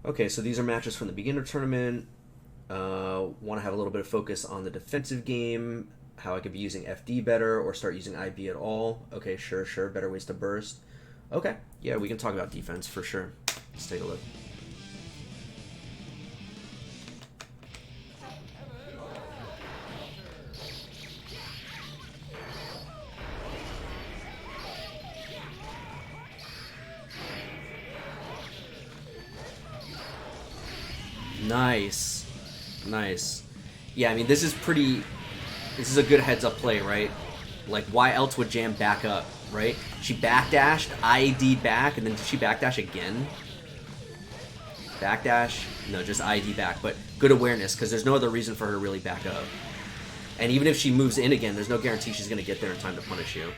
Okay, so these are matches from the beginner tournament. Want to have a little bit of focus on the defensive game, how I could be using FD better or start using IB at all. Okay, sure. Better ways to burst. Okay, yeah, we can talk about defense for sure. Let's take a look. Nice. Nice. Yeah, I mean, this is pretty... This is a good heads-up play, right? Like, why else would Jam back up, right? She backdashed, ID back, and then did she backdash again? Backdash? No, just ID back. But good awareness, because there's no other reason for her to really back up. And even if she moves in again, there's no guarantee she's going to get there in time to punish you.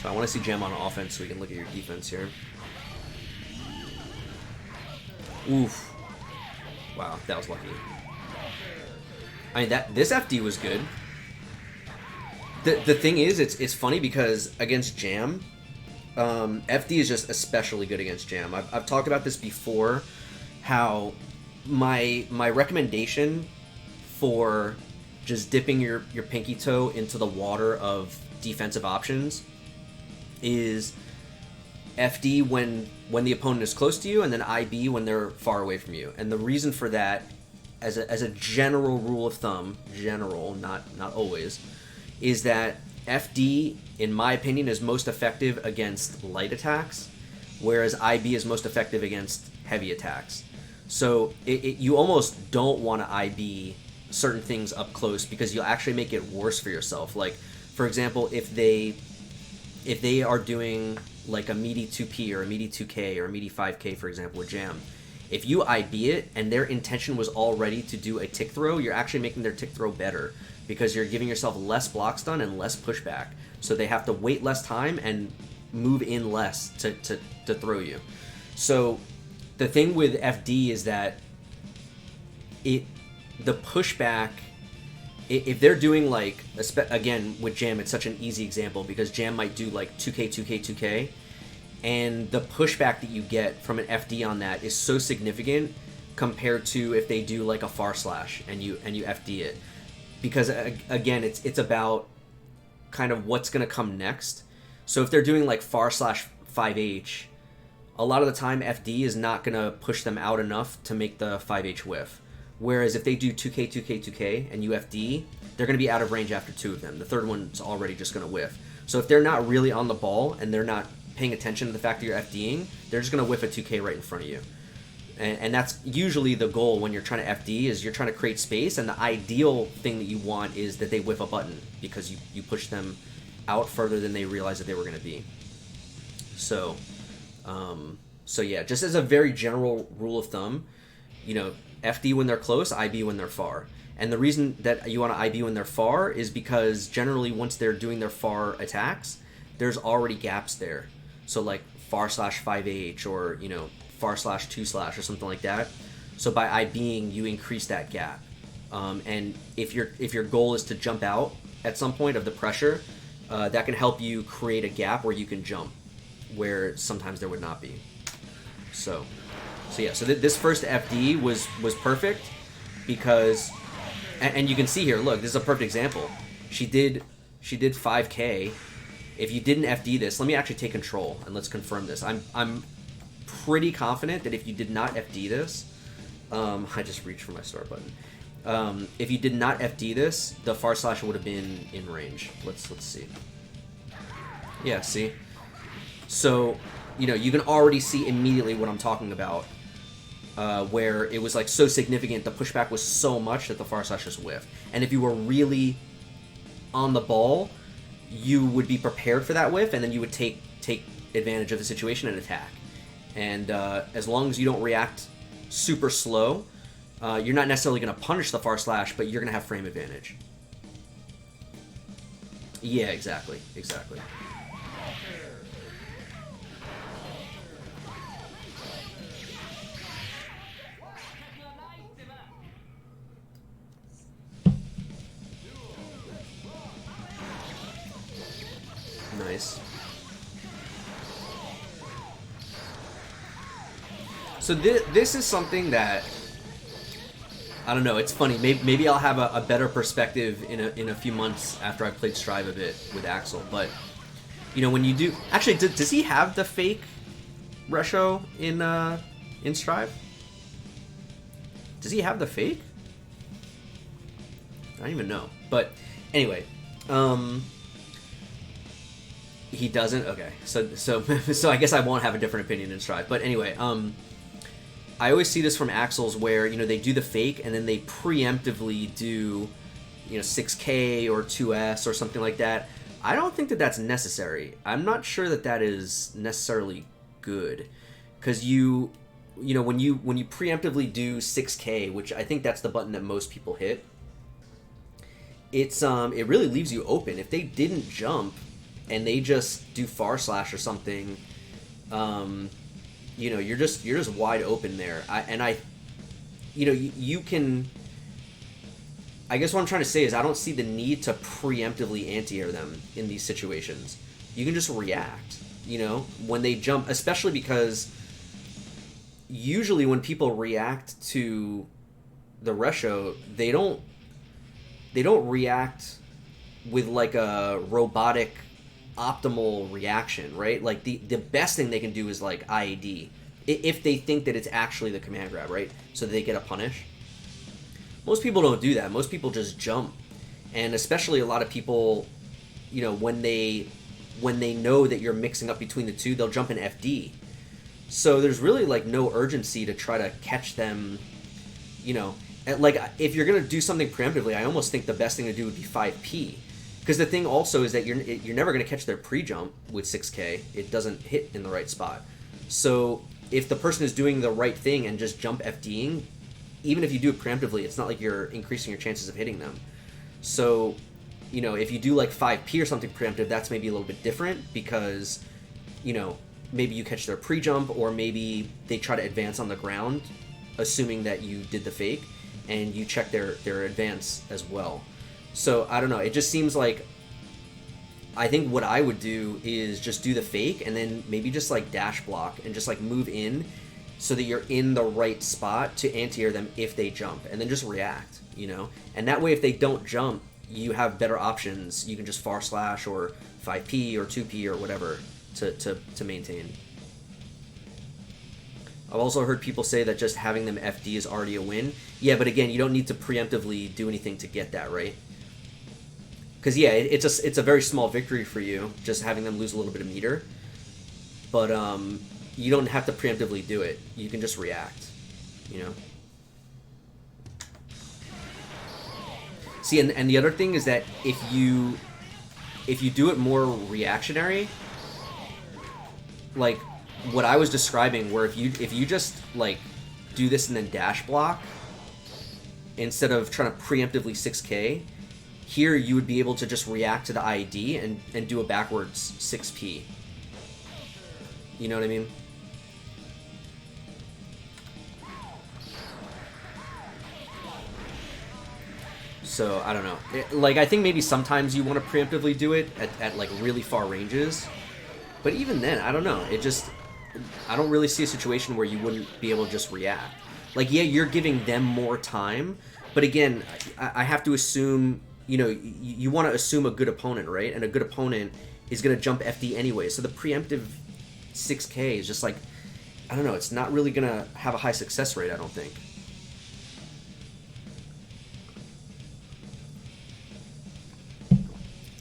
So I want to see Jam on offense so we can look at your defense here. Oof. Wow, that was lucky. I mean, this FD was good. The thing is, it's funny because against Jam, FD is just especially good against Jam. I've talked about this before, how my recommendation for just dipping your pinky toe into the water of defensive options is FD when the opponent is close to you, and then IB when they're far away from you. And the reason for that, as a general rule of thumb, general, not always, is that FD, in my opinion, is most effective against light attacks, whereas IB is most effective against heavy attacks. So you almost don't want to IB certain things up close because you'll actually make it worse for yourself. Like, for example, if they are doing like a meaty 2P or a meaty 2K or a meaty 5K, for example, with Jam, if you IB it and their intention was already to do a tick throw, you're actually making their tick throw better because you're giving yourself less block stun and less pushback. So they have to wait less time and move in less to throw you. So the thing with FD is that the pushback, if they're doing like, again, with Jam, it's such an easy example because Jam might do like 2K, 2K, 2K, and the pushback that you get from an FD on that is so significant compared to if they do like a far slash and you FD it. Because again, it's about kind of what's going to come next. So if they're doing like far slash 5H, a lot of the time FD is not going to push them out enough to make the 5H whiff. Whereas if they do 2K, 2K, 2K, and UFD, they're going to be out of range after two of them. The third one's already just going to whiff. So if they're not really on the ball and they're not paying attention to the fact that you're FDing, they're just going to whiff a 2K right in front of you. And that's usually the goal when you're trying to FD, is you're trying to create space, and the ideal thing that you want is that they whiff a button because you push them out further than they realized that they were going to be. So yeah, just as a very general rule of thumb, FD when they're close, IB when they're far. And the reason that you want to IB when they're far is because generally once they're doing their far attacks, there's already gaps there. So like far slash 5H or, far slash 2 slash or something like that. So by IBing, you increase that gap. And if your goal is to jump out at some point of the pressure, that can help you create a gap where you can jump, where sometimes there would not be. So this first FD was perfect because, and you can see here, look, this is a perfect example. She did 5K. If you didn't FD this, let me actually take control and let's confirm this. I'm pretty confident that if you did not FD this, I just reached for my start button. If you did not FD this, the far slash would have been in range. Let's see. Yeah, see. So you can already see immediately what I'm talking about. Where it was like so significant, the pushback was so much that the far slash just whiffed. And if you were really on the ball, you would be prepared for that whiff, and then you would take advantage of the situation and attack. And as long as you don't react super slow, you're not necessarily going to punish the far slash, but you're going to have frame advantage. Yeah, exactly. Nice. So this is something that I don't know. It's funny. Maybe I'll have a better perspective in a few months after I've played Strive a bit with Axel. But you know, when you do actually, does he have the fake Resho in Strive? Does he have the fake? I don't even know. But anyway, he doesn't. Okay, so I guess I won't have a different opinion in Strive. But anyway, I always see this from Axles where, you know, they do the fake and then they preemptively do, you know, 6K or 2S or something like that. I don't think that that's necessary. I'm not sure that that is necessarily good, because you know, when you preemptively do 6K, which I think that's the button that most people hit, it really leaves you open. If they didn't jump and they just do far slash or something, you know, you're just wide open there. You know, you can. I guess what I'm trying to say is I don't see the need to preemptively anti-air them in these situations. You can just react, you know, when they jump, especially because usually when people react to the Resho, they don't react with like a robotic optimal reaction, right? Like the best thing they can do is like IAD if they think that it's actually the command grab, right? So that they get a punish. Most people don't do that. Most people just jump. And especially a lot of people, you know, when they know that you're mixing up between the two, they'll jump in FD. So there's really like no urgency to try to catch them, you know. Like if you're going to do something preemptively, I almost think the best thing to do would be 5P. Because the thing also is that you're never going to catch their pre-jump with 6K. It doesn't hit in the right spot. So if the person is doing the right thing and just jump FDing, even if you do it preemptively, it's not like you're increasing your chances of hitting them. So, you know, if you do like 5P or something preemptive, that's maybe a little bit different because, you know, maybe you catch their pre-jump or maybe they try to advance on the ground, assuming that you did the fake, and you check their advance as well. So, I don't know. It just seems like I think what I would do is just do the fake and then maybe just like dash block and just like move in so that you're in the right spot to anti-air them if they jump, and then just react, you know? And that way, if they don't jump, you have better options. You can just far slash or 5P or 2P or whatever to maintain. I've also heard people say that just having them FD is already a win. Yeah, but again, you don't need to preemptively do anything to get that, right? Because yeah, it's a very small victory for you, just having them lose a little bit of meter. But you don't have to preemptively do it. You can just react, you know? See, and the other thing is that if you do it more reactionary, like what I was describing, where if you just like do this and then dash block instead of trying to preemptively 6K, here you would be able to just react to the IED and do a backwards 6P. You know what I mean? So, I don't know. Like, I think maybe sometimes you want to preemptively do it at like, really far ranges. But even then, I don't know. I don't really see a situation where you wouldn't be able to just react. Like, yeah, you're giving them more time. But again, I have to assume, you know, you want to assume a good opponent, right? And a good opponent is going to jump FD anyway. So the preemptive 6K is just like, I don't know. It's not really going to have a high success rate, I don't think.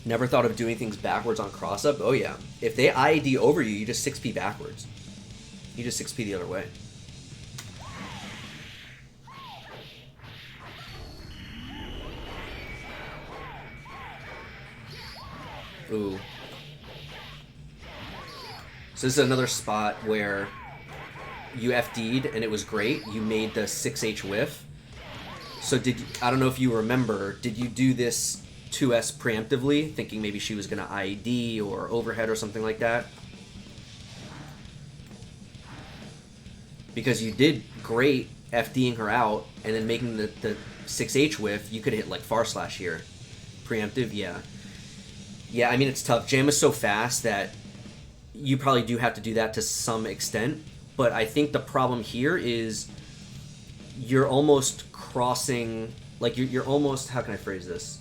Never thought of doing things backwards on cross-up? Oh, yeah. If they IED over you, you just 6P backwards. You just 6P the other way. Ooh. So this is another spot where you FD'd and it was great. You made the 6H whiff. So I don't know if you remember, did you do this 2S preemptively, thinking maybe she was going to IED or overhead or something like that? Because you did great FDing her out and then making the 6H whiff, you could hit like far slash here. Preemptive, yeah. Yeah, I mean, it's tough. Jam is so fast that you probably do have to do that to some extent. But I think the problem here is you're almost crossing, like you're almost, how can I phrase this?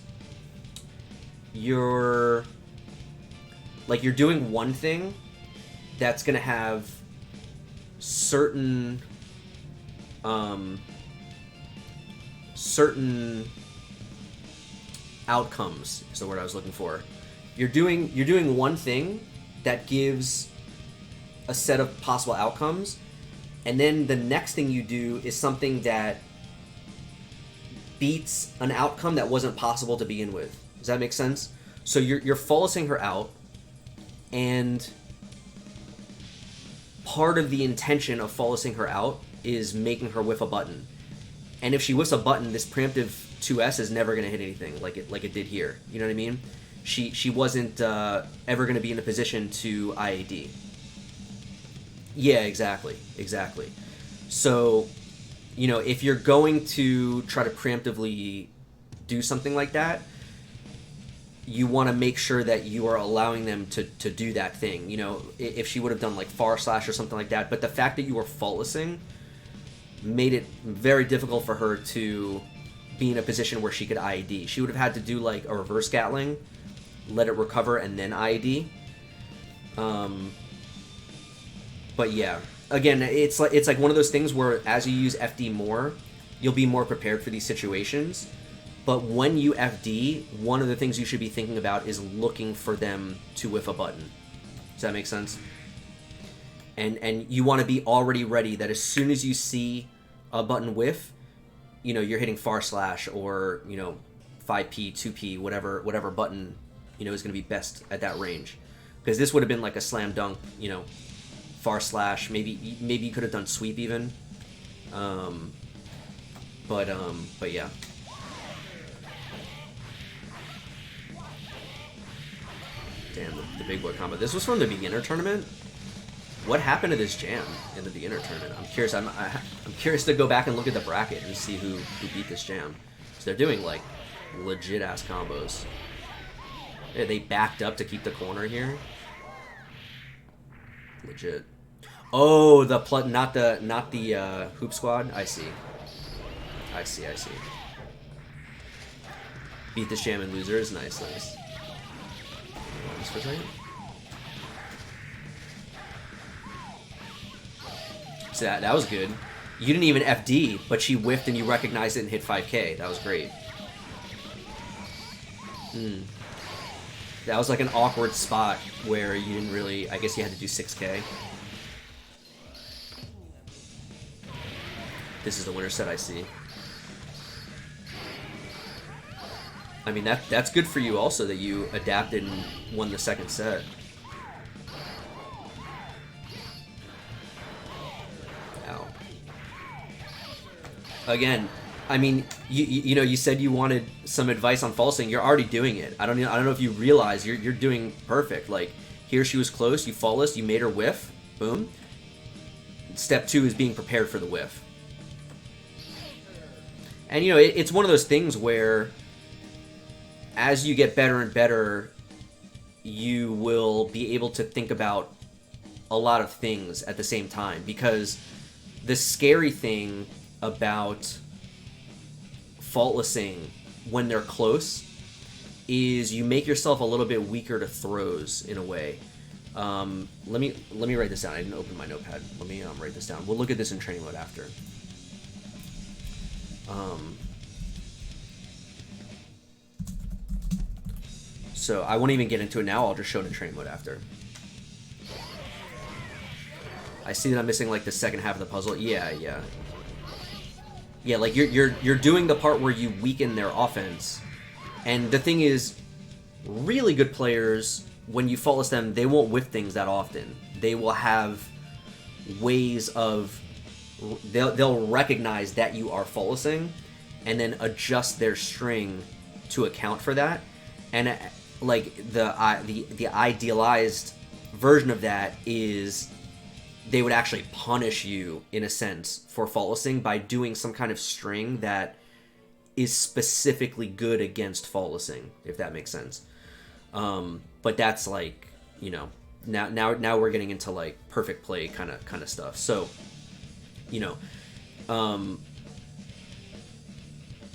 You're doing one thing that's going to have certain certain outcomes is the word I was looking for. You're doing one thing that gives a set of possible outcomes, and then the next thing you do is something that beats an outcome that wasn't possible to begin with. Does that make sense? So you're falsing her out, and part of the intention of falsing her out is making her whiff a button. And if she whiffs a button, this preemptive 2S is never going to hit anything like it did here. You know what I mean? She wasn't ever going to be in a position to IAD. Yeah, exactly. So, you know, if you're going to try to preemptively do something like that, you want to make sure that you are allowing them to do that thing. You know, if she would have done like far slash or something like that, but the fact that you were faultlessing made it very difficult for her to be in a position where she could IED. She would have had to do like a reverse Gatling, let it recover, and then IED. But yeah, again, it's like one of those things where as you use FD more, you'll be more prepared for these situations. But when you FD, one of the things you should be thinking about is looking for them to whiff a button. Does that make sense? And you want to be already ready that as soon as you see a button whiff, you know, you're hitting far slash or, you know, 5P, 2P, whatever button, you know, is going to be best at that range. Because this would have been like a slam dunk, you know, far slash, maybe you could have done sweep even. But yeah. Damn, the big boy combo. This was from the beginner tournament. What happened to this jam in the beginner tournament? I'm curious. I'm curious to go back and look at the bracket and see who beat this jam. So they're doing like legit ass combos. Yeah, they backed up to keep the corner here. Legit. Oh, not the hoop squad. I see. Beat this jam and losers. Nice. For a second. So that was good. You didn't even FD, but she whiffed and you recognized it and hit 5K. That was great. That was like an awkward spot where you didn't really... I guess you had to do 6K. This is the winner set, I see. I mean, that's good for you also, that you adapted and won the second set. Ow. Again, I mean, you know, you said you wanted some advice on falsing. You're already doing it. I don't know if you realize you're doing perfect. Like, here she was close, you faultless, you made her whiff, boom. Step 2 is being prepared for the whiff. And, you know, it's one of those things where as you get better and better, you will be able to think about a lot of things at the same time. Because the scary thing about faultlessing when they're close is you make yourself a little bit weaker to throws in a way. Let me write this down. I didn't open my notepad. Let me write this down. We'll look at this in training mode after. So I won't even get into it now. I'll just show it in training mode after. I see that I'm missing like the second half of the puzzle. Yeah. Like you're doing the part where you weaken their offense, and the thing is, really good players, when you faultless them, they won't whiff things that often. They will have ways of they'll recognize that you are faultlessing, and then adjust their string to account for that. And like the idealized version of that is they would actually punish you in a sense for faultlessing by doing some kind of string that is specifically good against faultlessing, if that makes sense. But that's like, you know, now we're getting into like perfect play kind of stuff. So, you know,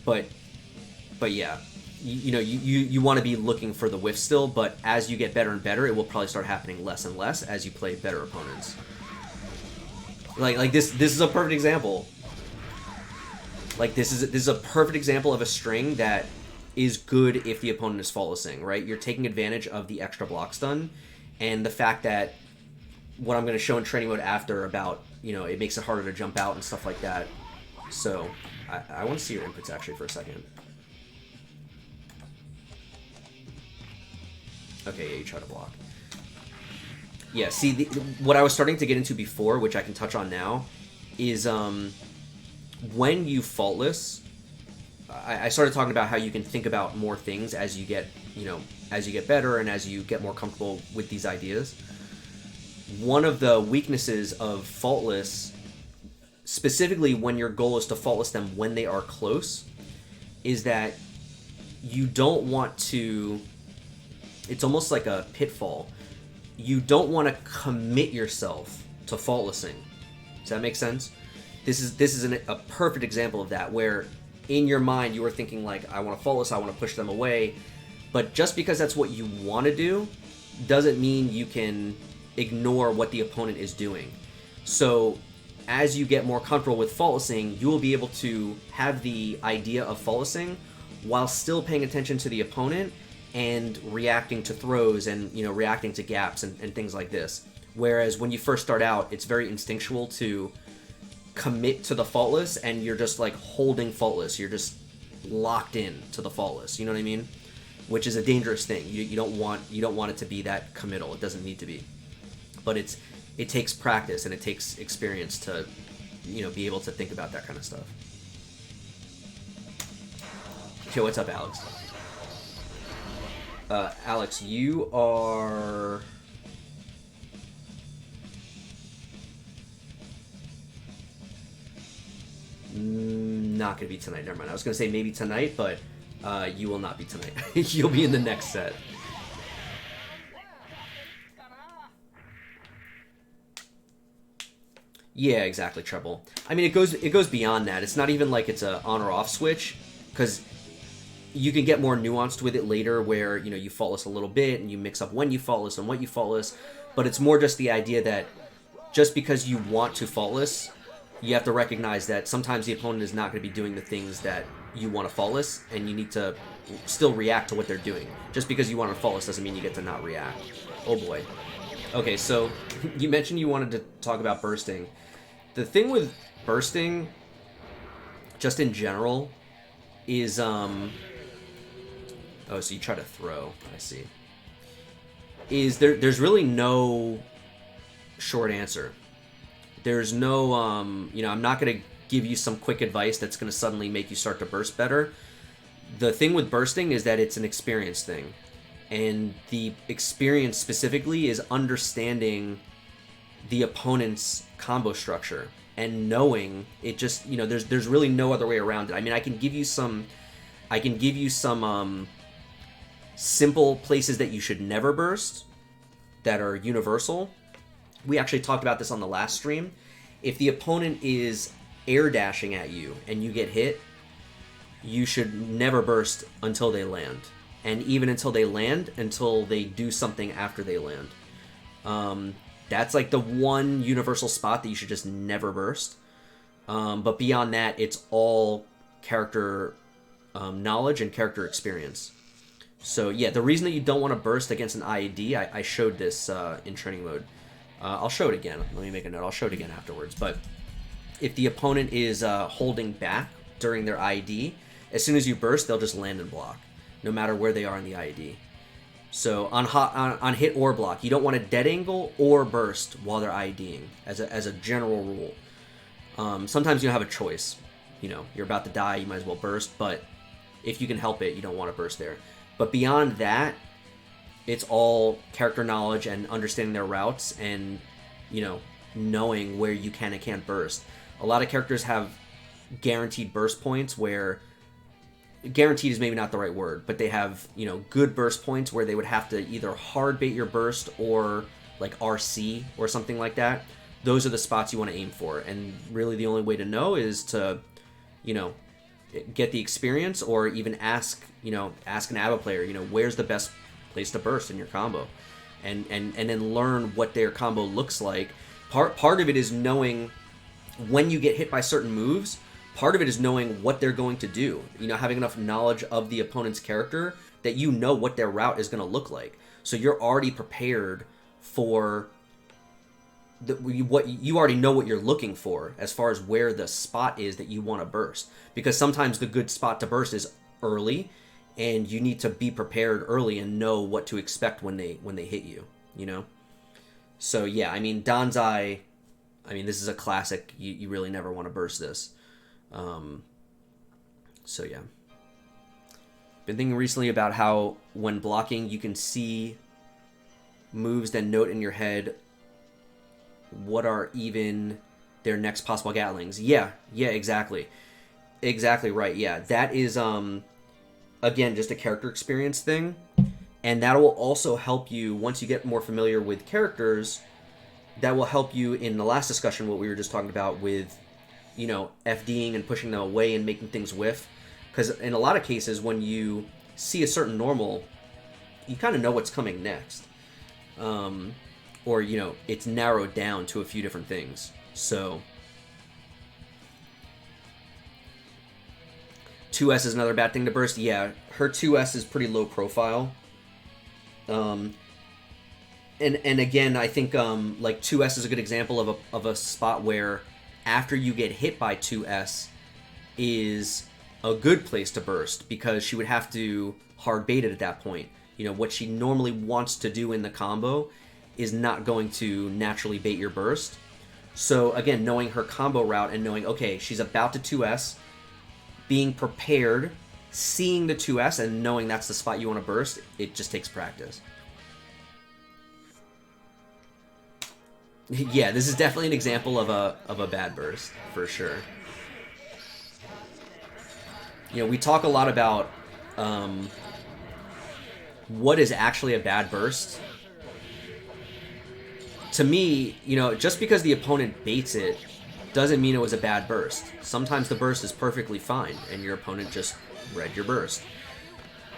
but yeah, you want to be looking for the whiff still, but as you get better and better, it will probably start happening less and less as you play better opponents. Like this is a perfect example. Like this is a perfect example of a string that is good if the opponent is faultlessing, right? You're taking advantage of the extra block stun and the fact that what I'm going to show in training mode after about, it makes it harder to jump out and stuff like that. So I want to see your inputs actually for a second. Okay, yeah, you try to block. Yeah, see, what I was starting to get into before, which I can touch on now, is when you faultless, I started talking about how you can think about more things as you get, as you get better and as you get more comfortable with these ideas. One of the weaknesses of faultless, specifically when your goal is to faultless them when they are close, is that you don't want to, it's almost like a pitfall. You don't want to commit yourself to faultlessing. Does that make sense? This is a perfect example of that, where in your mind you are thinking like, I want to faultless, I want to push them away, but just because that's what you want to do doesn't mean you can ignore what the opponent is doing. So as you get more comfortable with faultlessing, you will be able to have the idea of faultlessing while still paying attention to the opponent and reacting to throws and reacting to gaps and things like this. Whereas when you first start out, it's very instinctual to commit to the faultless, and you're just like holding faultless. You're just locked in to the faultless. You know what I mean? Which is a dangerous thing. You don't want it to be that committal. It doesn't need to be. But it takes practice and it takes experience to be able to think about that kind of stuff. Okay, what's up, Alex? Alex, you are... not going to be tonight. Never mind. I was going to say maybe tonight, but you will not be tonight. You'll be in the next set. Yeah, exactly, Treble. I mean, it goes beyond that. It's not even like it's a on or off switch, because you can get more nuanced with it later, where you faultless a little bit and you mix up when you faultless and what you faultless. But it's more just the idea that just because you want to faultless, you have to recognize that sometimes the opponent is not going to be doing the things that you want to faultless, and you need to still react to what they're doing. Just because you want to faultless doesn't mean you get to not react. Oh boy. Okay, so you mentioned you wanted to talk about bursting. The thing with bursting, just in general, is oh, so you try to throw. I see. There's really no short answer. There's no, I'm not going to give you some quick advice that's going to suddenly make you start to burst better. The thing with bursting is that it's an experience thing. And the experience specifically is understanding the opponent's combo structure and knowing it. Just, there's really no other way around it. I mean, I can give you some simple places that you should never burst that are universal. We actually talked about this on the last stream. If the opponent is air dashing at you and you get hit, you should never burst until they land. And even until they land, until they do something after they land. That's like the one universal spot that you should just never burst. But beyond that, it's all character knowledge and character experience. So yeah, the reason that you don't want to burst against an IED, I showed this in training mode. I'll show it again. Let me make a note. I'll show it again afterwards. But if the opponent is holding back during their IED, as soon as you burst, they'll just land and block, no matter where they are in the IED. So on hit or block, you don't want to dead angle or burst while they're IEDing, as a general rule. Sometimes you have a choice. You're about to die, you might as well burst, but if you can help it, you don't want to burst there. But beyond that, it's all character knowledge and understanding their routes and, knowing where you can and can't burst. A lot of characters have guaranteed burst points where... Guaranteed is maybe not the right word, but they have, good burst points where they would have to either hard bait your burst or like RC or something like that, those are the spots you want to aim for. And really the only way to know is to, you know, get the experience, or even ask an ABBA player, where's the best place to burst in your combo, and then learn what their combo looks like. Part of it is knowing when you get hit by certain moves. Part of it is knowing what they're going to do. Having enough knowledge of the opponent's character that you know what their route is going to look like. So you're already prepared for what you already know what you're looking for as far as where the spot is that you want to burst. Because sometimes the good spot to burst is early, and you need to be prepared early and know what to expect when they hit you. So yeah, I mean, Danzai, this is a classic. You really never want to burst this. So yeah. Been thinking recently about how when blocking you can see moves, then note in your head what are even their next possible Gatlings. Yeah, exactly. Exactly right, yeah. That is, again, just a character experience thing. And that will also help you, once you get more familiar with characters, that will help you in the last discussion, what we were just talking about with, FDing and pushing them away and making things whiff. Because in a lot of cases, when you see a certain normal, you kind of know what's coming next. Or, it's narrowed down to a few different things. So 2S is another bad thing to burst. Yeah, her 2S is pretty low profile. And again, I think like 2S is a good example of a spot where after you get hit by 2S is a good place to burst, because she would have to hard bait it at that point. What she normally wants to do in the combo is not going to naturally bait your burst. So again, knowing her combo route and knowing, okay, she's about to 2S, being prepared, seeing the 2S and knowing that's the spot you want to burst, it just takes practice. Yeah, this is definitely an example of a bad burst, for sure. We talk a lot about what is actually a bad burst. To me, just because the opponent baits it doesn't mean it was a bad burst. Sometimes the burst is perfectly fine and your opponent just read your burst.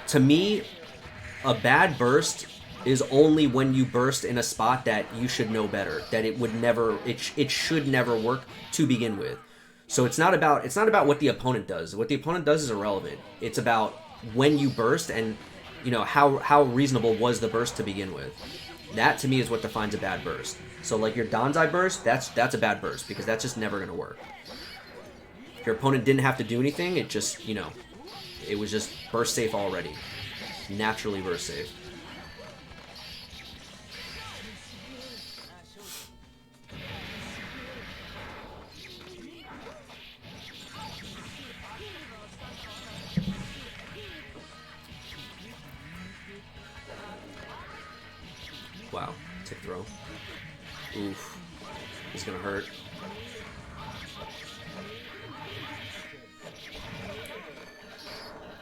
To me, a bad burst is only when you burst in a spot that you should know better, that it should never work to begin with. So it's not about what the opponent does. What the opponent does is irrelevant. It's about when you burst and how reasonable was the burst to begin with. That to me is what defines a bad burst. So like your Danzai burst, that's a bad burst, because that's just never going to work. If your opponent didn't have to do anything, it just, it was just burst safe already. Naturally burst safe. Wow, tick throw. Oof. He's gonna hurt.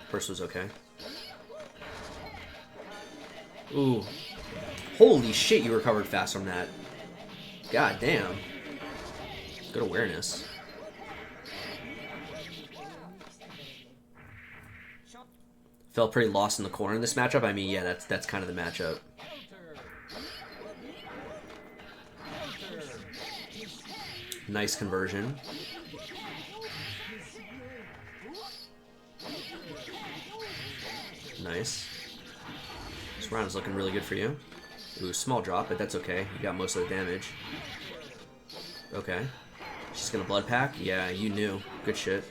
First was okay. Ooh. Holy shit, you recovered fast from that. God damn. Good awareness. Felt pretty lost in the corner in this matchup. I mean, yeah, that's kind of the matchup. Nice conversion. Nice. This round is looking really good for you. Ooh, small drop, but that's okay. You got most of the damage. Okay. She's gonna blood pack? Yeah, you knew. Good shit.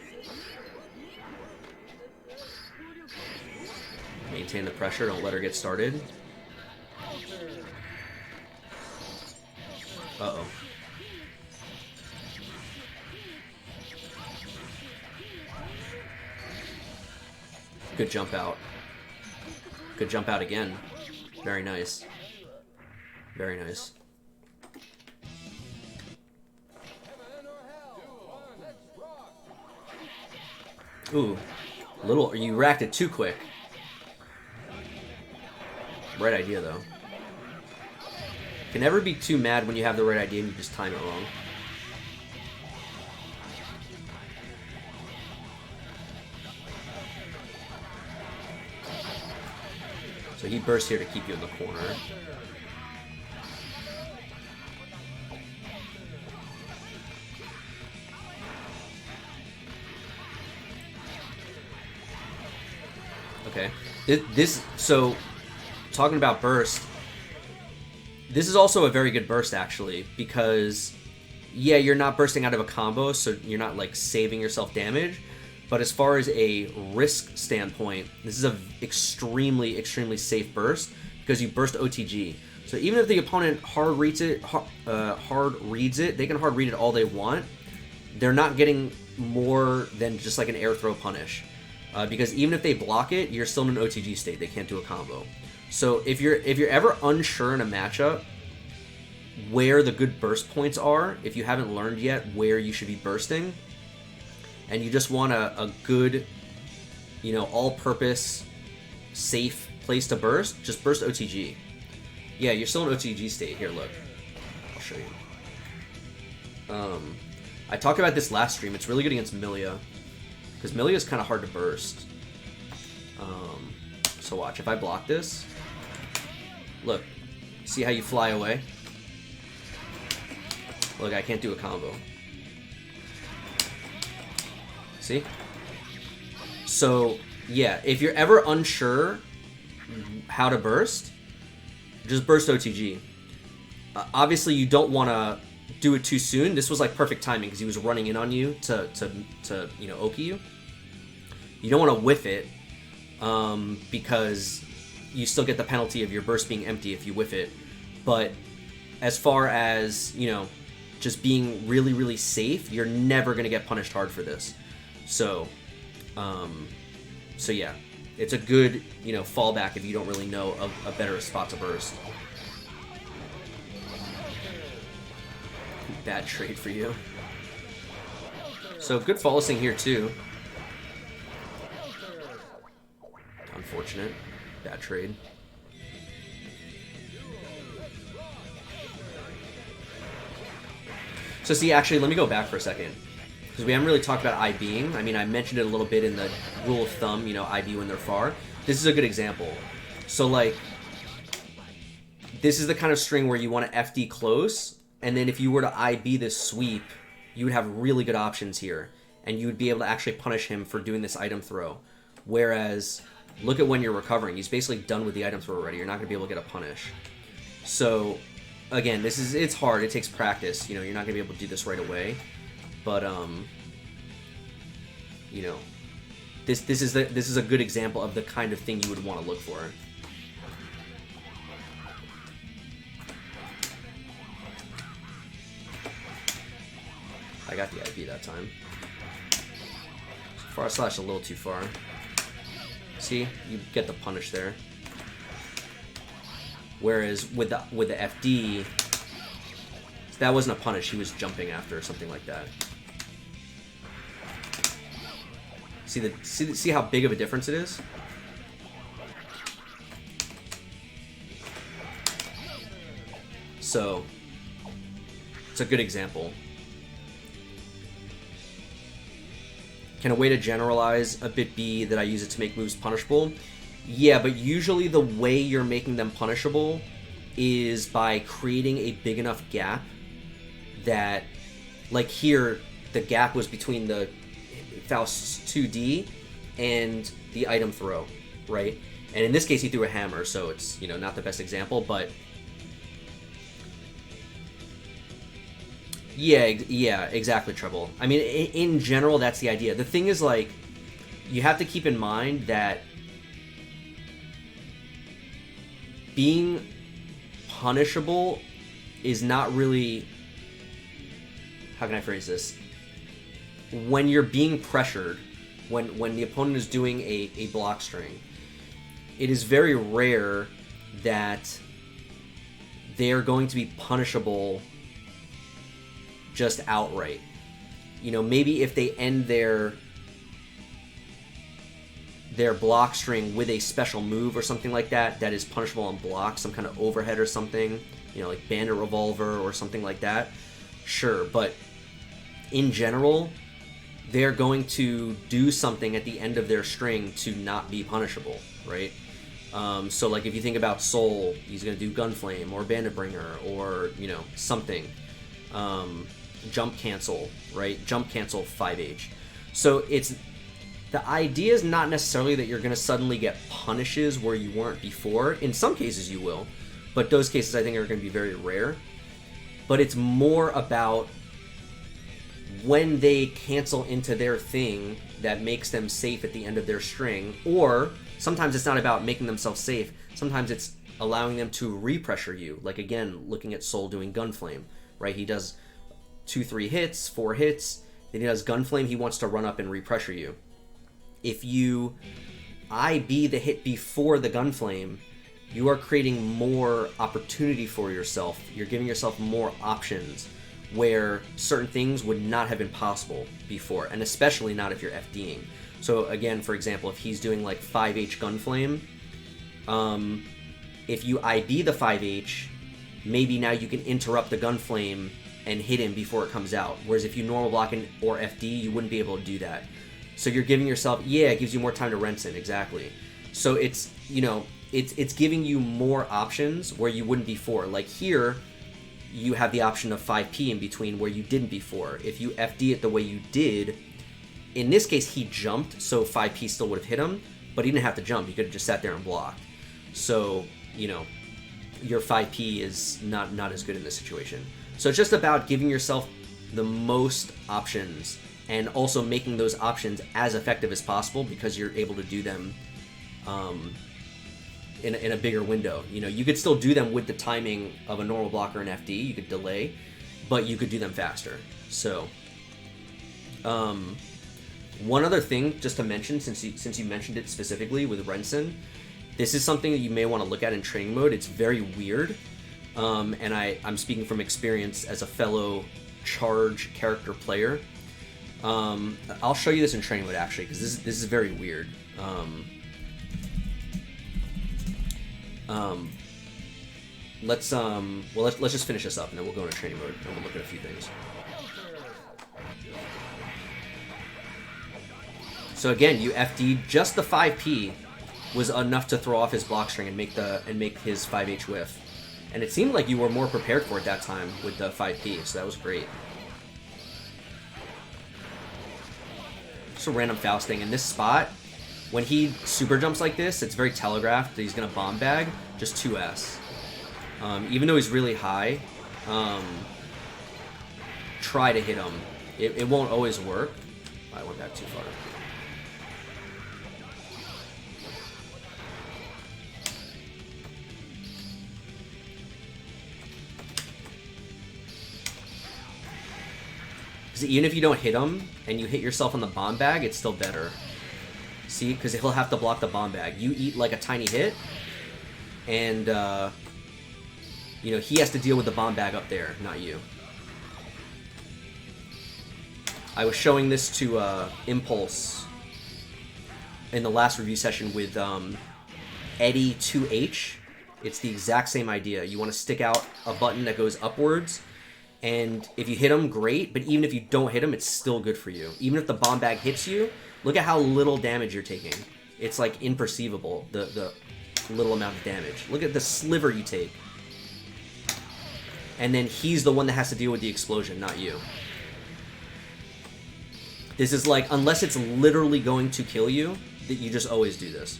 Maintain the pressure, don't let her get started. Uh-oh. Good jump out. Good jump out again. Very nice. Very nice. Ooh. You racked it too quick. Right idea, though. can never be too mad when you have the right idea and you just time it wrong. So he bursts here to keep you in the corner. Okay. So, talking about burst, this is also a very good burst, actually, because, yeah, you're not bursting out of a combo, so you're not, like, saving yourself damage, but as far as a risk standpoint, this is a extremely, extremely safe burst, because you burst OTG. So even if the opponent hard reads it, they can hard read it all they want, they're not getting more than just, like, an air throw punish. Because even if they block it, you're still in an OTG state. They can't do a combo. So if you're ever unsure in a matchup where the good burst points are, if you haven't learned yet where you should be bursting, and you just want a good, all-purpose, safe place to burst, just burst OTG. Yeah, you're still in OTG state. Here, look. I'll show you. I talked about this last stream. It's really good against Milia. Because Milia is kind of hard to burst. So watch, if I block this, look, see how you fly away? Look, I can't do a combo. See? So, yeah, if you're ever unsure how to burst, just burst OTG. Obviously, you don't want to do it too soon. This was like perfect timing because he was running in on you to Oki you. You don't want to whiff it because you still get the penalty of your burst being empty if you whiff it. But as far as, just being really, really safe, you're never going to get punished hard for this. So yeah, it's a good, fallback if you don't really know a better spot to burst. Bad trade for you. So good follow-sing here too. Unfortunate. Bad trade. So see, actually, let me go back for a second. Because we haven't really talked about IBing. I mean, I mentioned it a little bit in the rule of thumb, IB when they're far. This is a good example. So, like, this is the kind of string where you want to FD close, and then if you were to IB this sweep, you would have really good options here. And you would be able to actually punish him for doing this item throw. Whereas, look at when you're recovering. He's basically done with the item throw already. You're not going to be able to get a punish. So, again, it's hard. It takes practice. You're not going to be able to do this right away. But, this is a good example of the kind of thing you would want to look for. I got the IB that time. Far slash a little too far. See, you get the punish there. Whereas with the FD, that wasn't a punish. He was jumping after or something like that. See how big of a difference it is? So, it's a good example. Can a way to generalize a bit be that I use it to make moves punishable? Yeah, but usually the way you're making them punishable is by creating a big enough gap that, like here, the gap was between the Faust's 2D and the item throw, right? And in this case, he threw a hammer, so it's, not the best example, but yeah, exactly, Treble. I mean, in general, that's the idea. The thing is, like, you have to keep in mind that being punishable is not really... How can I phrase this? When you're being pressured, when the opponent is doing a block string, it is very rare that they're going to be punishable just outright. Maybe if they end their block string with a special move or something like that is punishable on block, some kind of overhead or something, you know, like Bandit Revolver or something like that, sure. But in general, they're going to do something at the end of their string to not be punishable, right? So like if you think about Soul, he's going to do Gunflame or Bandit Bringer or, you know, something. Jump cancel, right? Jump cancel 5H. So it's, the idea is not necessarily that you're going to suddenly get punishes where you weren't before. In some cases you will, but those cases I think are going to be very rare. But it's more about when they cancel into their thing that makes them safe at the end of their string, or sometimes it's not about making themselves safe. Sometimes it's allowing them to repressure you. Like again, looking at Soul doing Gunflame, right? He does 2-3 hits, 4 hits, then he does Gunflame, he wants to run up and repressure you. If you IB the hit before the Gunflame, you are creating more opportunity for yourself. You're giving yourself more options where certain things would not have been possible before, and especially not if you're FDing. So again, for example, if he's doing like 5H Gunflame, if you IB the 5H, maybe now you can interrupt the Gunflame and hit him before it comes out. Whereas if you normal block or FD, you wouldn't be able to do that. So you're giving yourself, yeah, it gives you more time to rinse in, exactly. So it's, you know, it's giving you more options where you wouldn't before. Like here, you have the option of 5P in between where you didn't before. If you FD it the way you did, in this case he jumped, so 5P still would have hit him, but he didn't have to jump. He could have just sat there and blocked. So, you know, your 5P is not as good in this situation. So it's just about giving yourself the most options and also making those options as effective as possible because you're able to do them in a bigger window. You know, you could still do them with the timing of a normal blocker and FD. You could delay, but you could do them faster. So, one other thing just to mention, since you mentioned it specifically with Rensen, this is something that you may want to look at in training mode. It's very weird, and I'm speaking from experience as a fellow charge character player. I'll show you this in training mode actually, because this is very weird. Let's just finish this up and then we'll go into training mode and we'll look at a few things. So again, you FD just the 5P was enough to throw off his block string and make his 5H whiff. And it seemed like you were more prepared for it that time with the 5P, so that was great. Just a random Fausting in this spot. When he super jumps like this, it's very telegraphed that he's going to bomb bag, just 2S. Even though he's really high, try to hit him. It won't always work. I went back too far. Because even if you don't hit him and you hit yourself on the bomb bag, it's still better. See, because he'll have to block the bomb bag. You eat like a tiny hit, and you know, he has to deal with the bomb bag up there, not you. I was showing this to Impulse in the last review session with Eddie 2H. It's the exact same idea. You want to stick out a button that goes upwards, and if you hit him, great, but even if you don't hit him, it's still good for you. Even if the bomb bag hits you, look at how little damage you're taking. It's like imperceivable, the little amount of damage. Look at the sliver you take. And then he's the one that has to deal with the explosion, not you. This is like, unless it's literally going to kill you, that you just always do this.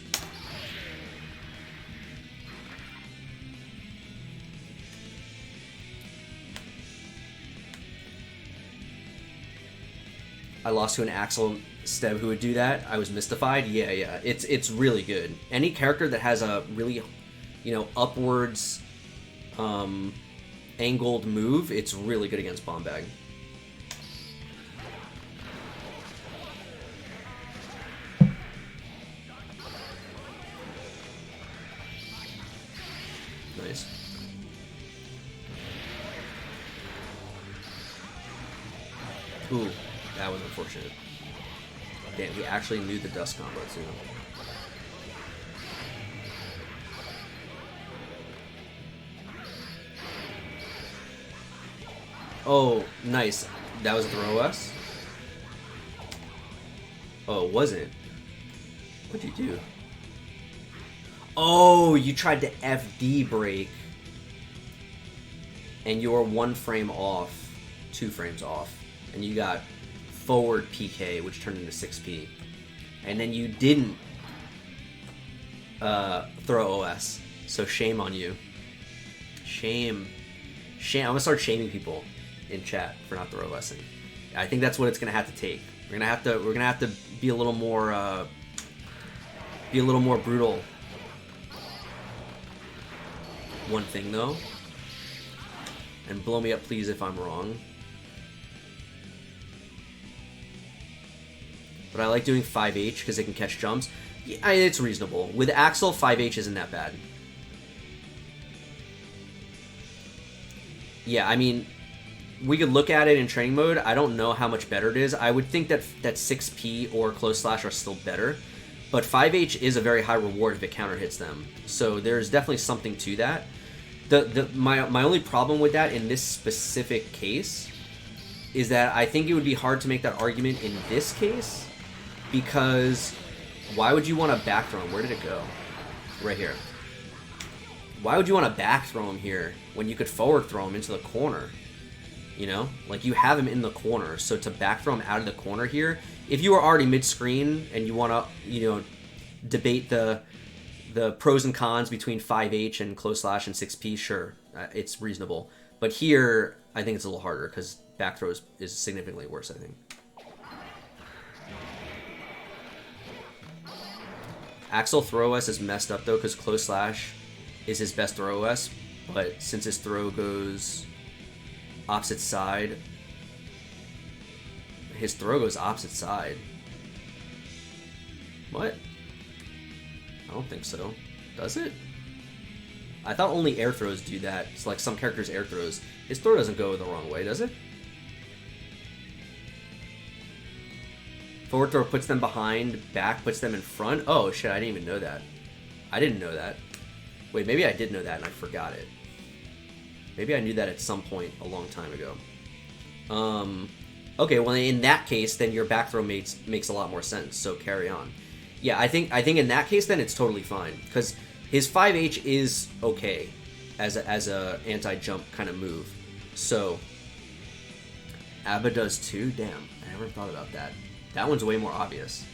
I lost to an Axel Steb who would do that. I was mystified. Yeah. It's really good. Any character that has a really, you know, upwards angled move, it's really good against bomb bag. Nice. Ooh, that was unfortunate. Damn, he actually knew the dust combo too. Oh, nice. That was a throw us? Oh, it wasn't. What'd you do? Oh, you tried to FD break. And you were 1 frame off. 2 frames off. And you got forward PK, which turned into 6P. And then you didn't throw OS. So shame on you. Shame. Shame. I'm gonna start shaming people in chat for not throw OSing. I think that's what it's gonna have to take. We're gonna have to be a little more brutal. One thing though, and blow me up please if I'm wrong. But I like doing 5H because it can catch jumps. Yeah, it's reasonable. With Axel, 5H isn't that bad. Yeah, I mean, we could look at it in training mode. I don't know how much better it is. I would think that 6P or close slash are still better. But 5H is a very high reward if it counter hits them. So there's definitely something to that. My only problem with that in this specific case is that I think it would be hard to make that argument in this case, because why would you want to back throw him? Where did it go? Right here. Why would you want to back throw him here when you could forward throw him into the corner? You know? Like, you have him in the corner, so to back throw him out of the corner here, if you were already mid-screen and you want to, you know, debate the pros and cons between 5H and close slash and 6P, sure, it's reasonable. But here, I think it's a little harder because back throw is significantly worse, I think. Axel throw OS is messed up though because close slash is his best throw OS, but since his throw goes opposite side, his throw goes opposite side. What? I don't think so. Does it? I thought only air throws do that. It's like some characters' air throws. His throw doesn't go the wrong way, does it? Forward throw puts them behind, back puts them in front. Oh shit, I didn't even know that. I didn't know that. Wait, maybe I did know that and I forgot it. Maybe I knew that at some point a long time ago. Okay, well in that case, then your back throw makes a lot more sense, so carry on. Yeah, I think in that case then it's totally fine, because his 5H is okay as a anti-jump kind of move. So Abba does too? Damn, I never thought about that. That one's way more obvious.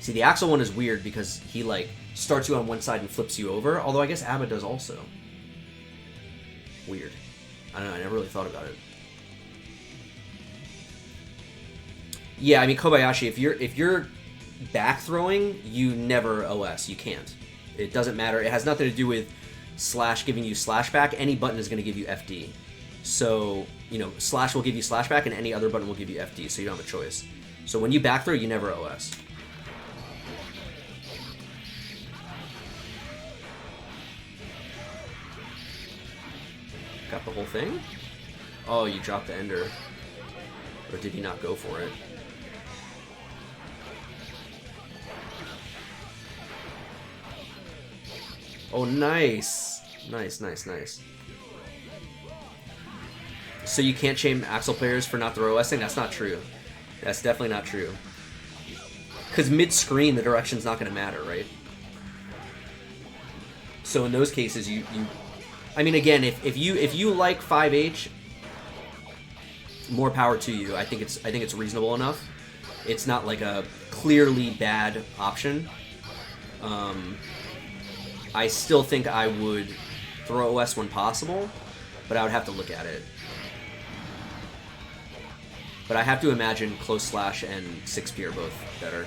See, the Axel one is weird because he like starts you on one side and flips you over, although I guess Abba does also. Weird. I don't know, I never really thought about it. Yeah, I mean Kobayashi, if you're back throwing, you never OS. You can't. It doesn't matter. It has nothing to do with slash giving you slash back. Any button is going to give you FD. So, you know, slash will give you slash back and any other button will give you FD, so you don't have a choice. So when you back throw, you never OS. Got the whole thing? Oh, you dropped the ender. Or did he not go for it? Oh, nice. Nice, nice, nice. So you can't shame Axel players for not throw OSing? That's not true. That's definitely not true. Because mid-screen, the direction's not going to matter, right? So in those cases, you I mean, again, if you like 5H, more power to you. I think it's reasonable enough. It's not like a clearly bad option. I still think I would throw OS when possible, but I would have to look at it. But I have to imagine close slash and 6P are both better.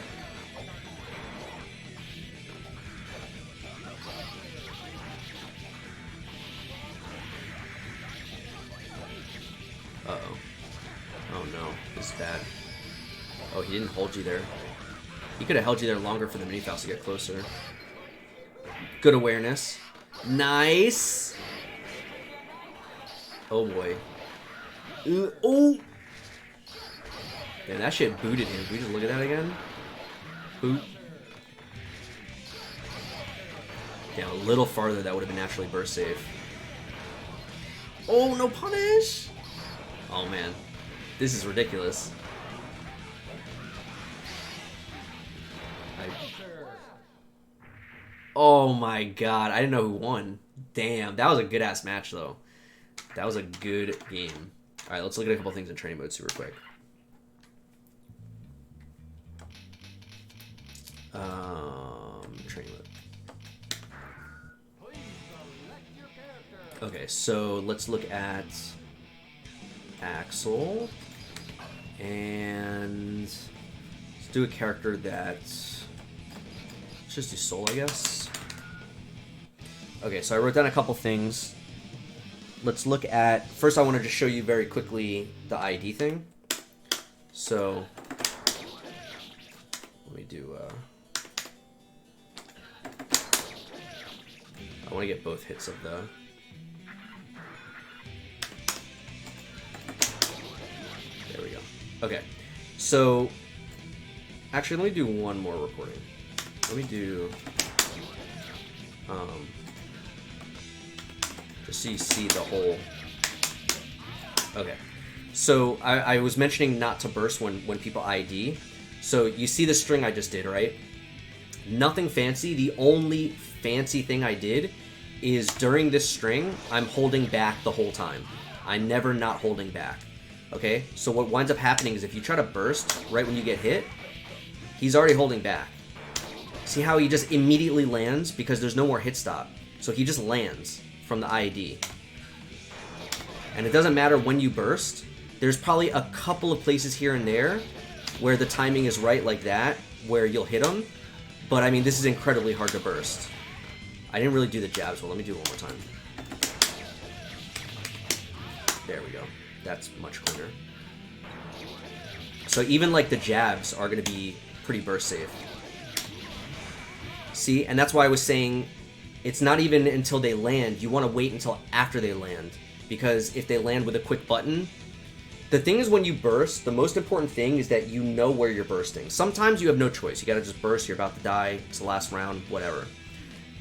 Uh-oh. Oh no, this is bad. Oh, he didn't hold you there. He could have held you there longer for the mini fouls to get closer. Good awareness. Nice! Oh boy. Oh! Man, that shit booted him. Can we just look at that again? Boot. Yeah, a little farther, that would have been naturally burst safe. Oh, no punish! Oh man, this is ridiculous. Oh my god, I didn't know who won. Damn, that was a good ass match though. That was a good game. All right, let's look at a couple things in training mode super quick. Training mode. Okay, so let's look at Axel, and let's do a character that, let's just do Soul, I guess. Okay, so I wrote down a couple things. Let's look at, first I wanted to show you very quickly the ID thing. So, let me do, I want to get both hits of the, there we go. Okay, so, actually let me do one more recording. Let me do, just so you see the whole, okay. So I was mentioning not to burst when people ID. So you see the string I just did, right? Nothing fancy. The only fancy thing I did is during this string, I'm holding back the whole time. I'm never not holding back. Okay? So what winds up happening is if you try to burst right when you get hit, he's already holding back. See how he just immediately lands because there's no more hit stop. So he just lands from the ID. And it doesn't matter when you burst. There's probably a couple of places here and there where the timing is right like that, where you'll hit him. But I mean, this is incredibly hard to burst. I didn't really do the jabs well. Let me do it one more time. There we go. That's much cleaner. So even like the jabs are going to be pretty burst safe. See, and that's why I was saying it's not even until they land. You want to wait until after they land. Because if they land with a quick button, the thing is when you burst, the most important thing is that you know where you're bursting. Sometimes you have no choice. You gotta just burst, you're about to die, it's the last round, whatever.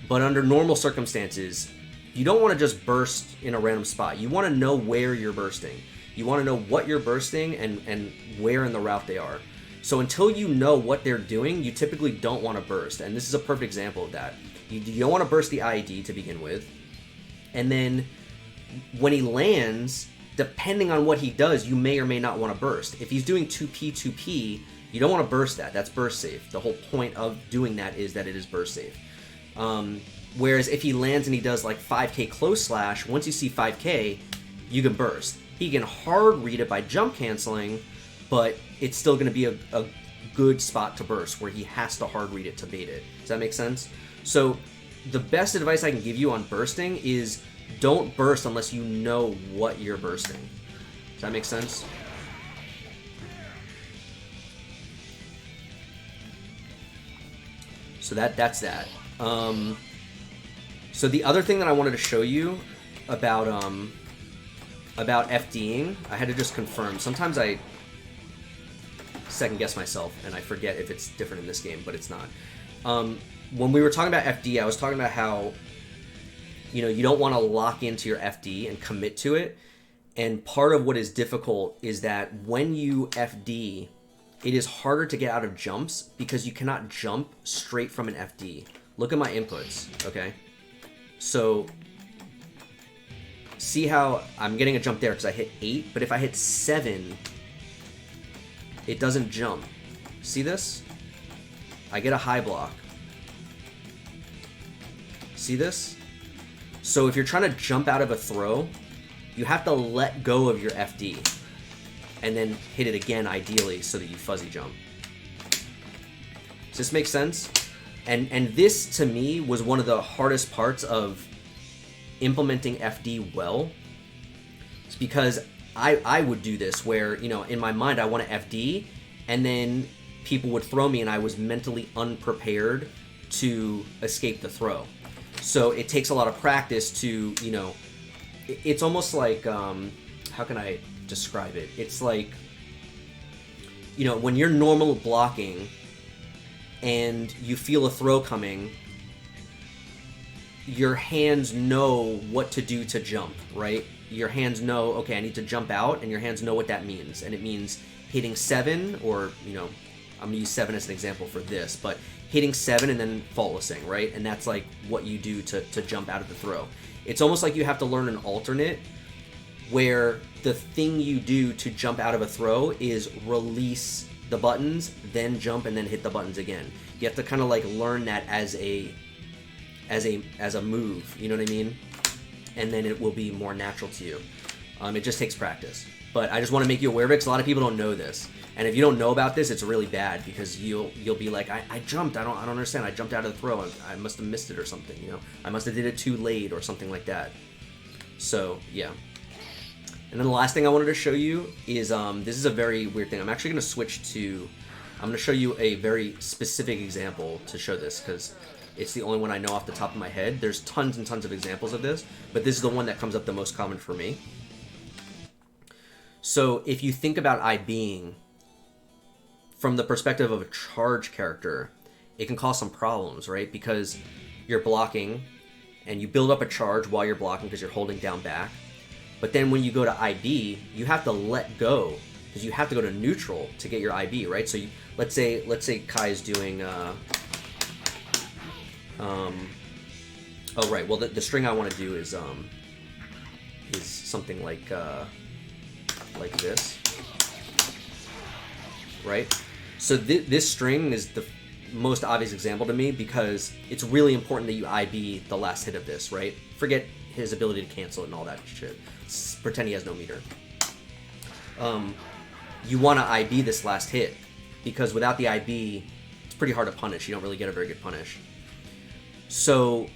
But under normal circumstances, you don't want to just burst in a random spot. You want to know where you're bursting. You want to know what you're bursting and where in the route they are. So until you know what they're doing, you typically don't want to burst. And this is a perfect example of that. You don't want to burst the ID to begin with. And then when he lands, depending on what he does, you may or may not want to burst. If he's doing 2P, 2P, you don't want to burst that. That's burst safe. The whole point of doing that is that it is burst safe. Whereas if he lands and he does like 5k close slash, once you see 5k, you can burst. He can hard read it by jump canceling, but it's still going to be a good spot to burst where he has to hard read it to bait it. Does that make sense? So the best advice I can give you on bursting is don't burst unless you know what you're bursting. Does that make sense? So that's that. So the other thing that I wanted to show you about FDing, I had to just confirm. Sometimes I second guess myself and I forget if it's different in this game, but it's not. When we were talking about FD, I was talking about how you don't want to lock into your FD and commit to it. And part of what is difficult is that when you FD, it is harder to get out of jumps because you cannot jump straight from an FD. Look at my inputs, okay? So, see how I'm getting a jump there because I hit 8, but if I hit 7, it doesn't jump. See this? I get a high block. See this? So if you're trying to jump out of a throw, you have to let go of your FD and then hit it again, ideally, so that you fuzzy jump. Does this make sense? And this, to me, was one of the hardest parts of implementing FD well. It's because I would do this where, in my mind, I want to FD, and then people would throw me, and I was mentally unprepared to escape the throw. So it takes a lot of practice to, it's almost like, how can I describe it? It's like, when you're normal blocking and you feel a throw coming, your hands know what to do to jump, right? your hands know, okay, I need to jump out, and your hands know what that means. And it means hitting 7, or, you know, I'm going to use 7 as an example for this, but hitting 7 and then faultlessing, right? And that's like what you do to jump out of the throw. It's almost like you have to learn an alternate where the thing you do to jump out of a throw is release the buttons, then jump, and then hit the buttons again. You have to kind of like learn that as a move, you know what I mean? And then it will be more natural to you. It just takes practice. But I just want to make you aware of it, because a lot of people don't know this. And if you don't know about this, it's really bad, because you'll be like, I jumped, I don't understand, I jumped out of the throw, I must have missed it or something, you know? I must have did it too late or something like that. So, yeah. And then the last thing I wanted to show you is, this is a very weird thing. I'm actually going to switch to, I'm going to show you a very specific example to show this, because it's the only one I know off the top of my head. There's tons and tons of examples of this, but this is the one that comes up the most common for me. So if you think about IBing from the perspective of a charge character, it can cause some problems, right? Because you're blocking, and you build up a charge while you're blocking because you're holding down back. But then when you go to IB, you have to let go, because you have to go to neutral to get your IB, right? So let's say Kai is doing, oh right, well the string I want to do is something like this, right? So this string is the most obvious example to me, because it's really important that you IB the last hit of this, right? Forget his ability to cancel it and all that shit. Pretend he has no meter. You want to IB this last hit, because without the IB, it's pretty hard to punish. You don't really get a very good punish. So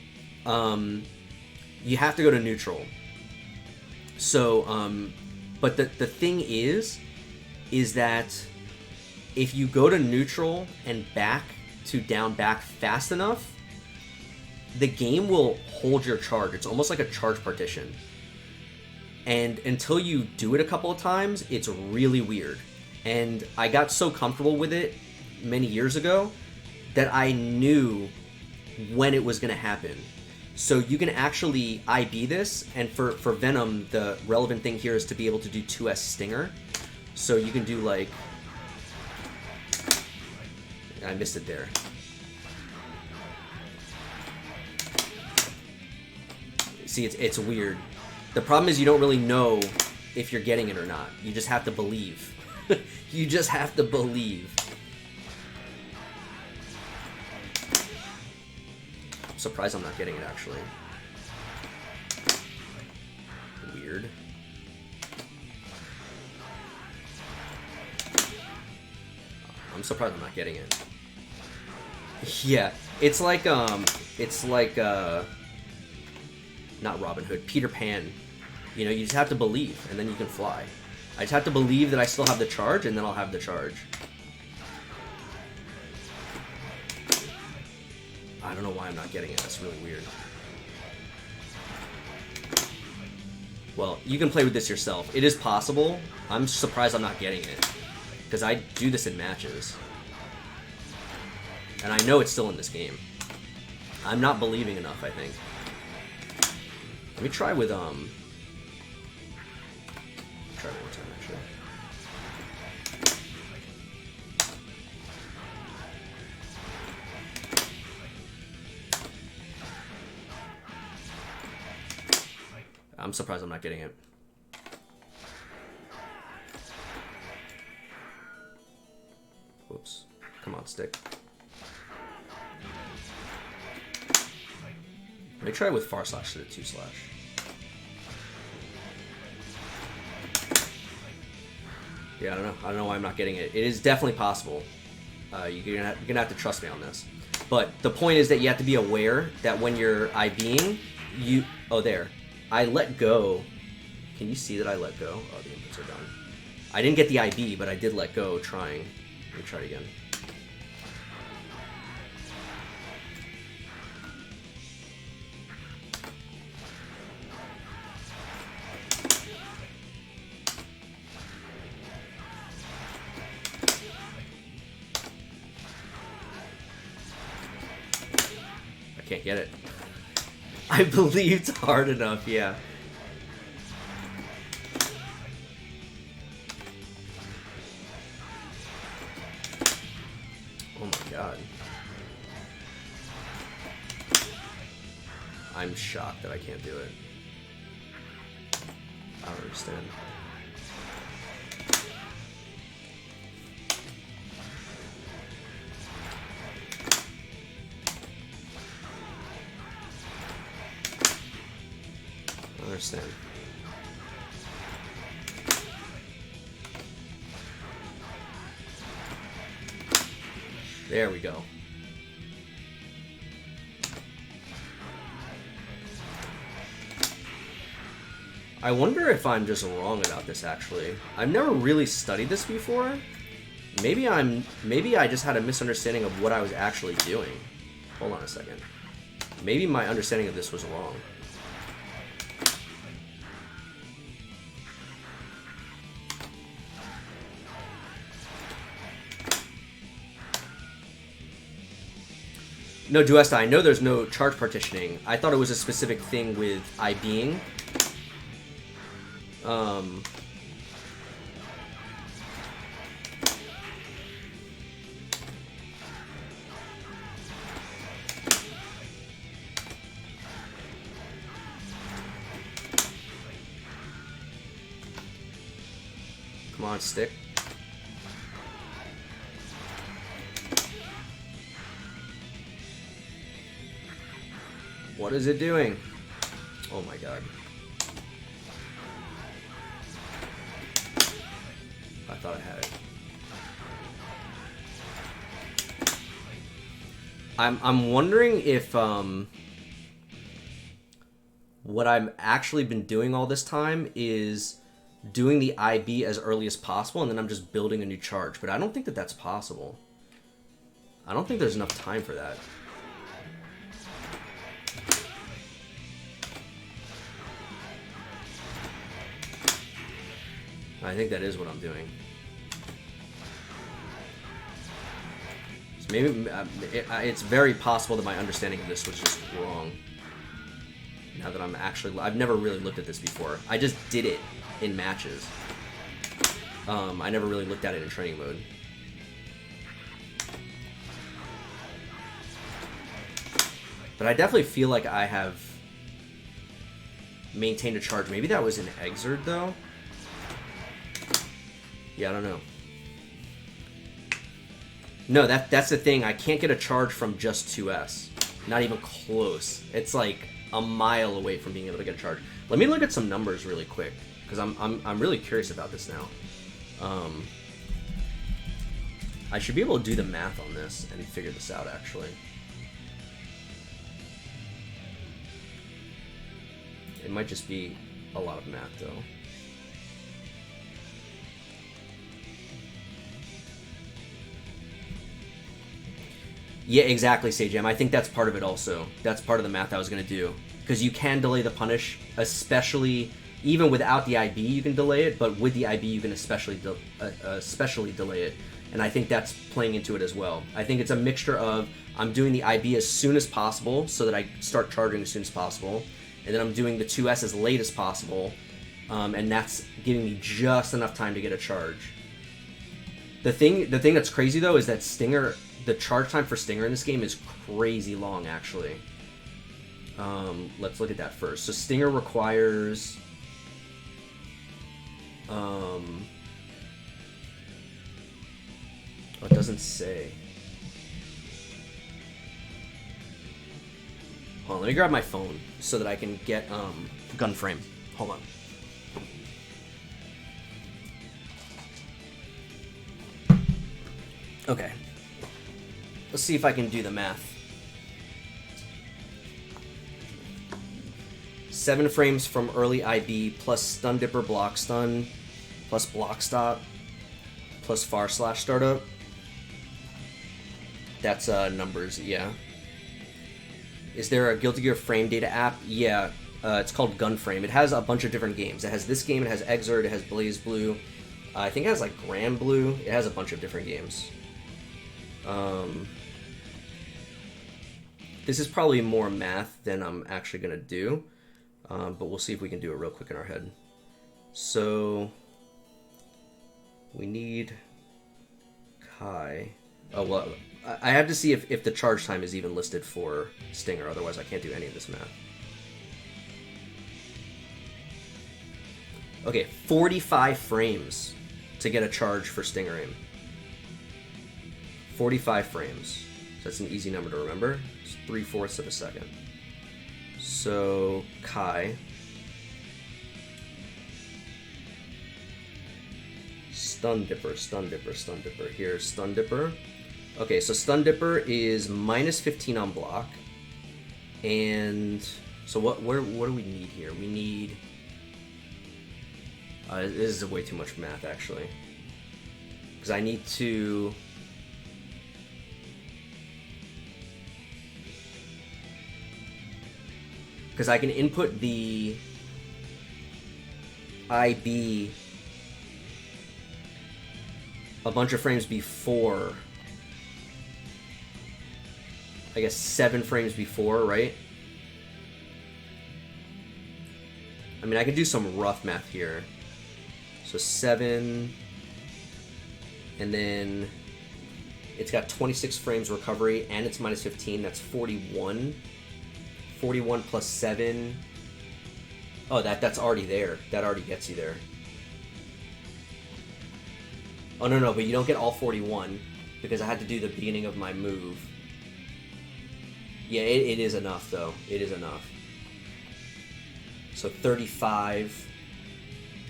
you have to go to neutral. So, but the thing is that if you go to neutral and back to down back fast enough, the game will hold your charge. It's almost like a charge partition. And until you do it a couple of times, it's really weird. And I got so comfortable with it many years ago that I knew when it was going to happen. So you can actually IB this, and for Venom, the relevant thing here is to be able to do 2S Stinger. So you can do like... I missed it there. See, it's weird. The problem is you don't really know if you're getting it or not. You just have to believe. You just have to believe. I'm surprised I'm not getting it, actually. Weird. I'm surprised I'm not getting it. Yeah, it's like not Robin Hood, Peter Pan. You know, you just have to believe, and then you can fly. I just have to believe that I still have the charge, and then I'll have the charge. I don't know why I'm not getting it. That's really weird. Well, you can play with this yourself. It is possible. I'm surprised I'm not getting it, because I do this in matches. And I know it's still in this game. I'm not believing enough, I think. Let me try with, try one more time, actually. I'm surprised I'm not getting it. Whoops. Come on, stick. Let me try with far slash to the 2 slash. Yeah, I don't know. I don't know why I'm not getting it. It is definitely possible. You're gonna have to trust me on this. But the point is that you have to be aware that when you're IBing, you... Oh, there. I let go. Can you see that I let go? Oh, the inputs are done. I didn't get the IB, but I did let go trying. Let me try it again. Can't get it. I believed hard enough, yeah. god. I'm shocked that I can't do it. I don't understand. I don't understand. There we go. I wonder if I'm just wrong about this, actually. I've never really studied this before. Maybe I just had a misunderstanding of what I was actually doing. Hold on a second. Maybe my understanding of this was wrong. No, Duesta, I know there's no charge partitioning. I thought it was a specific thing with IBing. Come on, stick. What is it doing? Oh my god. I thought I had it. I'm wondering if what I've actually been doing all this time is doing the IB as early as possible, and then I'm just building a new charge. But I don't think that that's possible. I don't think there's enough time for that. I think that is what I'm doing. So maybe it's very possible that my understanding of this was just wrong. Now that I've never really looked at this before. I just did it in matches. I never really looked at it in training mode. But I definitely feel like I have maintained a charge. Maybe that was an Exerd though. Yeah, I don't know. No, that's the thing. I can't get a charge from just 2S. Not even close. It's like a mile away from being able to get a charge. Let me look at some numbers really quick, because I'm really curious about this now. I should be able to do the math on this and figure this out, actually. It might just be a lot of math, though. Yeah, exactly, Sajam. I think that's part of it also. That's part of the math I was going to do. Because you can delay the punish, especially, even without the IB you can delay it, but with the IB you can especially delay it. And I think that's playing into it as well. I think it's a mixture of, I'm doing the IB as soon as possible so that I start charging as soon as possible. And then I'm doing the 2S as late as possible. And that's giving me just enough time to get a charge. The thing that's crazy though is that Stinger... The charge time for Stinger in this game is crazy long, actually. Let's look at that first. So Stinger requires... Oh, it doesn't say. Hold on, let me grab my phone so that I can get gun frame. Hold on. Okay. Let's see if I can do the math. 7 frames from early IB plus stun dipper block stun plus block stop plus far slash startup. That's numbers, yeah. Is there a Guilty Gear frame data app? Yeah, it's called Gunframe. It has a bunch of different games. It has this game, it has Exerd, it has Blaze Blue. I think it has like Grand Blue. It has a bunch of different games. This is probably more math than I'm actually going to do, but we'll see if we can do it real quick in our head. So, we need Kai. Oh, well, I have to see if the charge time is even listed for Stinger, otherwise I can't do any of this math. Okay, 45 frames to get a charge for Stinger aim. 45 frames. So that's an easy number to remember. It's 3/4 of a second. So, Kai. Stun Dipper, Stun Dipper, Stun Dipper. Here's Stun Dipper. Okay, so Stun Dipper is minus 15 on block. And so what do we need here? We need... this is way too much math, actually. Because I need to... Because I can input the IB a bunch of frames before... I guess 7 frames before, right? I mean, I can do some rough math here. So 7, and then it's got 26 frames recovery, and it's minus 15. That's 41. 41 plus 7. Oh, that's already there. That already gets you there. Oh, no, but you don't get all 41 because I had to do the beginning of my move. Yeah, it is enough, though. It is enough. So 35,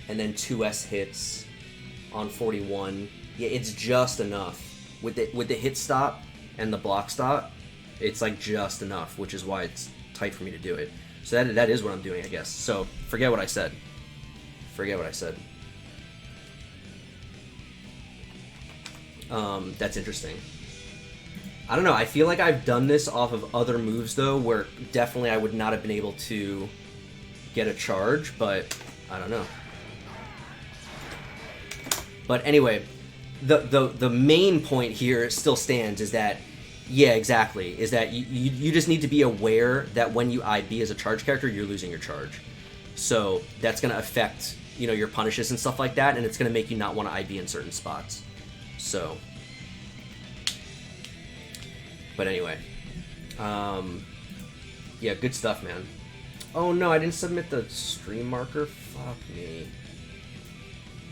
and then 2S hits on 41. Yeah, it's just enough. With the hit stop and the block stop, it's like just enough, which is why it's tight for me to do it. So that is what I'm doing, I guess. So forget what I said. Forget what I said. That's interesting. I don't know, I feel like I've done this off of other moves, though, where definitely I would not have been able to get a charge, but I don't know. But anyway, the main point here still stands is that, yeah, exactly, is that you just need to be aware that when you IB as a charge character, you're losing your charge. So that's going to affect, you know, your punishes and stuff like that, and it's going to make you not want to IB in certain spots. So... But anyway, yeah, good stuff, man. Oh no, I didn't submit the stream marker? Fuck me.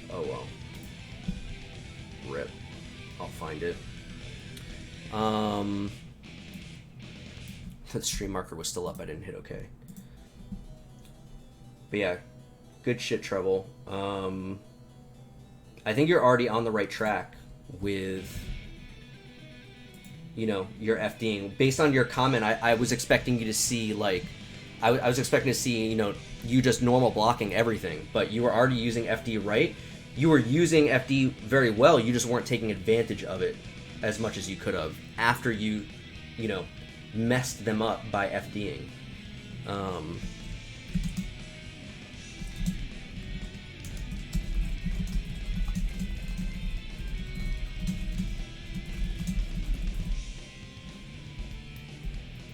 Oh well. Rip. I'll find it. The stream marker was still up, I didn't hit OK. But yeah, good shit, Treble. I think you're already on the right track with... you know, your FDing. Based on your comment, I was expecting you to see, like, I was expecting to see, you know, you just normal blocking everything, but you were already using FD right. You were using FD very well, you just weren't taking advantage of it as much as you could have after you know, messed them up by FDing.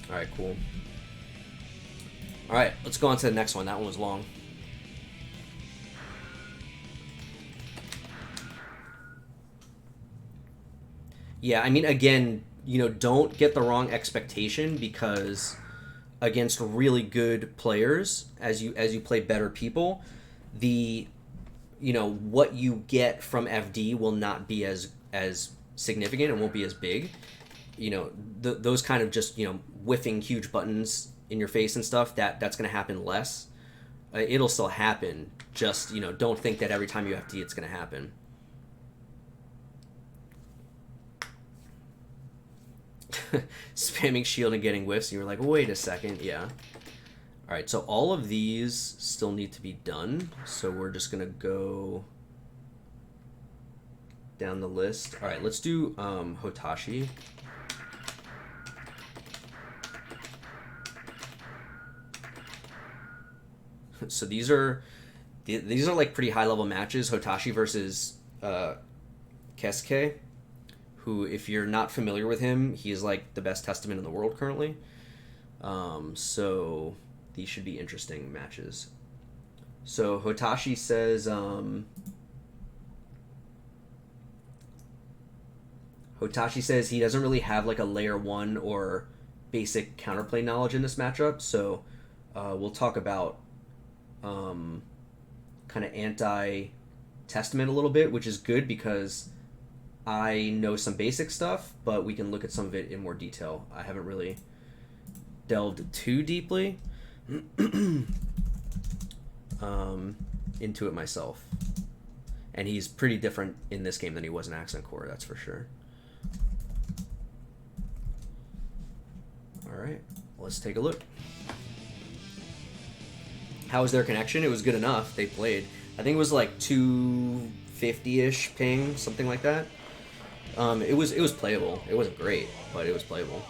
Alright, cool. Alright, let's go on to the next one. That one was long. Yeah, I mean, again, you know, don't get the wrong expectation, because against really good players, as you play better people, the, you know, what you get from FD will not be as significant and won't be as big. You know, those kind of just, you know, whiffing huge buttons in your face and stuff, that's going to happen less. It'll still happen, just, you know, don't think that every time you FD it's going to happen. Spamming shield and getting whiffs, and you're like, wait a second, yeah. Alright, so all of these still need to be done, so we're just going to go down the list. Alright, let's do Hotashi. So these are like pretty high level matches. Hotashi versus Kesuke, who, if you're not familiar with him, he's like the best Testament in the world currently. So these should be interesting matches. So Hotashi says Hotashi says he doesn't really have like a layer 1 or basic counterplay knowledge in this matchup, so we'll talk about kind of anti-Testament a little bit, which is good because I know some basic stuff, but we can look at some of it in more detail. I haven't really delved too deeply into it myself. And he's pretty different in this game than he was in Accent Core, that's for sure. Alright, let's take a look. How was their connection? It was good enough. They played. I think it was like 250-ish ping, something like that. It was playable. It wasn't great, but it was playable.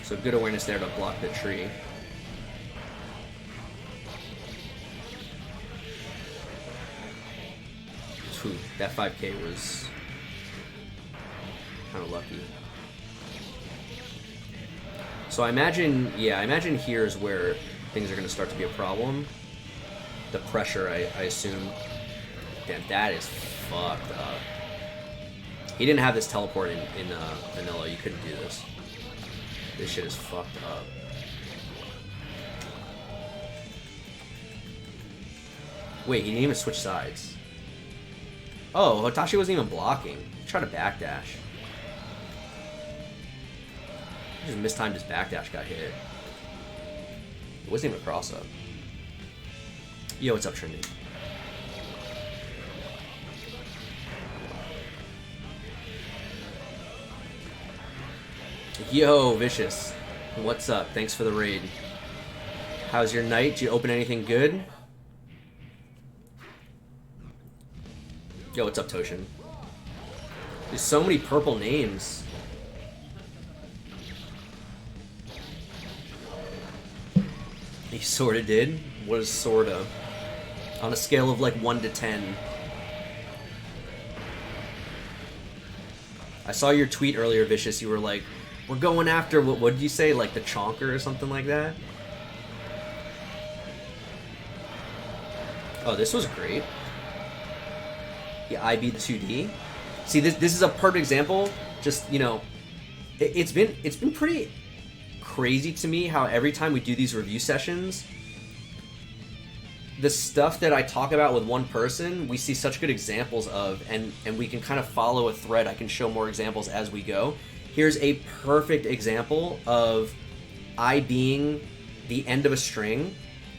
So good awareness there to block the tree. Whew, that 5k was kind of lucky. So I imagine here is where things are going to start to be a problem. The pressure, I assume. Damn, that is fucked up. He didn't have this teleport in vanilla. You couldn't do this. This shit is fucked up. Wait, he didn't even switch sides. Oh, Hotashi wasn't even blocking. He tried to backdash. He just mistimed his backdash, got hit. It wasn't even a cross-up. Yo, what's up, Trinity? Yo, Vicious. What's up? Thanks for the raid. How's your night? Did you open anything good? Yo, what's up, Toshin? There's so many purple names. He sorta did? What is sorta? On a scale of like 1 to 10. I saw your tweet earlier, Vicious. You were like, we're going after, what did you say? Like the Chonker or something like that? Oh, this was great. Yeah, IB 2D. See, this is a perfect example. Just, you know, it's been pretty crazy to me how every time we do these review sessions, the stuff that I talk about with one person, we see such good examples of, and we can kind of follow a thread. I can show more examples as we go. Here's a perfect example of I being the end of a string,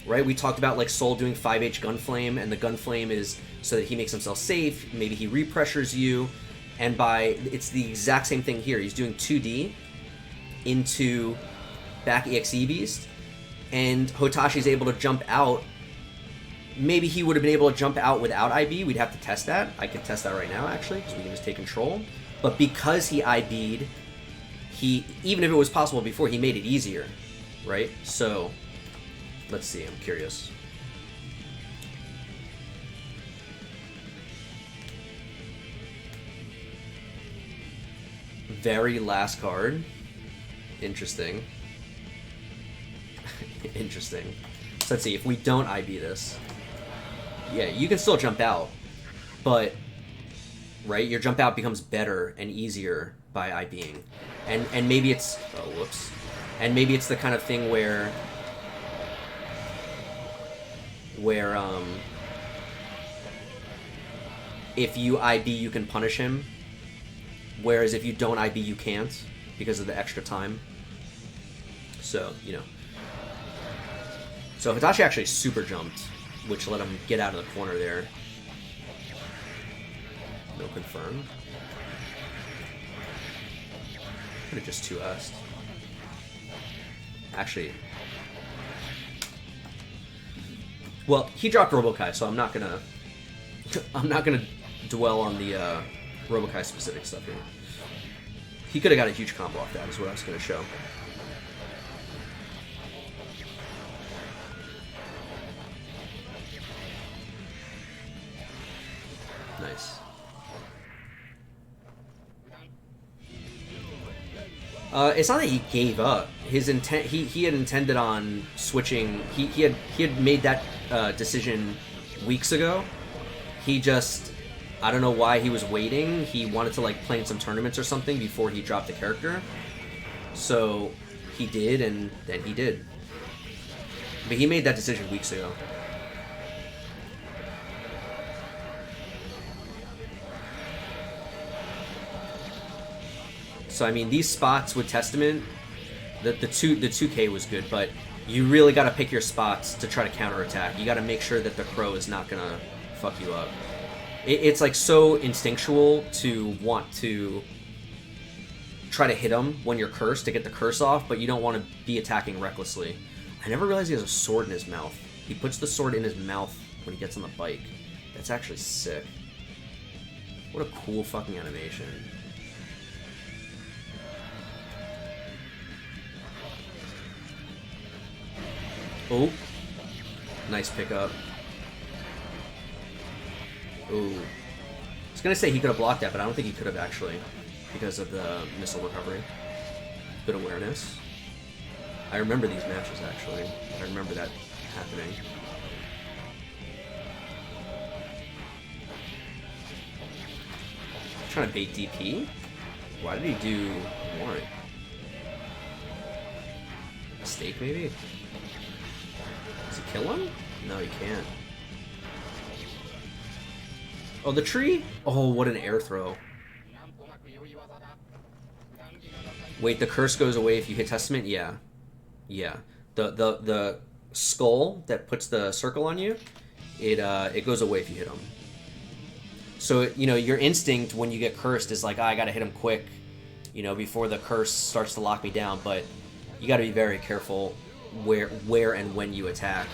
right? We talked about like Soul doing 5H Gunflame, and the Gunflame is so that he makes himself safe, maybe he repressures you, and it's the exact same thing here. He's doing 2D into back EXE Beast, and Hotashi's able to jump out. Maybe he would have been able to jump out without IB. We'd have to test that. I could test that right now, actually, because we can just take control. But because he IB'd, even if it was possible before, he made it easier, right? So, let's see. I'm curious. Very last card. Interesting. Interesting. So let's see. If we don't IB this, yeah, you can still jump out, but right, your jump out becomes better and easier by IBing, and maybe it's and maybe it's the kind of thing where if you IB you can punish him, whereas if you don't IB you can't because of the extra time. So, you know. So Hotashi actually super jumped, which let him get out of the corner there. No confirm. Could have just 2S'd. Actually. Well, he dropped Robokai, so I'm not gonna dwell on the Robokai specific stuff here. He could have got a huge combo off that, is what I was gonna show. Nice. It's not that he gave up. His intent, he had intended on switching. He had made that decision weeks ago. He just I don't know why he was waiting. He wanted to like play in some tournaments or something before he dropped the character. So he did, and then he did. But he made that decision weeks ago. So I mean, these spots with Testament, the 2K was good, but you really got to pick your spots to try to counterattack. You got to make sure that the Crow is not gonna fuck you up. It's like so instinctual to want to try to hit him when you're cursed to get the curse off, but you don't want to be attacking recklessly. I never realized he has a sword in his mouth. He puts the sword in his mouth when he gets on the bike. That's actually sick. What a cool fucking animation. Oh, nice pickup. Ooh. I was gonna say he could have blocked that, but I don't think he could have actually, because of the missile recovery. Good awareness. I remember these matches actually. I remember that happening. Trying to bait DP? Why did he do warrant? Mistake maybe? Does he kill him? No, he can't. Oh, the tree? Oh, what an air throw. Wait, the curse goes away if you hit Testament? Yeah. Yeah. The skull that puts the circle on you, it goes away if you hit him. So, you know, your instinct when you get cursed is like, I gotta hit him quick, you know, before the curse starts to lock me down, but you gotta be very careful where and when you attack.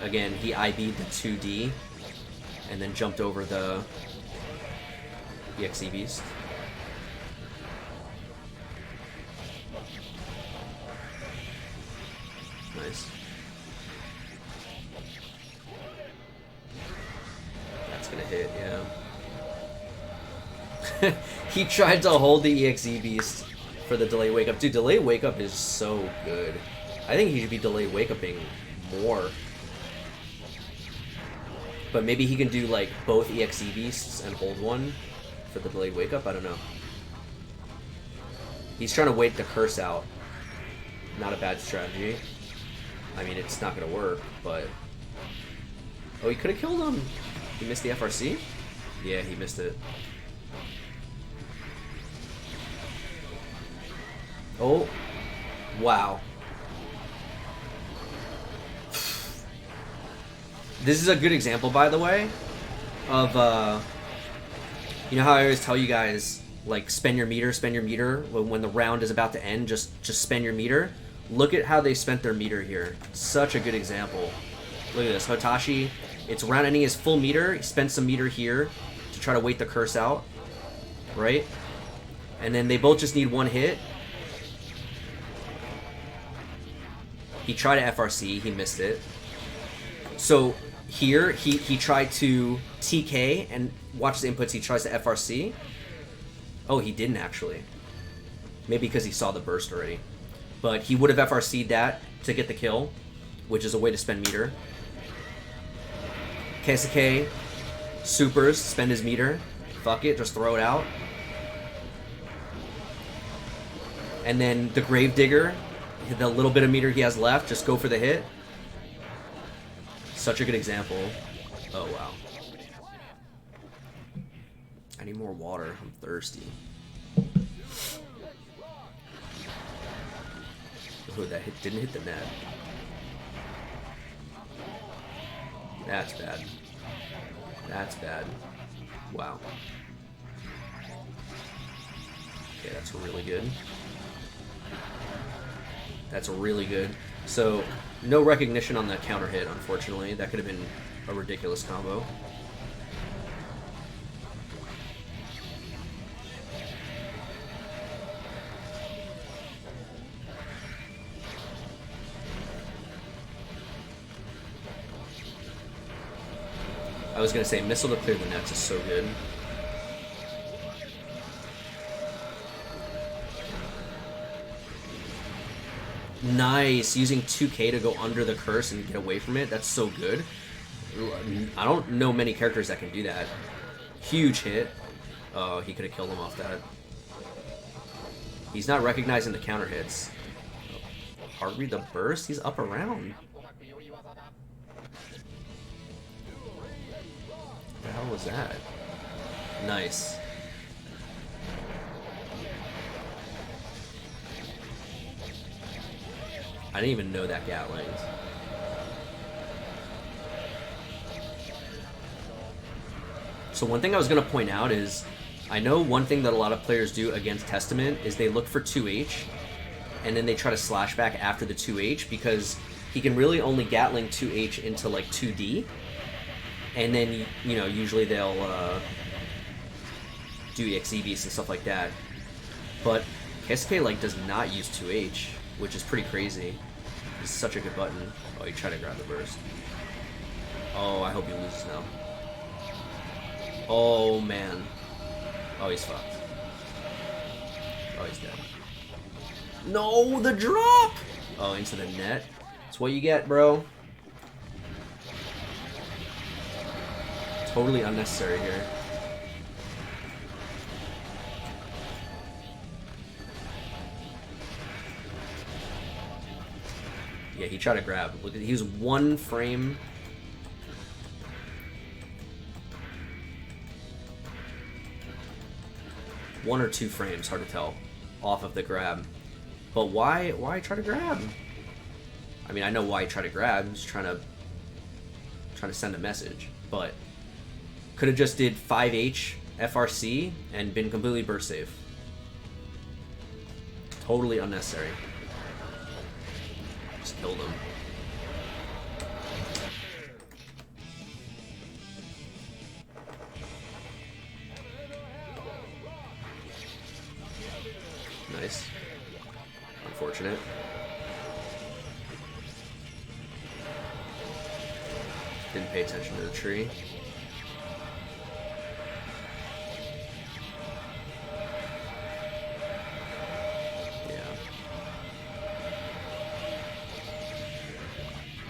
Again, he IB'd the 2D and then jumped over the EXE Beast. Nice. That's gonna hit, yeah. He tried to hold the EXE Beast for the delay wake up. Dude, delay wake up is so good. I think he should be delay wake uping more. But maybe he can do like both EXE Beasts and hold one for the delayed wake up. I don't know. He's trying to wait the curse out. Not a bad strategy. I mean, it's not going to work, but... Oh, he could have killed him. He missed the FRC? Yeah, he missed it. Oh. Wow. This is a good example, by the way, of, you know how I always tell you guys, like, spend your meter when the round is about to end, just spend your meter? Look at how they spent their meter here. Such a good example. Look at this, Hotashi, it's round ending his full meter, he spent some meter here to try to wait the curse out, right? And then they both just need one hit. He tried to FRC, he missed it. So here, he tried to TK, and watch the inputs, he tries to FRC. Oh, he didn't actually. Maybe because he saw the burst already. But he would have FRC'd that to get the kill, which is a way to spend meter. Keisuke supers, spend his meter. Fuck it, just throw it out. And then the Gravedigger, the little bit of meter he has left, just go for the hit. Such a good example. Oh, wow. I need more water. I'm thirsty. Oh, that didn't hit the net. That's bad. That's bad. Wow. Okay, that's really good. That's really good. So, no recognition on the counter hit, unfortunately. That could have been a ridiculous combo. I was going to say, missile to clear the nets is so good. Nice, using 2K to go under the curse and get away from it. That's so good. I don't know many characters that can do that. Huge hit. Oh, he could have killed him off that. He's not recognizing the counter hits. Hard read the burst? He's up around. What the hell was that? Nice. I didn't even know that Gatling. So one thing I was going to point out is, I know one thing that a lot of players do against Testament is they look for 2H, and then they try to slash back after the 2H, because he can really only Gatling 2H into like 2D, and then, you know, usually they'll do EXE beasts and stuff like that. But Keisuke like does not use 2H, which is pretty crazy. It's such a good button. Oh, you try to grab the burst. Oh, I hope he loses now. Oh, man. Oh, he's fucked. Oh, he's dead. No, the drop! Oh, into the net. That's what you get, bro. Totally unnecessary here. Yeah, he tried to grab. Look, he was one frame. One or two frames, hard to tell, off of the grab. But why try to grab? I mean, I know why he tried to grab. He's trying to send a message. But could have just did 5H FRC and been completely burst safe. Totally unnecessary. Just killed him. Nice. Unfortunate. Didn't pay attention to the tree. Yeah.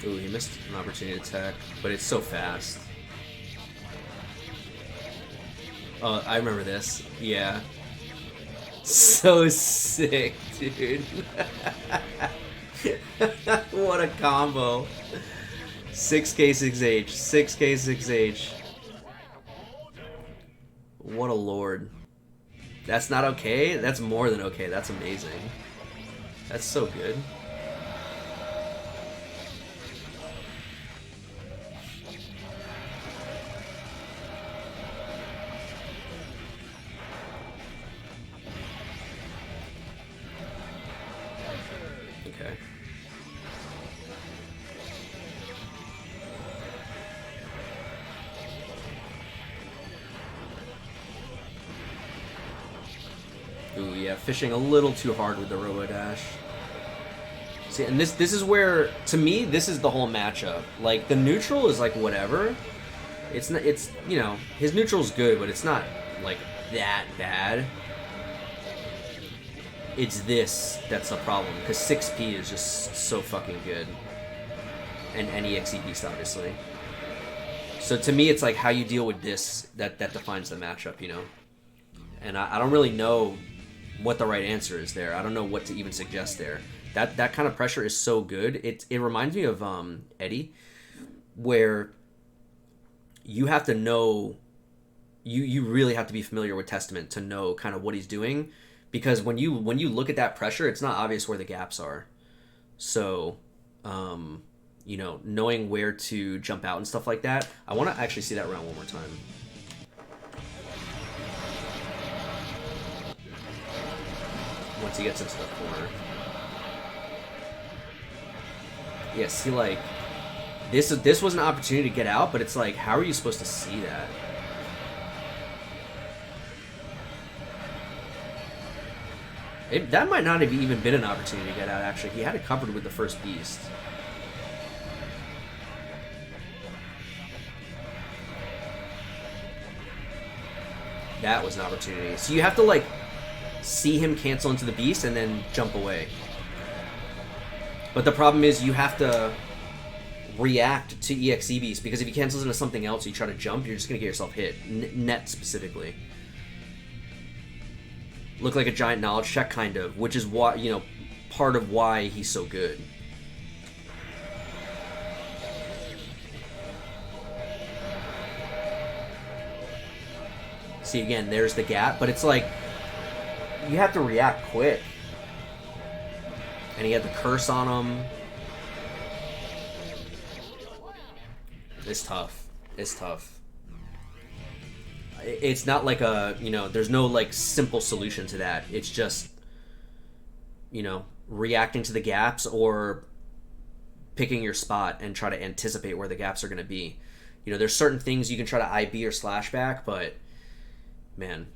Ooh, he missed an opportunity to attack, but it's so fast. Oh, I remember this. Yeah. So sick, dude. What a combo. 6K 6H, 6K 6H. What a lord. That's not okay? That's more than okay. That's amazing. That's so good. Okay. Ooh, yeah, fishing a little too hard with the Robo Dash. See, and this is where, to me, this is the whole matchup. Like, the neutral is like whatever. It's not, it's, you know, his neutral's good, but it's not like that bad. It's this that's the problem, because 6P is just so fucking good. And any EXE beast, obviously. So to me, it's like how you deal with this that defines the matchup, you know? And I don't really know what the right answer is there. I don't know what to even suggest there. That kind of pressure is so good. It reminds me of Eddie, where you have to know, you really have to be familiar with Testament to know kind of what he's doing, because when you look at that pressure, it's not obvious where the gaps are. So, you know, knowing where to jump out and stuff like that. I want to actually see that round one more time. Once he gets into the corner. Yeah, see, like, this was an opportunity to get out, but it's like, how are you supposed to see that? That might not have even been an opportunity to get out, actually. He had it covered with the first beast. That was an opportunity. So you have to, like, see him cancel into the beast and then jump away. But the problem is you have to react to EXE beast, because if he cancels into something else, you try to jump, you're just gonna get yourself hit. Net specifically. Look like a giant knowledge check, kind of, which is why, you know, part of why he's so good. See, again, there's the gap, but it's like you have to react quick. And he had the curse on him. It's tough. It's tough. It's not like a, you know, there's no like simple solution to that. It's just, you know, reacting to the gaps or picking your spot and try to anticipate where the gaps are going to be. You know, there's certain things you can try to IB or slash back, but man,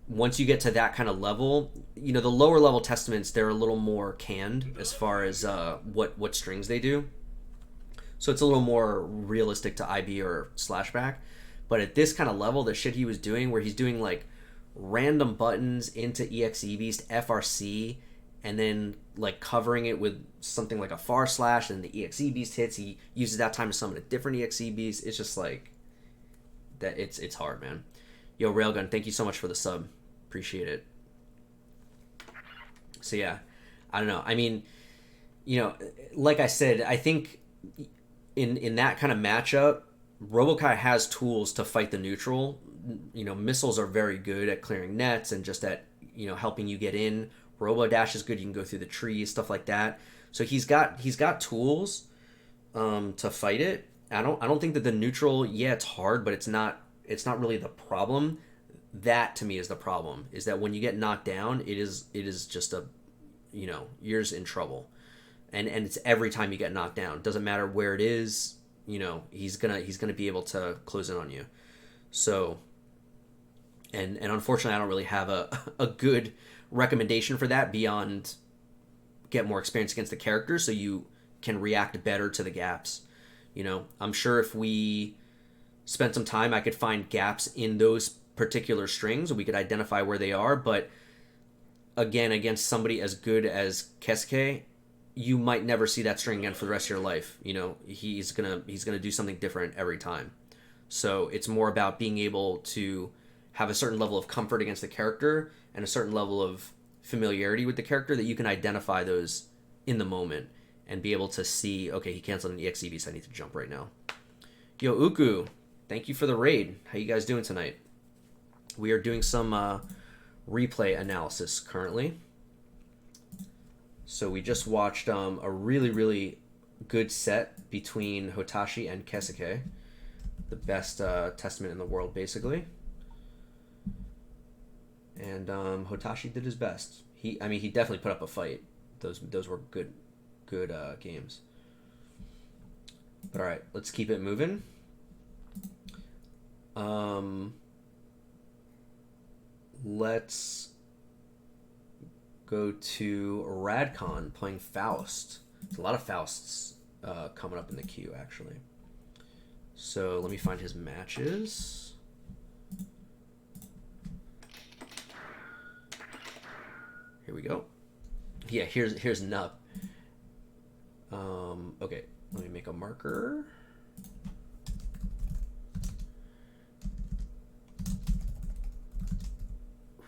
once you get to that kind of level, you know, the lower level testaments, they're a little more canned as far as what strings they do. So it's a little more realistic to IB or slash back. But at this kind of level, the shit he was doing, where he's doing like random buttons into EXE Beast, FRC, and then like covering it with something like a far slash, and the EXE Beast hits, he uses that time to summon a different EXE Beast. It's just like that. It's hard, man. Yo, Railgun, thank you so much for the sub. Appreciate it. So yeah, I don't know. I mean, you know, like I said, I think in that kind of matchup, Robokai has tools to fight the neutral. You know, missiles are very good at clearing nets and just at, you know, helping you get in. Robo Dash is good. You can go through the trees, stuff like that. So he's got tools to fight it. I don't think that the neutral, yeah, it's hard, but it's not really the problem. That to me is the problem, is that when you get knocked down, it is just a, you know, you're in trouble. And it's every time you get knocked down. Doesn't matter where it is, you know, he's gonna be able to close in on you. So and unfortunately I don't really have a good recommendation for that beyond get more experience against the character so you can react better to the gaps. You know, I'm sure if we spent some time, I could find gaps in those particular strings, we could identify where they are, but again, against somebody as good as Kesuke, you might never see that string again for the rest of your life. You know, he's gonna do something different every time. So it's more about being able to have a certain level of comfort against the character and a certain level of familiarity with the character that you can identify those in the moment and be able to see, okay, he canceled an EXE, so I need to jump right now. Yo, Uku, thank you for the raid. How you guys doing tonight? We are doing some replay analysis currently. So we just watched a really, really good set between Hotashi and Kesuke. The best testament in the world, basically. And Hotashi did his best. He definitely put up a fight. Those were good games. But all right, let's keep it moving. Let's go to Radkon playing Faust. There's a lot of Fausts coming up in the queue, actually. So let me find his matches. Here we go. Yeah, here's Nup. Okay, let me make a marker.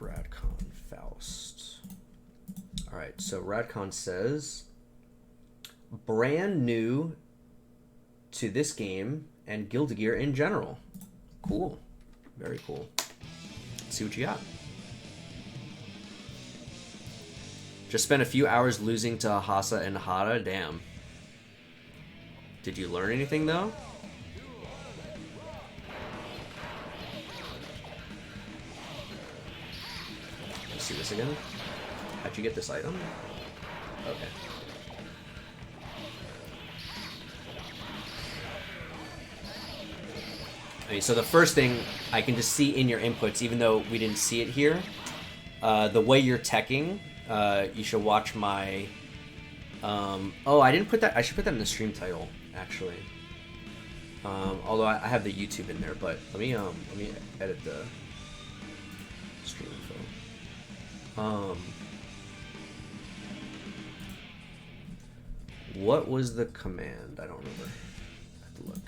Radkon Faust. All right, so Radkon says, brand new to this game and Guilty Gear in general. Cool. Very cool. Let's see what you got. Just spent a few hours losing to Hasa and Hara. Damn. Did you learn anything, though? Let's see this again. How'd you get this item? Okay. Okay, so the first thing I can just see in your inputs, even though we didn't see it here, the way you're teching, you should watch my... oh, I didn't put that... I should put that in the stream title, actually. Although I have the YouTube in there, but let me edit the stream info. What was the command? I don't remember. I have to look.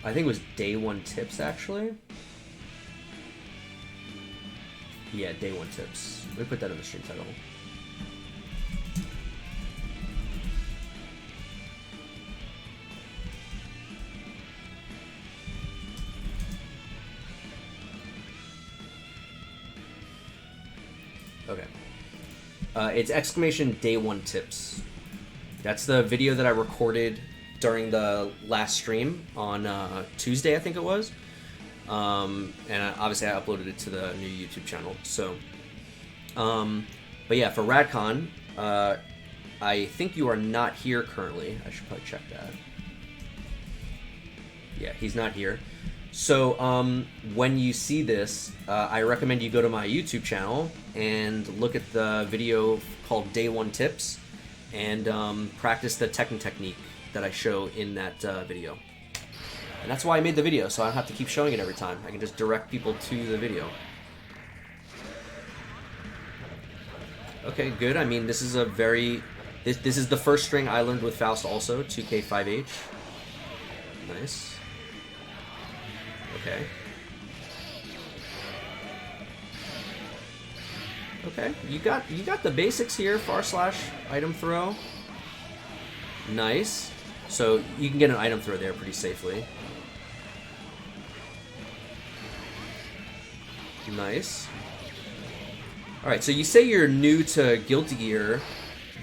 I think it was day 1 tips, actually. Yeah, day 1 tips. Let me put that in the stream title. Okay. It's exclamation day 1 tips. That's the video that I recorded during the last stream on Tuesday, I think it was. And obviously I uploaded it to the new YouTube channel. So, but yeah, for Radkon, I think you are not here currently. I should probably check that. Yeah, he's not here. So when you see this, I recommend you go to my YouTube channel and look at the video called Day 1 Tips and practice the Tekken technique that I show in that video. And that's why I made the video, so I don't have to keep showing it every time. I can just direct people to the video. Okay, good. I mean, this is a very... This is the first string I learned with Faust also, 2K5H. Nice. Okay. Okay, you got the basics here, / item throw. Nice. So you can get an item throw there pretty safely. Nice. Alright, so you say you're new to Guilty Gear,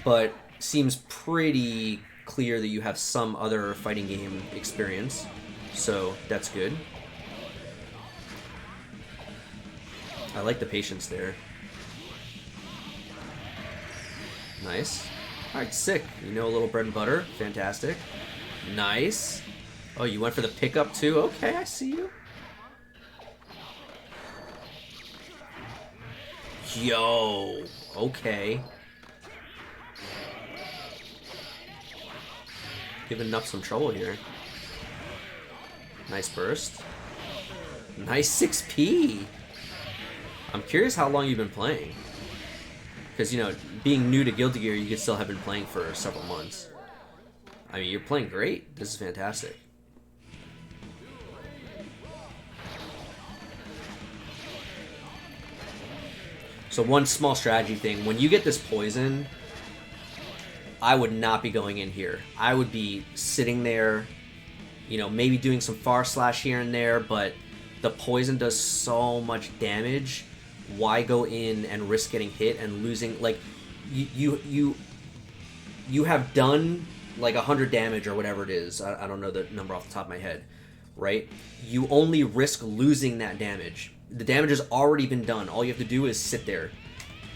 but seems pretty clear that you have some other fighting game experience. So that's good. I like the patience there. Nice. Alright, sick. You know a little bread and butter. Fantastic. Nice. Oh, you went for the pickup too? Okay, I see you. Yo. Okay. Giving up some trouble here. Nice burst. Nice 6P. I'm curious how long you've been playing. Because, you know, being new to Guilty Gear, you could still have been playing for several months. I mean, you're playing great. This is fantastic. So one small strategy thing. When you get this poison, I would not be going in here. I would be sitting there, you know, maybe doing some / here and there, but the poison does so much damage. Why go in and risk getting hit and losing? Like, you have done like 100 damage or whatever it is. I don't know the number off the top of my head, right? You only risk losing that damage. The damage has already been done. All you have to do is sit there.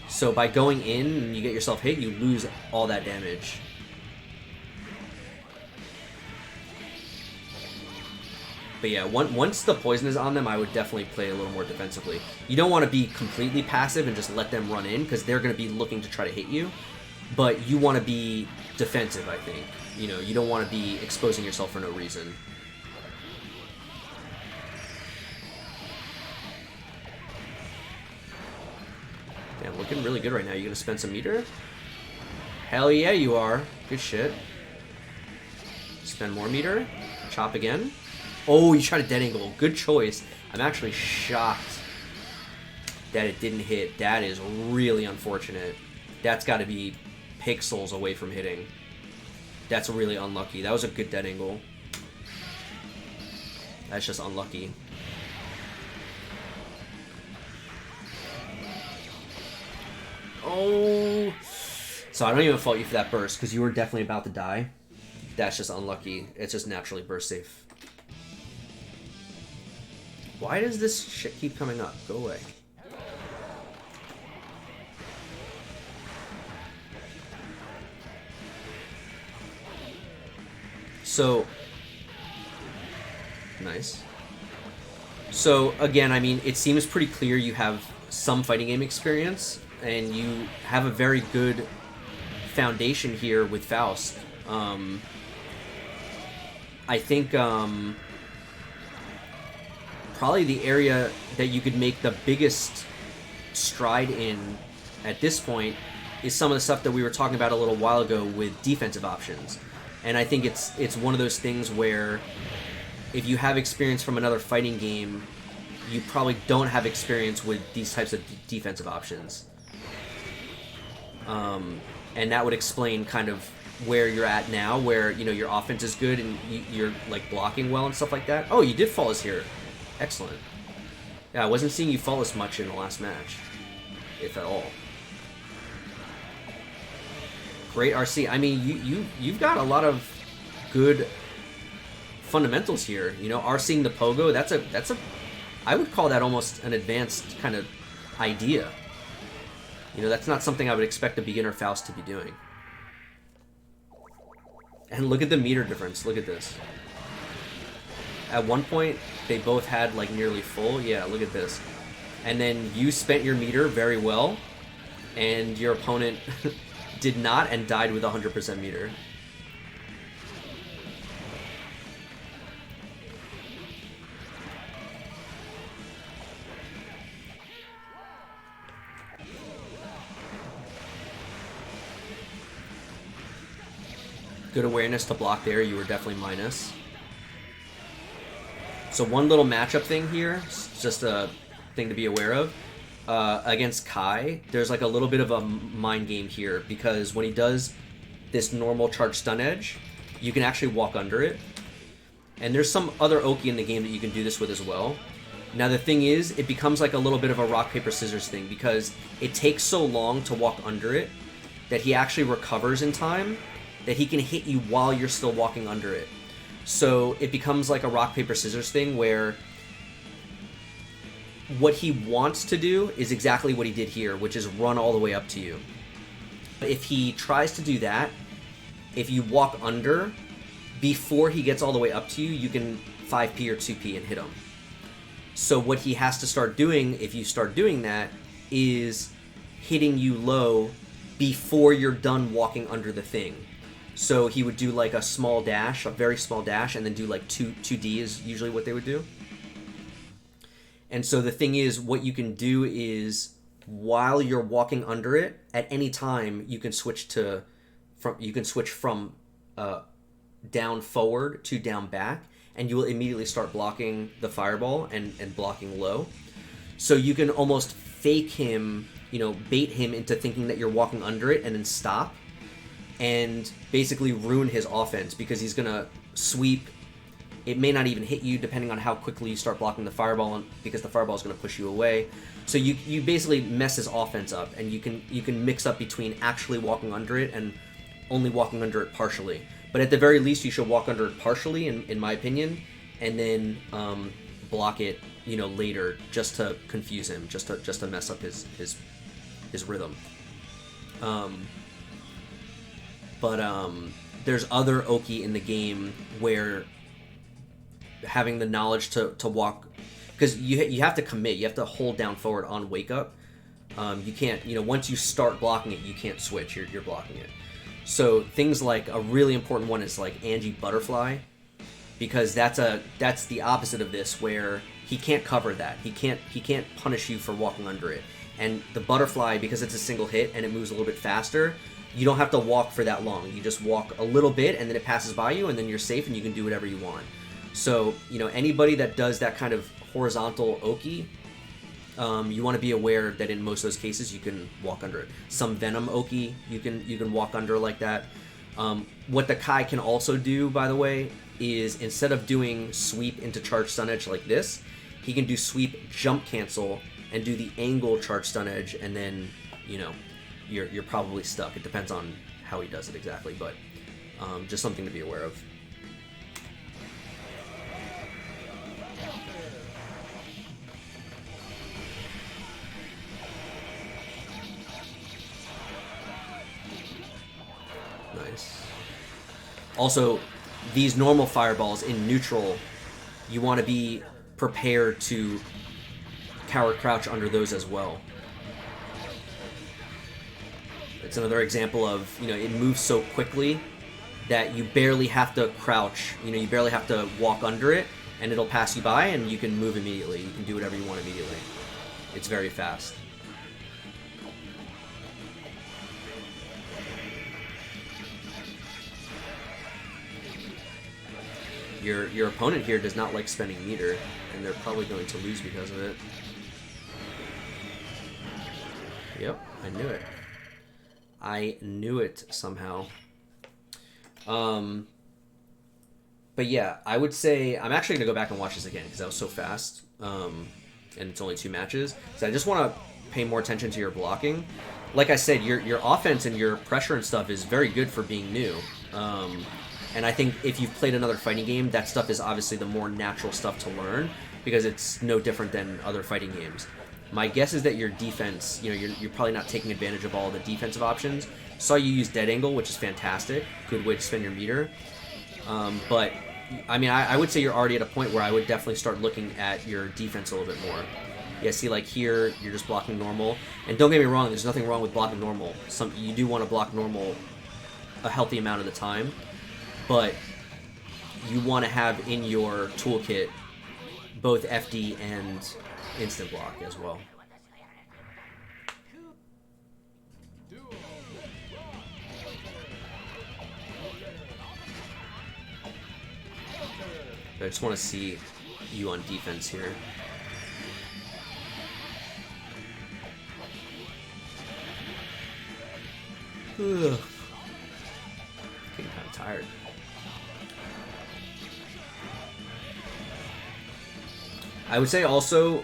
So by going in and you get yourself hit, you lose all that damage. But yeah, once the poison is on them, I would definitely play a little more defensively. You don't want to be completely passive and just let them run in, because they're going to be looking to try to hit you. But you want to be defensive, I think. You know, you don't want to be exposing yourself for no reason. Damn, looking really good right now. You going to spend some meter? Hell yeah, you are. Good shit. Spend more meter. Chop again. Oh, you tried a dead angle. Good choice. I'm actually shocked that it didn't hit. That is really unfortunate. That's got to be pixels away from hitting. That's really unlucky. That was a good dead angle. That's just unlucky. Oh. So I don't even fault you for that burst, because you were definitely about to die. That's just unlucky. It's just naturally burst safe. Why does this shit keep coming up? Go away. So, nice. So, again, I mean, it seems pretty clear you have some fighting game experience, and you have a very good foundation here with Faust. I think, probably the area that you could make the biggest stride in at this point is some of the stuff that we were talking about a little while ago with defensive options. And I think it's one of those things where if you have experience from another fighting game, you probably don't have experience with these types of defensive options. And that would explain kind of where you're at now, where, you know, your offense is good and you're like blocking well and stuff like that. Oh, you did fall us here. Excellent. Yeah, I wasn't seeing you fall as much in the last match, if at all. Great RC. I mean, you've got a lot of good fundamentals here. You know, RCing the pogo, that's a I would call that almost an advanced kind of idea. You know, that's not something I would expect a beginner Faust to be doing. And look at the meter difference. Look at this. At one point, they both had like nearly full. Yeah, look at this. And then you spent your meter very well, and your opponent did not and died with 100% meter. Good awareness to block there. You were definitely minus. So one little matchup thing here, just a thing to be aware of. Against Kai, there's like a little bit of a mind game here, because when he does this normal charge stun edge, you can actually walk under it. And there's some other Oki in the game that you can do this with as well. Now the thing is, it becomes like a little bit of a rock, paper, scissors thing, because it takes so long to walk under it that he actually recovers in time, that he can hit you while you're still walking under it. So it becomes like a rock, paper, scissors thing where what he wants to do is exactly what he did here, which is run all the way up to you. If he tries to do that, if you walk under, before he gets all the way up to you, you can 5p or 2p and hit him. So what he has to start doing, if you start doing that, is hitting you low before you're done walking under the thing. So he would do like a small dash, a very small dash, and then do like 2D is usually what they would do. And so the thing is, what you can do is, while you're walking under it, at any time you can switch from down forward to down back, and you will immediately start blocking the fireball and blocking low. So you can almost fake him, you know, bait him into thinking that you're walking under it and then stop, and basically ruin his offense, because he's gonna sweep. It may not even hit you, depending on how quickly you start blocking the fireball, because the fireball is going to push you away. So you basically mess his offense up, and you can mix up between actually walking under it and only walking under it partially. But at the very least, you should walk under it partially, in my opinion, and then block it, you know, later, just to confuse him, just to mess up his rhythm. But there's other Oki in the game where having the knowledge to walk, because you have to commit, you have to hold down forward on wake up. You can't, you know, once you start blocking it, you can't switch. You're blocking it. So things like a really important one is like Angie Butterfly, because that's the opposite of this, where he can't cover that. He can't punish you for walking under it. And the butterfly, because it's a single hit and it moves a little bit faster, you don't have to walk for that long. You just walk a little bit and then it passes by you, and then you're safe and you can do whatever you want. So, you know, anybody that does that kind of horizontal Oki, you want to be aware that in most of those cases you can walk under it. Some Venom Oki you can walk under like that. What the Kai can also do, by the way, is instead of doing sweep into charge stun edge like this, he can do sweep jump cancel and do the angle charge stun edge, and then, you know, you're probably stuck. It depends on how he does it exactly, but just something to be aware of. Nice. Also, these normal fireballs in neutral, you want to be prepared to coward crouch under those as well. It's another example of, you know, it moves so quickly that you barely have to crouch, you know, you barely have to walk under it, and it'll pass you by, and you can move immediately. You can do whatever you want immediately. It's very fast. Your opponent here does not like spending meter, and they're probably going to lose because of it. Yep, I knew it. I knew it somehow. But yeah, I would say I'm actually gonna go back and watch this again because that was so fast. And it's only 2 matches, so I just want to pay more attention to your blocking. Like I said, your offense and your pressure and stuff is very good for being new. And I think if you've played another fighting game, that stuff is obviously the more natural stuff to learn because it's no different than other fighting games. My guess is that your defense, you're probably not taking advantage of all the defensive options. Saw you use dead angle, which is fantastic. Good way to spend your meter. But, I mean, I would say you're already at a point where I would definitely start looking at your defense a little bit more. Yeah, see, like here, you're just blocking normal. And don't get me wrong, there's nothing wrong with blocking normal. You do want to block normal a healthy amount of the time. But you want to have in your toolkit both FD and instant block as well. I just want to see you on defense here. Ugh. Getting kind of tired. I would say also,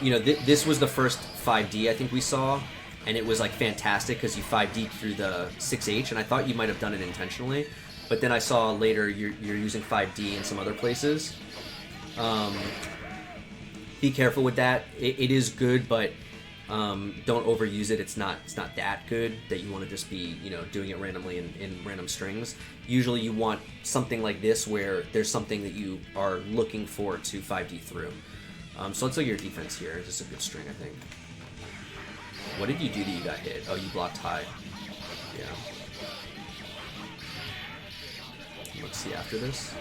this was the first 5D I think we saw, and it was like fantastic because you 5D'd through the 6H, and I thought you might have done it intentionally, but then I saw later you're using 5D in some other places. Be careful with that. It is good, but don't overuse it. It's not that good that you want to just be doing it randomly in random strings. Usually you want something like this where there's something that you are looking for to 5D through. So let's look at your defense here. This is a good string, I think. What did you do that you got hit? Oh, you blocked high. Yeah. Let's see after this.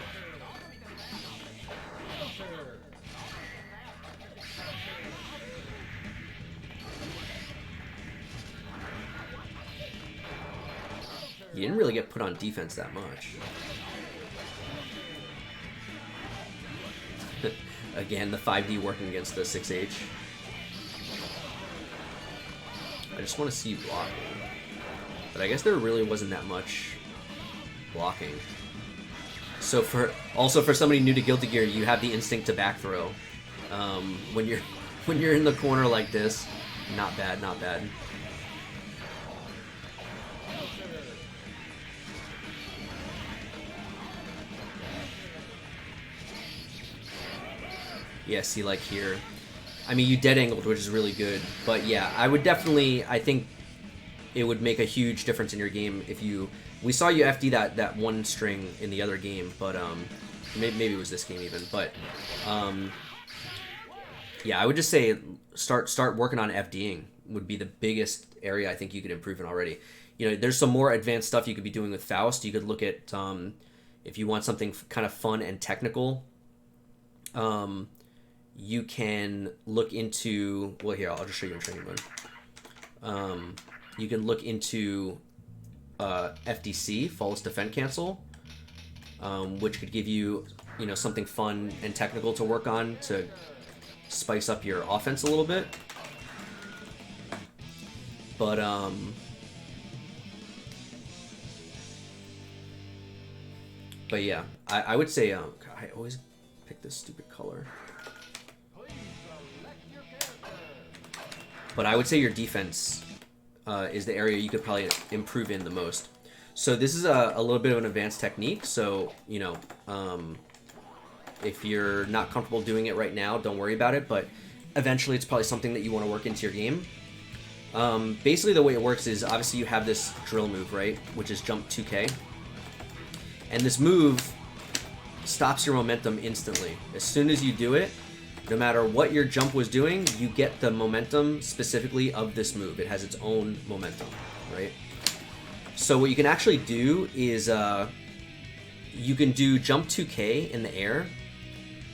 You didn't really get put on defense that much. Again, the 5D working against the 6H. I just want to see you blocking. But I guess there really wasn't that much blocking. So for somebody new to Guilty Gear, you have the instinct to back throw. When you're in the corner like this, not bad, not bad. Yeah, see, like here. I mean, you dead angled, which is really good. But yeah, I think it would make a huge difference in your game if you... We saw you FD that one string in the other game, but maybe it was this game even. But yeah, I would just say start working on FDing would be the biggest area I think you could improve in already. There's some more advanced stuff you could be doing with Faust. You could look at, if you want something kind of fun and technical, you can look into... Well, here, I'll just show you in training mode. You can look into FDC, Flawless Defend Cancel, which could give you, something fun and technical to work on to spice up your offense a little bit. But, yeah, I would say, God, I always pick this stupid color. But I would say your defense is the area you could probably improve in the most. So this is a little bit of an advanced technique. So, if you're not comfortable doing it right now, don't worry about it. But eventually it's probably something that you want to work into your game. Basically the way it works is obviously you have this drill move, right? Which is jump 2K. And this move stops your momentum instantly. As soon as you do it, no matter what your jump was doing, you get the momentum specifically of this move. It has its own momentum, right? So what you can actually do is you can do jump 2K in the air,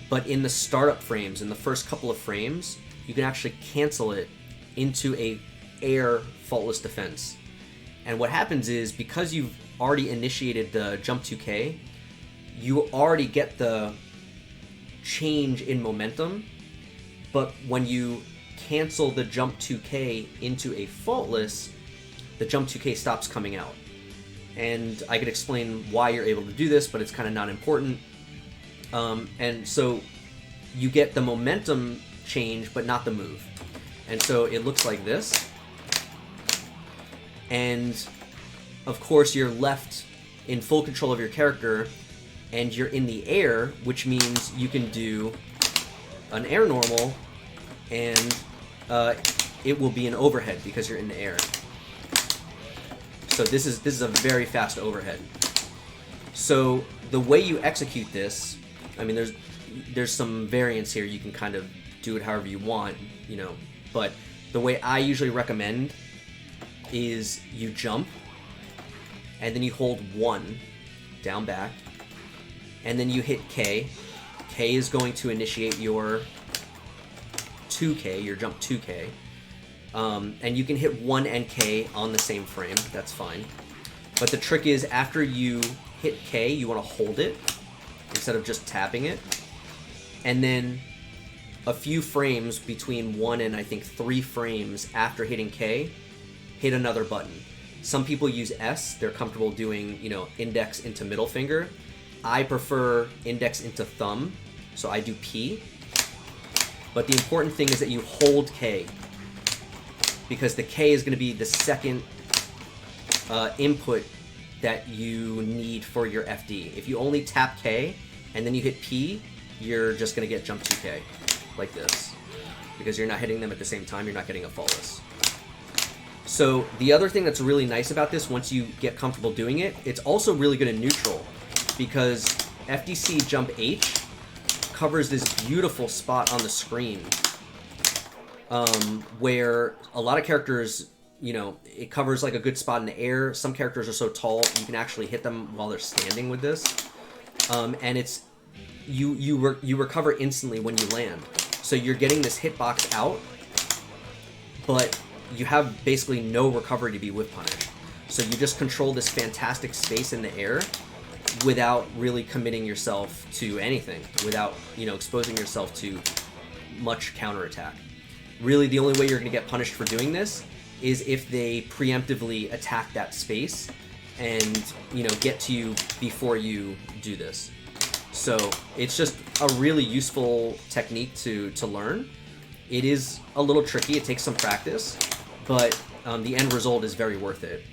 but in the startup frames, in the first couple of frames, you can actually cancel it into a air faultless defense. And what happens is, because you've already initiated the jump 2K, you already get the change in momentum, but when you cancel the jump 2K into a faultless, the jump 2K stops coming out. And I could explain why you're able to do this, but it's kind of not important. And so you get the momentum change, but not the move. And so it looks like this. And of course you're left in full control of your character, and you're in the air, which means you can do an air normal, and it will be an overhead because you're in the air. So this is a very fast overhead. So the way you execute this, I mean, there's some variance here. You can kind of do it however you want, you know. But the way I usually recommend is you jump, and then you hold 1 down back, and then you hit K. K is going to initiate your 2K, your jump 2K. And you can hit 1 and K on the same frame, that's fine. But the trick is, after you hit K, you want to hold it instead of just tapping it. And then a few frames, between 1 and I think 3 frames after hitting K, hit another button. Some people use S, they're comfortable doing, you know, index into middle finger. I prefer index into thumb, so I do P. But the important thing is that you hold K, because the K is going to be the second input that you need for your FD. If you only tap K and then you hit P, you're just going to get jump 2K, like this. Because you're not hitting them at the same time, you're not getting a faultless. So the other thing that's really nice about this, once you get comfortable doing it, it's also really good in neutral, because FDC jump H covers this beautiful spot on the screen, where a lot of characters, you know, it covers like a good spot in the air. Some characters are so tall you can actually hit them while they're standing with this, and it's you recover instantly when you land. So you're getting this hitbox out, but you have basically no recovery to be whip punished. So you just control this fantastic space in the air without really committing yourself to anything, without, you know, exposing yourself to much counterattack. Really, the only way you're going to get punished for doing this is if they preemptively attack that space and, you know, get to you before you do this. So it's just a really useful technique to learn. It is a little tricky, it takes some practice, but the end result is very worth it.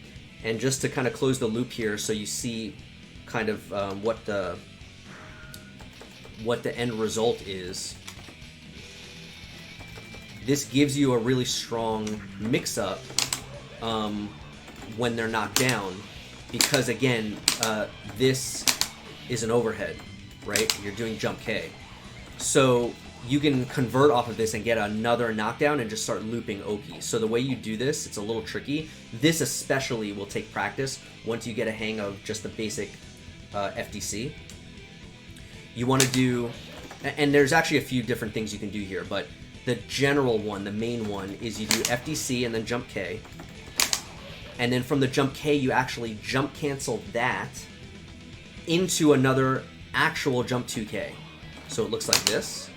And just to kind of close the loop here, so you see kind of what the end result is. This gives you a really strong mix-up when they're knocked down, because again, this is an overhead, right? You're doing jump K. So you can convert off of this and get another knockdown and just start looping Oki. So the way you do this, it's a little tricky. This especially will take practice once you get a hang of just the basic FDC. You want to do, and there's actually a few different things you can do here, but the general one, the main one, is you do FDC and then jump K. And then from the jump K, you actually jump cancel that into another actual jump 2K. So it looks like this.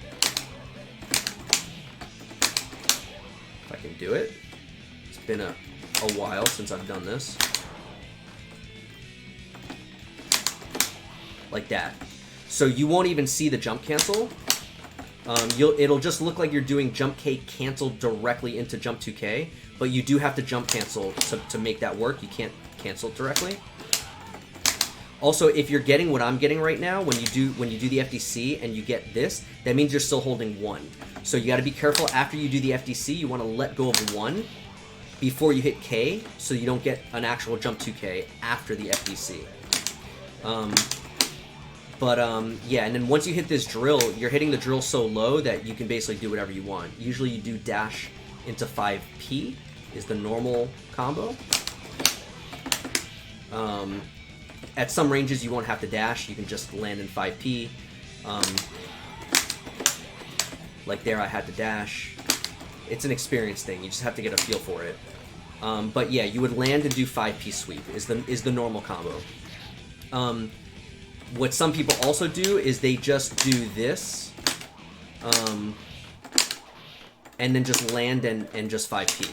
If I can do it. It's been a while since I've done this. Like that. So you won't even see the jump cancel. It'll just look like you're doing jump K canceled directly into jump 2K, but you do have to jump cancel to make that work. You can't cancel it directly. Also, if you're getting what I'm getting right now, when you do the FDC and you get this, that means you're still holding 1. So you got to be careful. After you do the FDC, you want to let go of 1 before you hit K, so you don't get an actual jump 2K after the FDC. Yeah, and then once you hit this drill, you're hitting the drill so low that you can basically do whatever you want. Usually you do dash into 5P is the normal combo. At some ranges you won't have to dash, you can just land in 5P. Like there I had to dash. It's an experience thing. You just have to get a feel for it. But yeah, you would land and do 5-piece sweep is the normal combo. What some people also do is they just do this, and then just land and just 5p.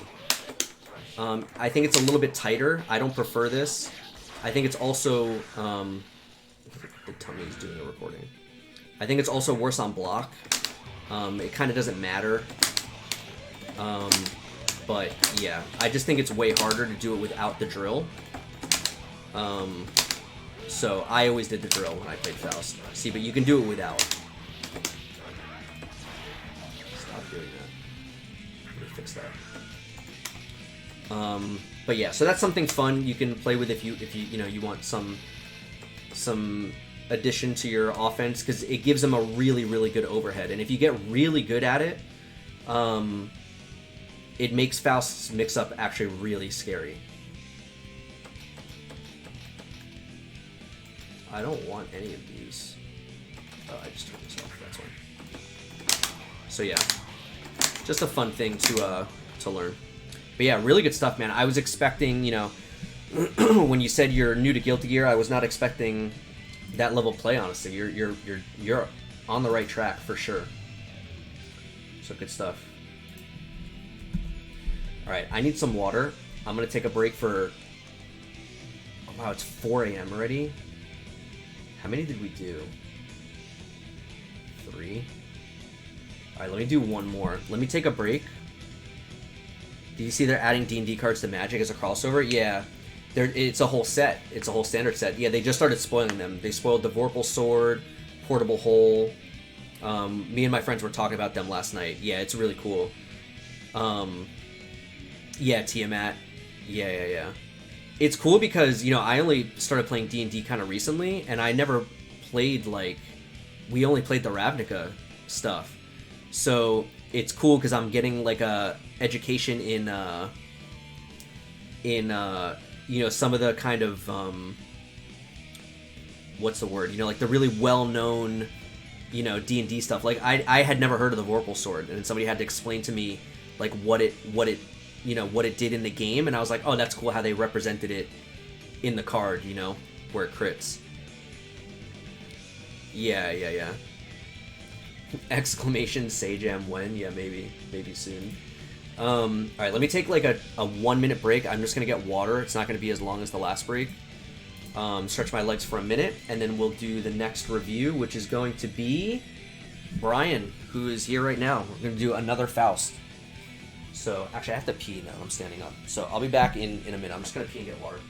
I think it's a little bit tighter. I don't prefer this. I think it's also the tummy is doing a recording. I think it's also worse on block. It kind of doesn't matter. But yeah, I just think it's way harder to do it without the drill. So I always did the drill when I played Faust. See, but you can do it without. Stop doing that. Let me fix that. But yeah, so that's something fun you can play with if you want some addition to your offense, because it gives them a really, really good overhead, and if you get really good at it, it makes Faust's mix-up actually really scary. I don't want any of these. Oh, I just turned this off. That's why. So yeah, just a fun thing to learn. But yeah, really good stuff, man. I was expecting, when you said you're new to Guilty Gear, I was not expecting that level of play. Honestly, you're on the right track for sure. So good stuff. All right, I need some water. I'm gonna take a break for. Oh, wow, it's 4 a.m. already. How many did we do? 3. All right, let me do one more. Let me take a break. Do you see they're adding D&D cards to Magic as a crossover? Yeah. It's a whole set. It's a whole standard set. Yeah, they just started spoiling them. They spoiled the Vorpal Sword, Portable Hole. Me and my friends were talking about them last night. Yeah, it's really cool. Yeah, Tiamat. Yeah. It's cool because, I only started playing D&D kind of recently, and I never played, we only played the Ravnica stuff. So it's cool because I'm getting, a education in some of the kind of what's the word, the really well-known D&D stuff. I had never heard of the Vorpal Sword, and somebody had to explain to me what it did in the game, and I was like, oh, that's cool how they represented it in the card, where it crits. Yeah. Exclamation Sajam when? Yeah, maybe soon. Alright, let me take a 1-minute break. I'm just gonna get water. It's not gonna be as long as the last break. Stretch my legs for a minute, and then we'll do the next review, which is going to be Brian, who is here right now. We're gonna do another Faust. So, actually, I have to pee now. I'm standing up. So, I'll be back in a minute. I'm just gonna pee and get water.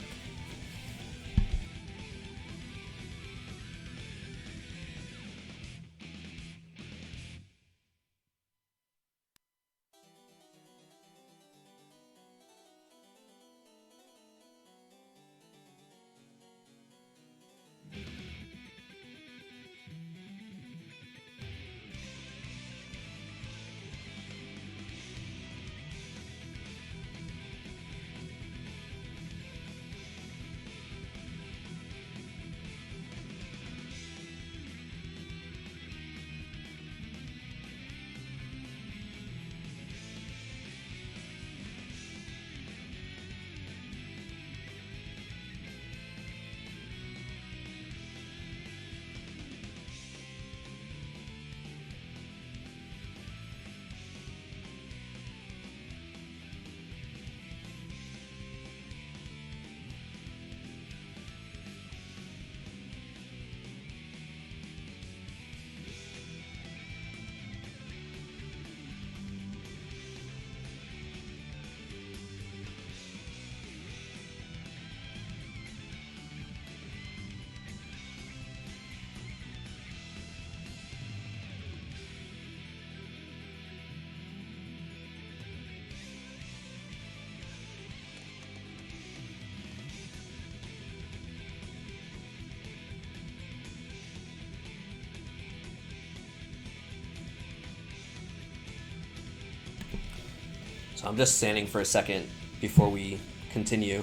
So I'm just standing for a second before we continue.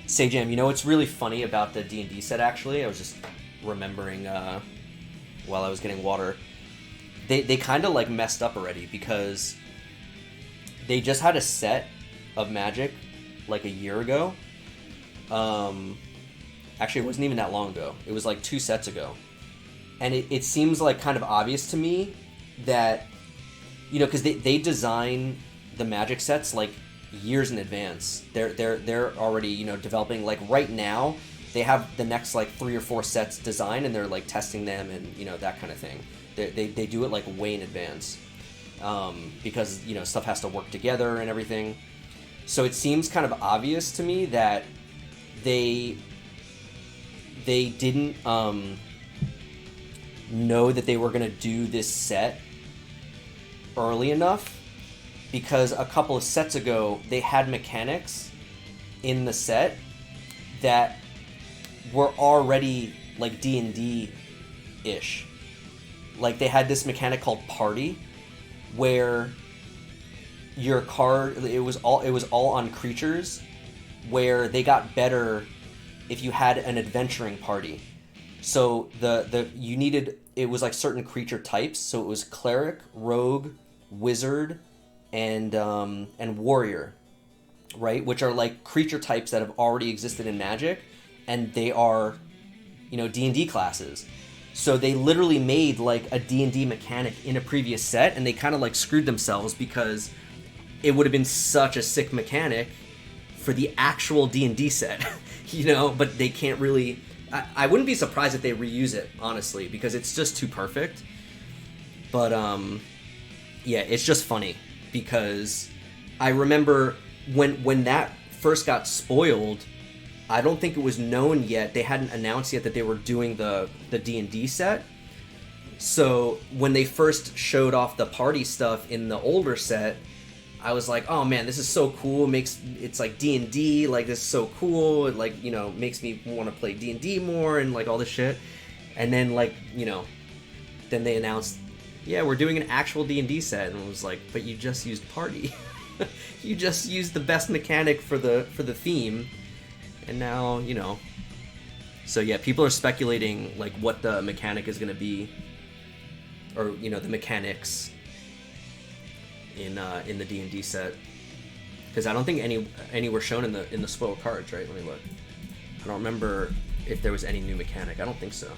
Sajam, what's really funny about the D&D set, actually? I was just remembering while I was getting water. they kind of like messed up already because they just had a set of Magic like a year ago. Actually, it wasn't even that long ago. It was like 2 sets ago. And it seems like kind of obvious to me that, you know, because they design the Magic sets like years in advance. They're already, you know, developing, like right now they have the next like 3 or 4 sets designed and they're like testing them and, you know, that kind of thing. They do it like way in advance because, you know, stuff has to work together and everything. So it seems kind of obvious to me that they didn't know that they were going to do this set early enough, because a couple of sets ago they had mechanics in the set that were already like D&D-ish. Like they had this mechanic called Party where your card, it was all on creatures, where they got better if you had an adventuring party. So you needed, it was like certain creature types. So it was cleric, rogue, wizard, and warrior, right? Which are like creature types that have already existed in Magic, and they are, you know, D&D classes. So they literally made like a D&D mechanic in a previous set, and they kind of like screwed themselves because it would have been such a sick mechanic for the actual D&D set, you know, but they can't really... I wouldn't be surprised if they reuse it, honestly, because it's just too perfect. But, yeah, it's just funny, because I remember when that first got spoiled, I don't think it was known yet. They hadn't announced yet that they were doing the D&D set. So when they first showed off the party stuff in the older set, I was like, oh man, this is so cool. It's like D&D, like this is so cool. It like, you know, makes me want to play D&D more and like all this shit. And then like, you know, then they announced, yeah, we're doing an actual D&D set, and I was like, but you just used Party. You just used the best mechanic for the theme, and now, you know. So yeah, people are speculating like what the mechanic is going to be, or, you know, the mechanics in the D&D set, because I don't think any were shown in the spoiled cards, right? Let me look. I don't remember if there was any new mechanic. I don't think so.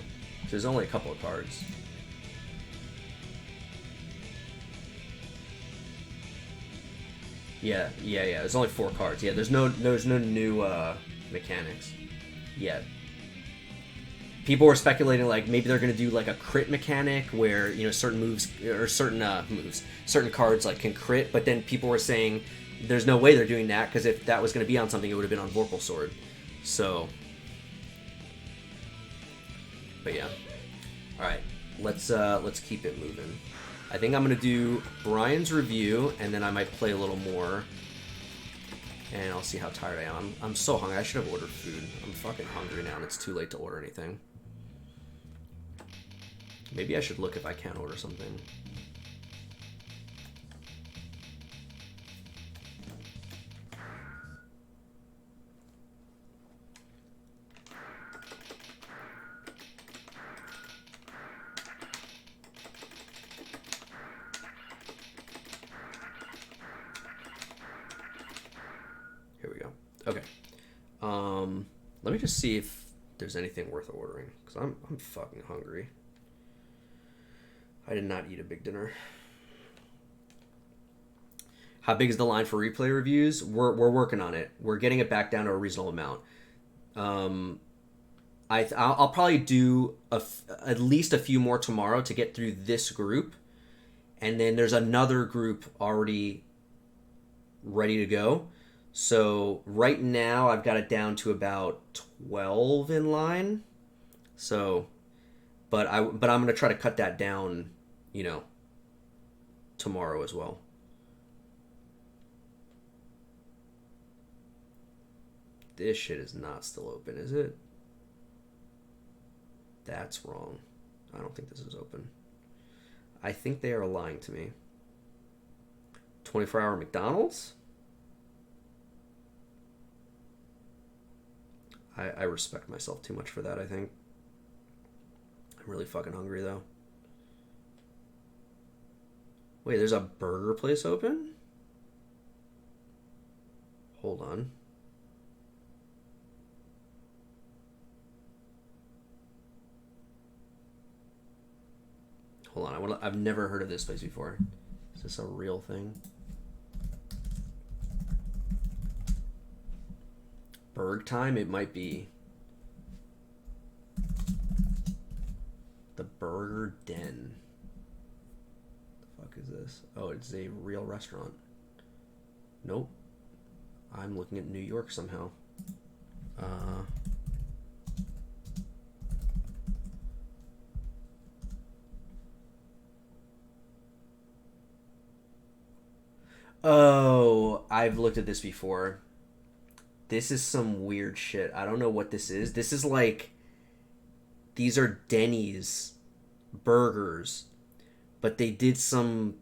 There's only a couple of cards. Yeah. There's only 4 cards. Yeah, there's no new mechanics yet. People were speculating like maybe they're gonna do like a crit mechanic where, you know, certain moves or certain cards like can crit, but then people were saying there's no way they're doing that, because if that was gonna be on something, it would have been on Vorpal Sword. So, but yeah. All right, let's keep it moving. I think I'm gonna do Brian's review, and then I might play a little more, and I'll see how tired I am. I'm so hungry. I should have ordered food. I'm fucking hungry now, and it's too late to order anything. Maybe I should look if I can order something. Here we go. Okay. Let me just see if there's anything worth ordering, because I'm fucking hungry. I did not eat a big dinner. How big is the line for replay reviews? We're working on it. We're getting it back down to a reasonable amount. I'll probably do at least a few more tomorrow to get through this group, and then there's another group already ready to go. So right now I've got it down to about 12 in line. So, but I'm gonna try to cut that down, you know, tomorrow as well. This shit is not still open, is it? That's wrong. I don't think this is open. I think they are lying to me. 24-hour McDonald's? I respect myself too much for that, I think. I'm really fucking hungry, though. Wait, there's a burger place open? Hold on. Hold on, I've never heard of this place before. Is this a real thing? Berg Time? It might be. The Burger Den. The fuck is this? Oh, it's a real restaurant. Nope. I'm looking at New York somehow. Oh, I've looked at this before. This is some weird shit. I don't know what this is. This is like... These are Denny's burgers, but they did some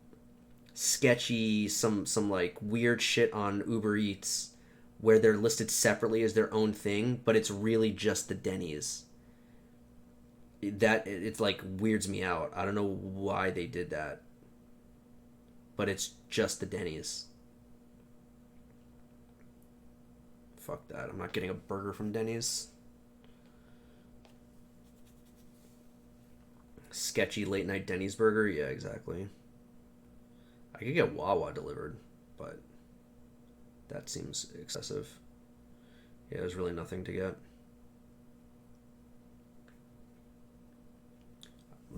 sketchy, some like weird shit on Uber Eats where they're listed separately as their own thing, but it's really just the Denny's. That it's like weirds me out. I don't know why they did that, but it's just the Denny's. Fuck that. I'm not getting a burger from Denny's. Sketchy late night Denny's burger? Yeah, exactly. I could get Wawa delivered, but that seems excessive. Yeah, there's really nothing to get.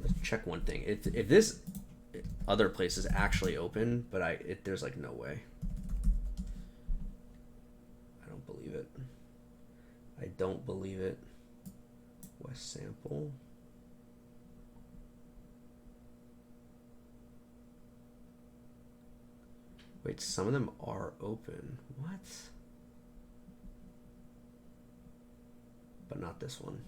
Let's check one thing. If this other place is actually open, but there's like no way. I don't believe it. I don't believe it. West Sample. Wait, some of them are open. What? But not this one.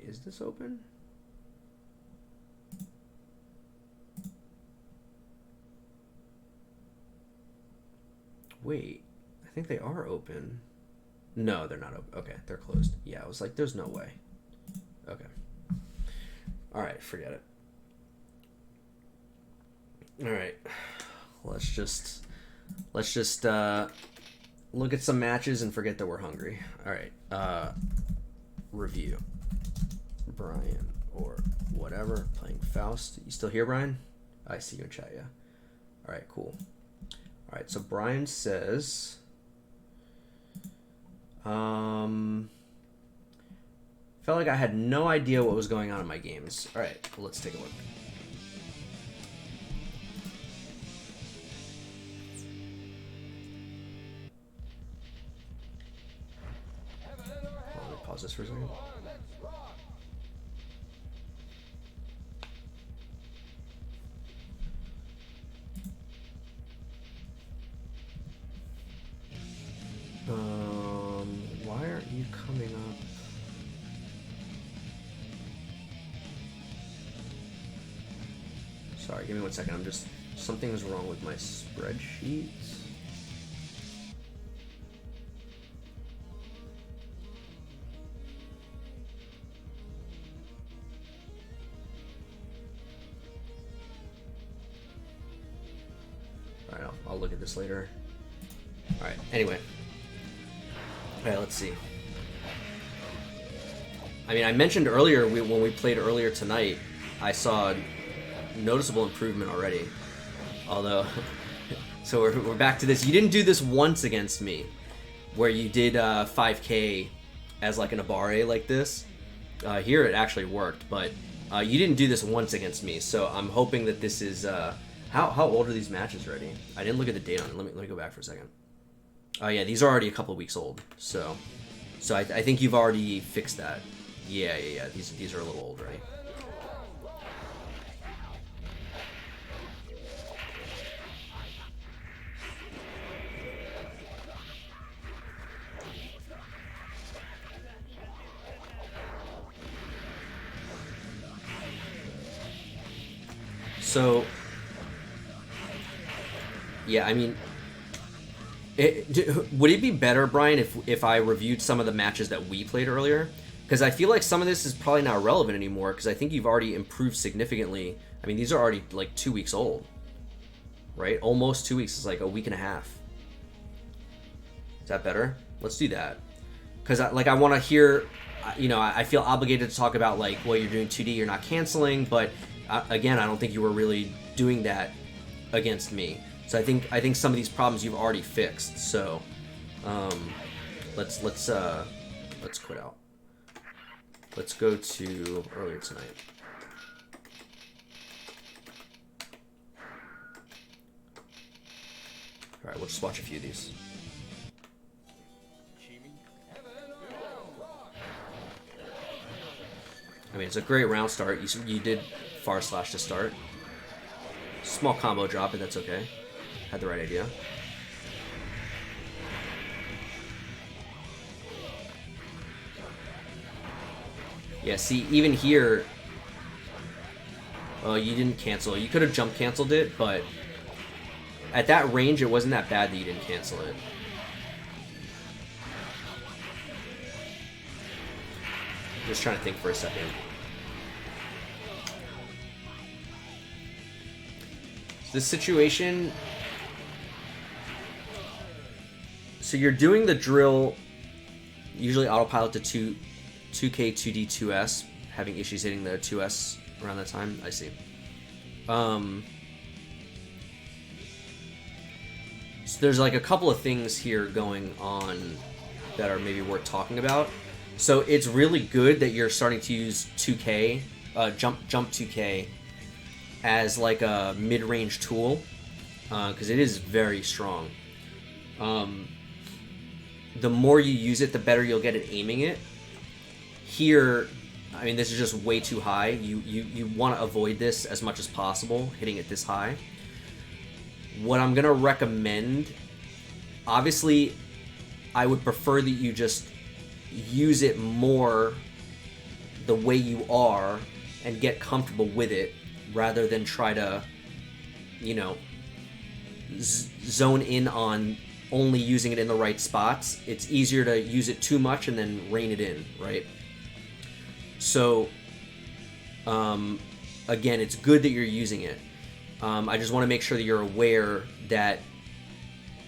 Is this open? Wait, I think they are open. No, they're not open. Okay, they're closed. Yeah, I was like, there's no way. Okay. Alright, forget it. Alright. Let's just look at some matches and forget that we're hungry. Alright. Review. Brian or whatever playing Faust. You still here, Brian? I see you in chat. Yeah. All right, cool. All right, so Brian says felt like I had no idea what was going on in my games. All right, well, let's take a look. Let me pause this for a second. Why aren't you coming up? Sorry, give me 1 second. Something's wrong with my spreadsheets. All right, I'll look at this later. All right, anyway. Okay, let's see. I mean, I mentioned earlier, when we played earlier tonight, I saw a noticeable improvement already. Although, so we're back to this. You didn't do this once against me, where you did 5K as like an Abare like this. Here it actually worked, but you didn't do this once against me. So I'm hoping that this is... How old are these matches already? I didn't look at the date on it. Let me go back for a second. Oh yeah, these are already a couple of weeks old. So I think you've already fixed that. Yeah. These are a little old, right? So, yeah, I mean, would it be better, Brian, if I reviewed some of the matches that we played earlier? Because I feel like some of this is probably not relevant anymore, because I think you've already improved significantly. I mean, these are already like 2 weeks old, right? Almost 2 weeks. It's like a week and a half. Is that better? Let's do that. Because I want to hear, you know, I feel obligated to talk about like, well, you're doing 2D, you're not canceling, but again, I don't think you were really doing that against me. So I think some of these problems you've already fixed. So let's quit out. Let's go to earlier tonight. All right, we'll just watch a few of these. I mean, it's a great round start. You did far slash to start. Small combo drop, but that's okay. Had the right idea. Yeah, see, even here, you didn't cancel. You could have jump canceled it, but at that range, it wasn't that bad that you didn't cancel it. Just trying to think for a second. This situation, so you're doing the drill, usually autopilot to 2K, 2D, 2S, having issues hitting the 2S around that time. I see. So there's like a couple of things here going on that are maybe worth talking about. So it's really good that you're starting to use 2K, jump 2K, as like a mid-range tool, because it is very strong. The more you use it, the better you'll get at aiming it. Here, I mean, this is just way too high. You want to avoid this as much as possible, hitting it this high. What I'm going to recommend, obviously, I would prefer that you just use it more the way you are and get comfortable with it, rather than try to, you know, zone in on only using it in the right spots. It's easier to use it too much and then rein it in, right? So, again, it's good that you're using it. I just want to make sure that you're aware that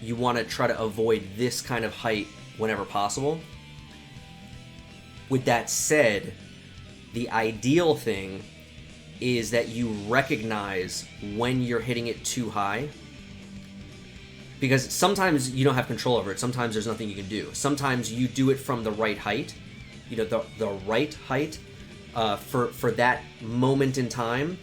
you want to try to avoid this kind of height whenever possible. With that said, the ideal thing is that you recognize when you're hitting it too high, because sometimes you don't have control over it. Sometimes there's nothing you can do. Sometimes you do it from the right height, you know, the right height for that moment in time,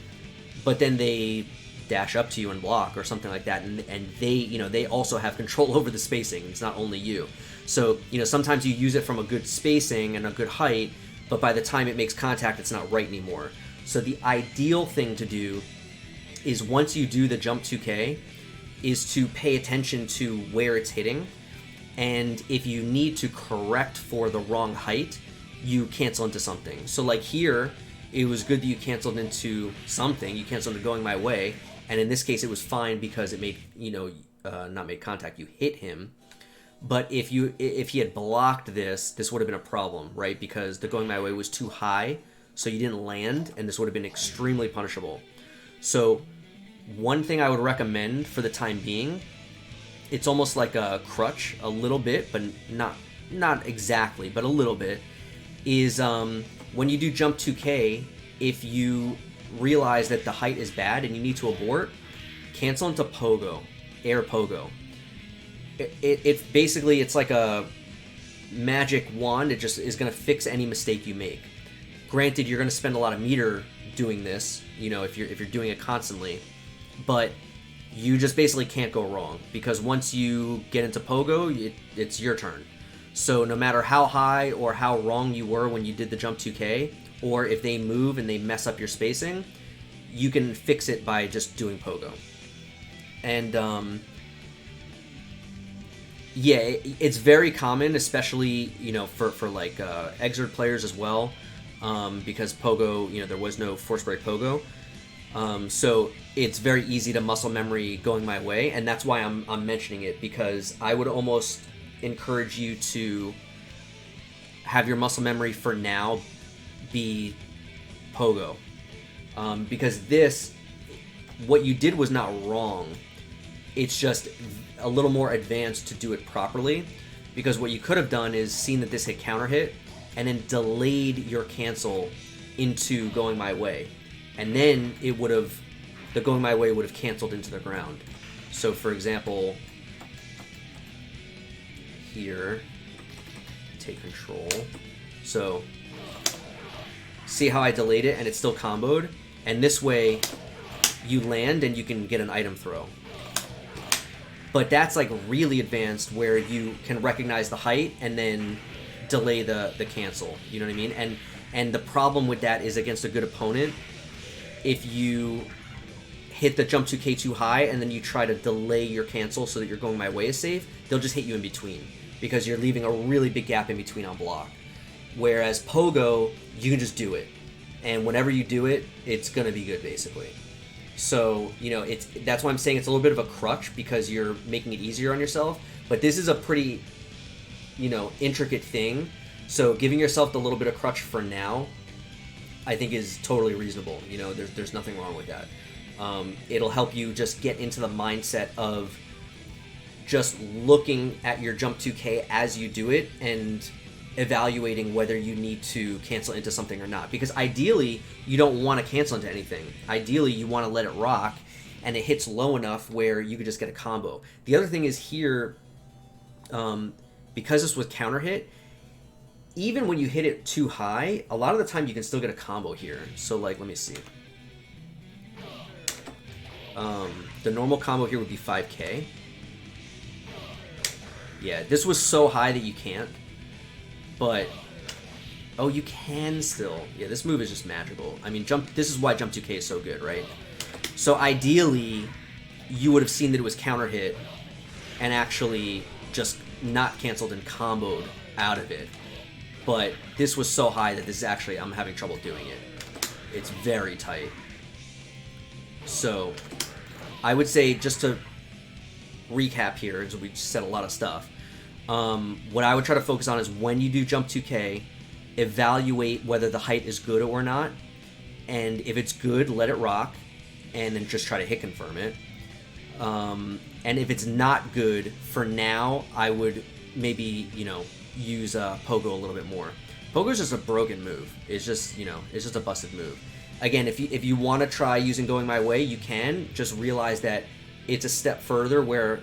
but then they dash up to you and block or something like that, and they, you know, they also have control over the spacing. It's not only you. So, you know, sometimes you use it from a good spacing and a good height, but by the time it makes contact, it's not right anymore. So the ideal thing to do is, once you do the jump 2K, is to pay attention to where it's hitting, and if you need to correct for the wrong height, you cancel into something. So like here, it was good that you canceled into something. You canceled into going my way, and in this case, it was fine because it made, you know, not made contact. You hit him. But if he had blocked this would have been a problem, right? Because the going my way was too high, so you didn't land, and this would have been extremely punishable. So one thing I would recommend for the time being, it's almost like a crutch a little bit, but not exactly, but a little bit, is when you do jump 2K, if you realize that the height is bad and you need to abort, cancel into pogo, air pogo. It basically, it's like a magic wand. It just is going to fix any mistake you make. Granted, you're going to spend a lot of meter doing this, you know, if you're doing it constantly, but you just basically can't go wrong, because once you get into pogo, it's your turn. So no matter how high or how wrong you were when you did the jump 2K, or if they move and they mess up your spacing, you can fix it by just doing pogo. And yeah, it's very common, especially, you know, for like Exert players as well, because pogo, you know, there was no force break pogo. So it's very easy to muscle memory going my way, and that's why I'm mentioning it, because I would almost encourage you to have your muscle memory for now be Pogo. Because this, what you did was not wrong. It's just a little more advanced to do it properly. Because what you could have done is seen that this hit counter hit, and then delayed your cancel into going my way. And then it would have, the going my way would have canceled into the ground. So for example, here, take control. So see how I delayed it and it's still comboed? And this way you land and you can get an item throw. But that's like really advanced where you can recognize the height and then delay the cancel. You know what I mean? And the problem with that is against a good opponent, if you hit the jump 2K too high and then you try to delay your cancel so that you're going my way is safe, they'll just hit you in between because you're leaving a really big gap in between on block. Whereas Pogo, you can just do it. And whenever you do it, it's going to be good basically. So, you know, that's why I'm saying it's a little bit of a crutch because you're making it easier on yourself. But this is a pretty, you know, intricate thing. So giving yourself the little bit of crutch for now, I think is totally reasonable. You know, there's nothing wrong with that. It'll help you just get into the mindset of just looking at your jump 2K as you do it and evaluating whether you need to cancel into something or not. Because ideally, you don't want to cancel into anything. Ideally, you want to let it rock and it hits low enough where you could just get a combo. The other thing is here, because this was counter hit, even when you hit it too high, a lot of the time you can still get a combo here. So like, let me see. The normal combo here would be 5K. Yeah, this was so high that you can't. But, oh, you can still. Yeah, this move is just magical. I mean, this is why jump 2K is so good, right? So ideally, you would have seen that it was counter hit and actually just not canceled and comboed out of it. But this was so high that this is actually, I'm having trouble doing it. It's very tight. So, I would say, just to recap here, as we just said a lot of stuff, what I would try to focus on is when you do jump 2K, evaluate whether the height is good or not, and if it's good, let it rock, and then just try to hit confirm it. And if it's not good, for now, I would maybe, you know, use Pogo a little bit more. Pogo's just a broken move. It's just, you know, it's just a busted move. Again, if you want to try using going my way, you can. Just realize that it's a step further where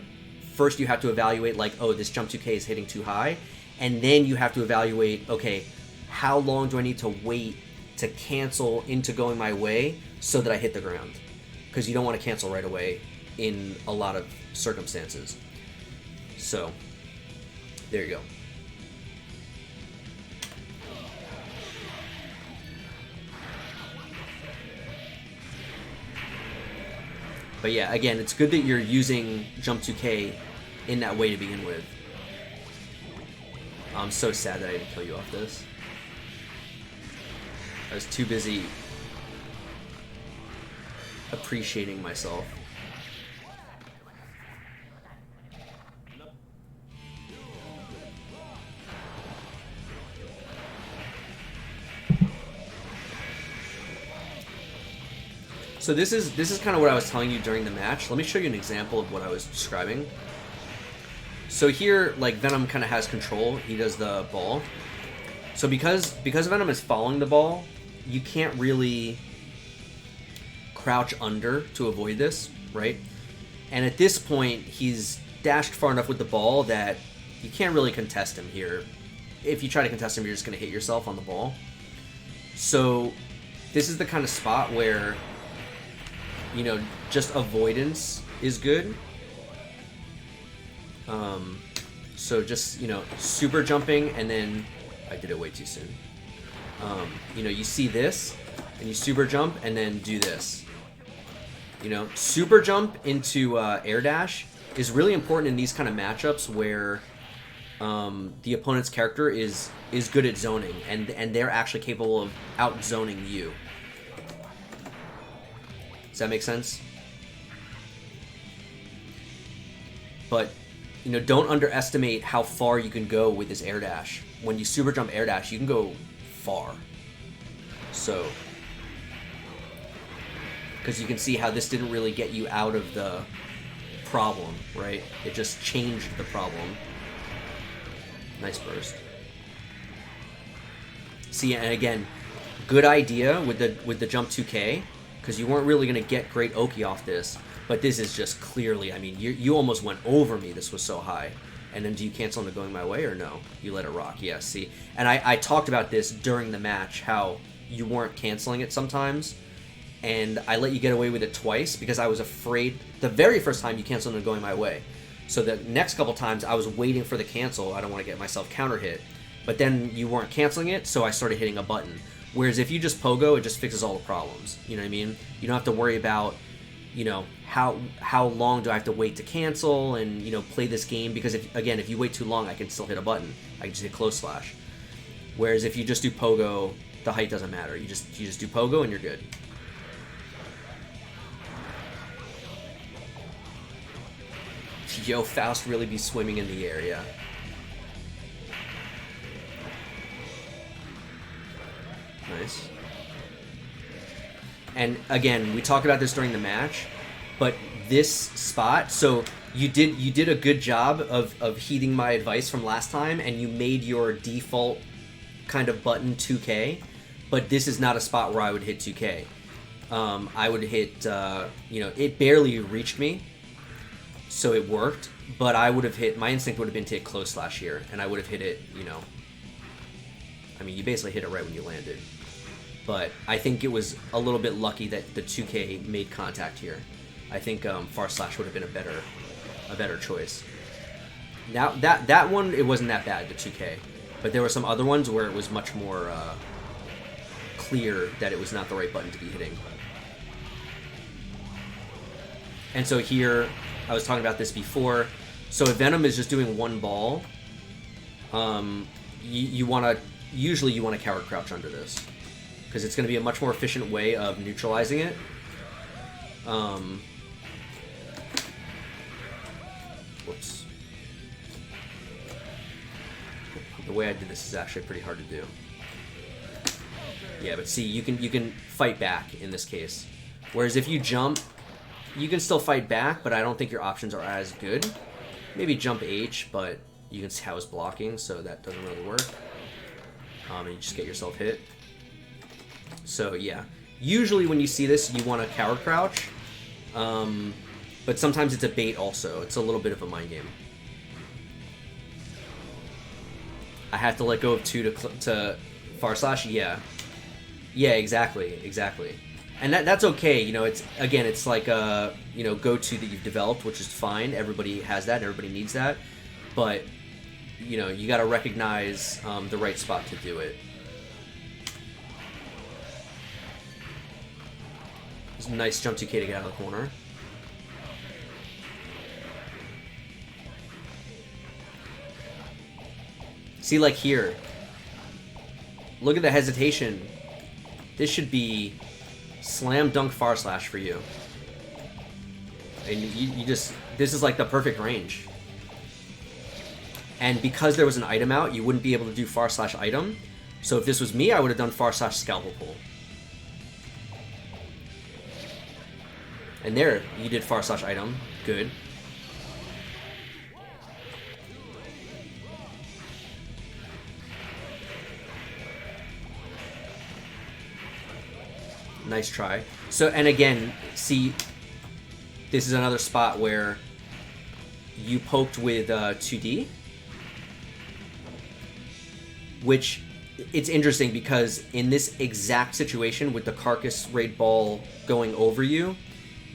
first you have to evaluate like, oh, this jump 2K is hitting too high, and then you have to evaluate, okay, how long do I need to wait to cancel into going my way so that I hit the ground? Because you don't want to cancel right away in a lot of circumstances. So, there you go. But yeah, again, it's good that you're using jump 2K in that way to begin with. I'm so sad that I didn't kill you off this. I was too busy appreciating myself. So this is kind of what I was telling you during the match. Let me show you an example of what I was describing. So here, like, Venom kind of has control. He does the ball. So because Venom is following the ball, you can't really crouch under to avoid this, right? And at this point, he's dashed far enough with the ball that you can't really contest him here. If you try to contest him, you're just going to hit yourself on the ball. So this is the kind of spot where, you know, just avoidance is good. So just, you know, super jumping, and then I did it way too soon. You know, you see this, and you super jump, and then do this. You know, super jump into air dash is really important in these kind of matchups where the opponent's character is good at zoning, and they're actually capable of out zoning you. Does that make sense? But, you know, don't underestimate how far you can go with this air dash. When you super jump air dash, you can go far. So, because you can see how this didn't really get you out of the problem, right? It just changed the problem. Nice burst. See, and again, good idea with the jump 2K, because you weren't really going to get great Oki off this, but this is just clearly, I mean, you almost went over me. This was so high. And then do you cancel into going my way or no? You let it rock. Yeah, see. And I talked about this during the match, how you weren't canceling it sometimes. And I let you get away with it twice because I was afraid the very first time you canceled into going my way. So the next couple times I was waiting for the cancel. I don't want to get myself counter hit. But then you weren't canceling it, so I started hitting a button. Whereas if you just pogo, it just fixes all the problems. You know what I mean? You don't have to worry about, you know, how long do I have to wait to cancel and, you know, play this game, because if you wait too long, I can still hit a button. I can just hit close slash. Whereas if you just do pogo, the height doesn't matter. You just do pogo and you're good. Yo, Faust really be swimming in the air, yeah. Nice. And again, we talked about this during the match, but this spot, so you did a good job of heeding my advice from last time, and you made your default kind of button 2K, but this is not a spot where I would hit 2K. I would hit, you know, it barely reached me, so it worked, but I would have hit, my instinct would have been to hit close slash here, and I would have hit it, you know, I mean, you basically hit it right when you landed. But I think it was a little bit lucky that the 2K made contact here. I think far slash would have been a better choice. Now that one, it wasn't that bad, the 2K, but there were some other ones where it was much more clear that it was not the right button to be hitting. And so here, I was talking about this before. So if Venom is just doing one ball, you want to usually coward crouch under this, because it's going to be a much more efficient way of neutralizing it. Whoops. The way I did this is actually pretty hard to do. Yeah, but see, you can fight back in this case. Whereas if you jump, you can still fight back, but I don't think your options are as good. Maybe jump H, but you can see how it's blocking, so that doesn't really work. And you just get yourself hit. So yeah, usually when you see this, you want to coward crouch, but sometimes it's a bait also. It's a little bit of a mind game. I have to let go of 2 to far slash. Yeah, exactly. And that's okay. You know, it's like a, you know, go-to that you've developed, which is fine. Everybody has that. Everybody needs that. But, you know, you got to recognize the right spot to do it. It's a nice jump 2K to get out of the corner. See, like here, look at the hesitation. This should be slam dunk far slash for you. And you just, this is like the perfect range. And because there was an item out, you wouldn't be able to do far slash item. So if this was me, I would have done far slash scalpel pull. And there, you did far slash item. Good. Nice try. So, and again, see, this is another spot where you poked with 2D. Which, it's interesting because in this exact situation with the carcass raid ball going over you,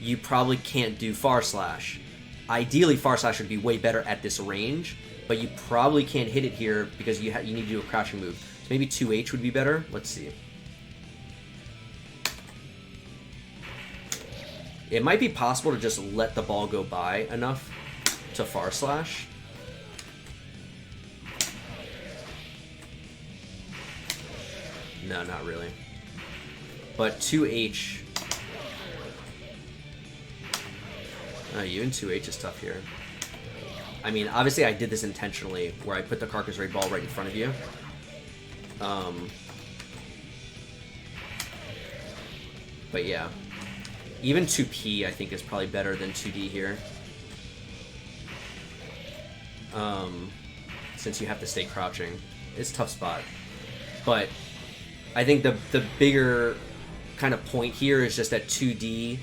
you probably can't do far slash. Ideally, far slash would be way better at this range, but you probably can't hit it here because you need to do a crouching move. So maybe 2H would be better. Let's see. It might be possible to just let the ball go by enough to far slash. No, not really. But 2H Even 2H is tough here. I mean, obviously I did this intentionally, where I put the Carcass Raid ball right in front of you. But yeah. Even 2P, I think, is probably better than 2D here. Since you have to stay crouching. It's a tough spot. But I think the bigger kind of point here is just that 2D...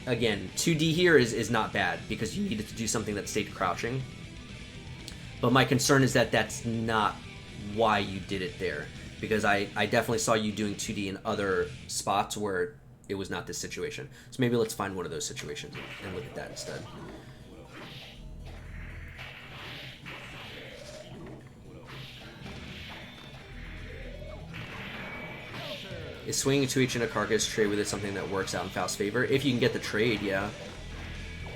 Again, 2D here is not bad, because you needed to do something that stayed crouching. But my concern is that that's not why you did it there. Because I definitely saw you doing 2D in other spots where it was not this situation. So maybe let's find one of those situations and look at that instead. Is swinging a 2H in a Carcass trade with it something that works out in Faust's favor? If you can get the trade, yeah.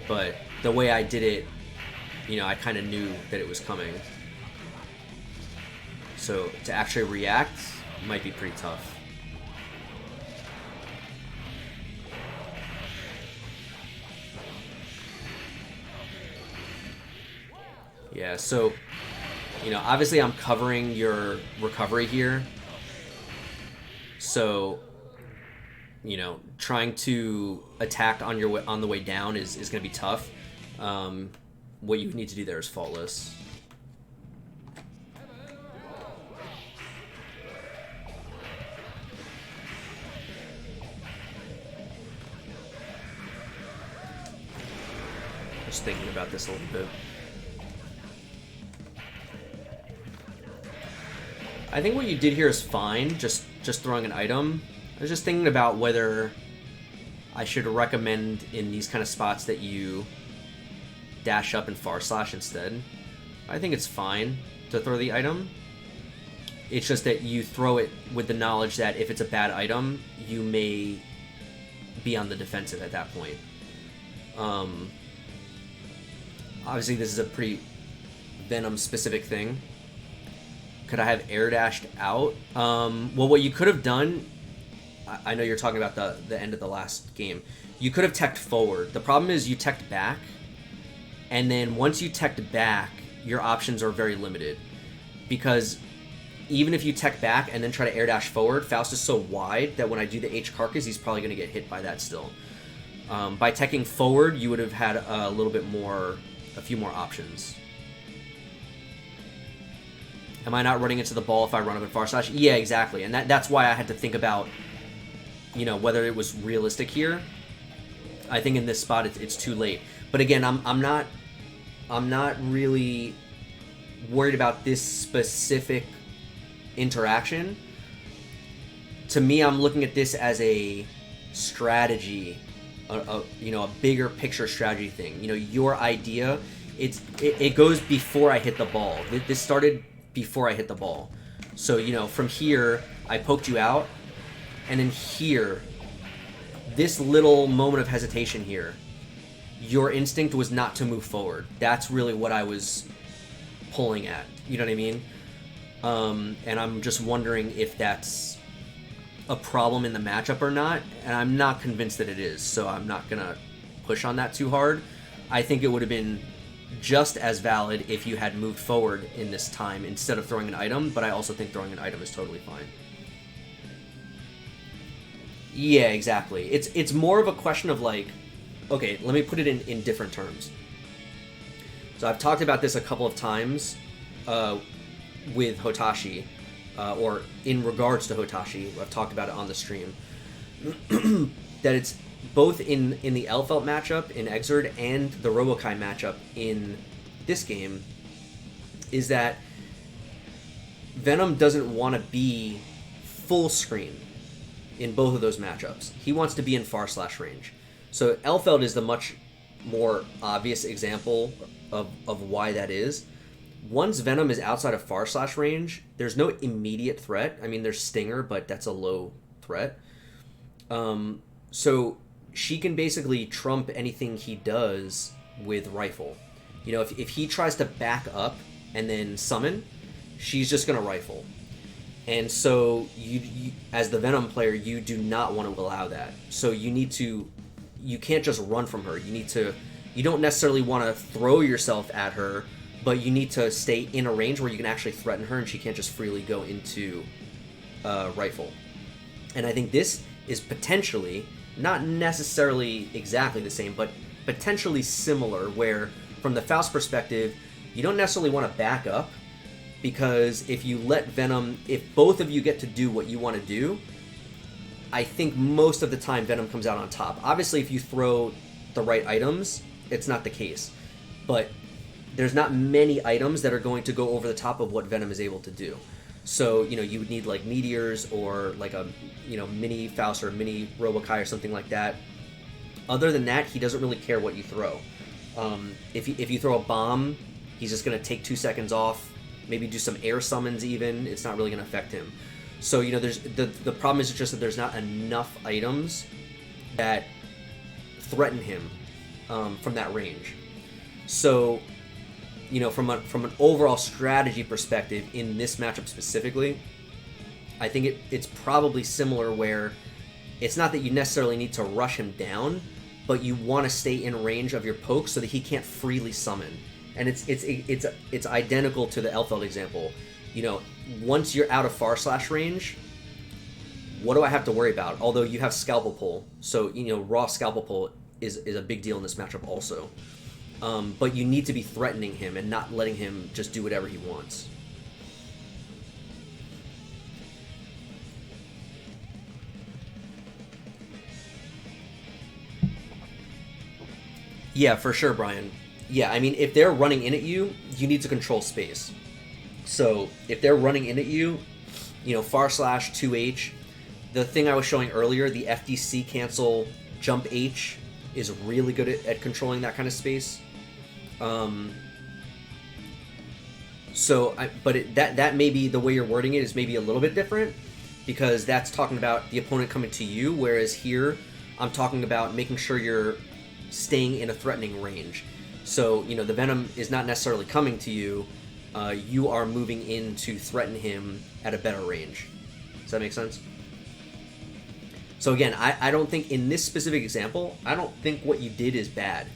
But the way I did it, you know, I kind of knew that it was coming. So to actually react might be pretty tough. Yeah, so, you know, obviously I'm covering your recovery here. So, you know, trying to attack on your on the way down is going to be tough. What you need to do there is faultless. Just thinking about this a little bit. I think what you did here is fine, just throwing an item. I was just thinking about whether I should recommend in these kind of spots that you dash up and far slash instead. I think it's fine to throw the item. It's just that you throw it with the knowledge that if it's a bad item, you may be on the defensive at that point. Obviously this is a pretty Venom specific thing. Could I have air dashed out? Well, what you could have done, I know you're talking about the end of the last game. You could have teched forward. The problem is you teched back, and then once you teched back, your options are very limited. Because even if you tech back and then try to air dash forward, Faust is so wide that when I do the H Carcass, he's probably going to get hit by that still. By teching forward, you would have had a few more options. Am I not running into the ball if I run up and far slash? Yeah, exactly. And that's why I had to think about, you know, whether it was realistic here. I think in this spot it's too late. But again, I'm not really worried about this specific interaction. To me, I'm looking at this as a strategy, you know, a bigger picture strategy thing. You know, your idea, it goes before I hit the ball. This started before I hit the ball. So, you know, from here, I poked you out, and then here, this little moment of hesitation here, your instinct was not to move forward. That's really what I was pulling at. You know what I mean? And I'm just wondering if that's a problem in the matchup or not, and I'm not convinced that it is, so I'm not gonna push on that too hard. I think it would have been just as valid if you had moved forward in this time instead of throwing an item, but I also think throwing an item is totally fine. Yeah, exactly. It's more of a question of like, okay, let me put it in different terms. So I've talked about this a couple of times with Hotashi, or in regards to Hotashi. I've talked about it on the stream. That it's both in the Elfelt matchup in Exerd and the Robokai matchup in this game, is that Venom doesn't want to be full screen in both of those matchups. He wants to be in far slash range. So Elfelt is the much more obvious example of why that is. Once Venom is outside of far slash range, there's no immediate threat. I mean, there's Stinger, but that's a low threat. So she can basically trump anything he does with Rifle. You know, if he tries to back up and then summon, she's just going to Rifle. And so you, as the Venom player, you do not want to allow that. So you need to you can't just run from her. You don't necessarily want to throw yourself at her, but you need to stay in a range where you can actually threaten her and she can't just freely go into rifle. And I think this is potentially, not necessarily exactly the same, but potentially similar, where from the Faust perspective, you don't necessarily want to back up, because if you let Venom, if both of you get to do what you want to do, I think most of the time Venom comes out on top. Obviously, if you throw the right items, it's not the case. But there's not many items that are going to go over the top of what Venom is able to do. So, you would need like meteors or like a, mini Faust or a mini Robokai or something like that. Other than that, he doesn't really care what you throw. If you throw a bomb, he's just going to take 2 seconds off, maybe do some air summons even. It's not really going to affect him. So, there's the problem is just that there's not enough items that threaten him from that range. So, from an overall strategy perspective in this matchup specifically, I think it's probably similar, where it's not that you necessarily need to rush him down, but you want to stay in range of your poke so that he can't freely summon. And it's identical to the Elfeld example. Once you're out of far slash range, what do I have to worry about? Although you have scalpel pull, so raw scalpel pull is a big deal in this matchup also. But you need to be threatening him and not letting him just do whatever he wants. Yeah, for sure, Brian. Yeah, I mean, if they're running in at you, you need to control space. So if they're running in at you, far slash 2H, the thing I was showing earlier, the FDC cancel jump H is really good at controlling that kind of space. That may be the way you're wording it is maybe a little bit different, because that's talking about the opponent coming to you, whereas here I'm talking about making sure you're staying in a threatening range. So, the Venom is not necessarily coming to you, you are moving in to threaten him at a better range. Does that make sense? So again, I don't think in this specific example, I don't think what you did is bad.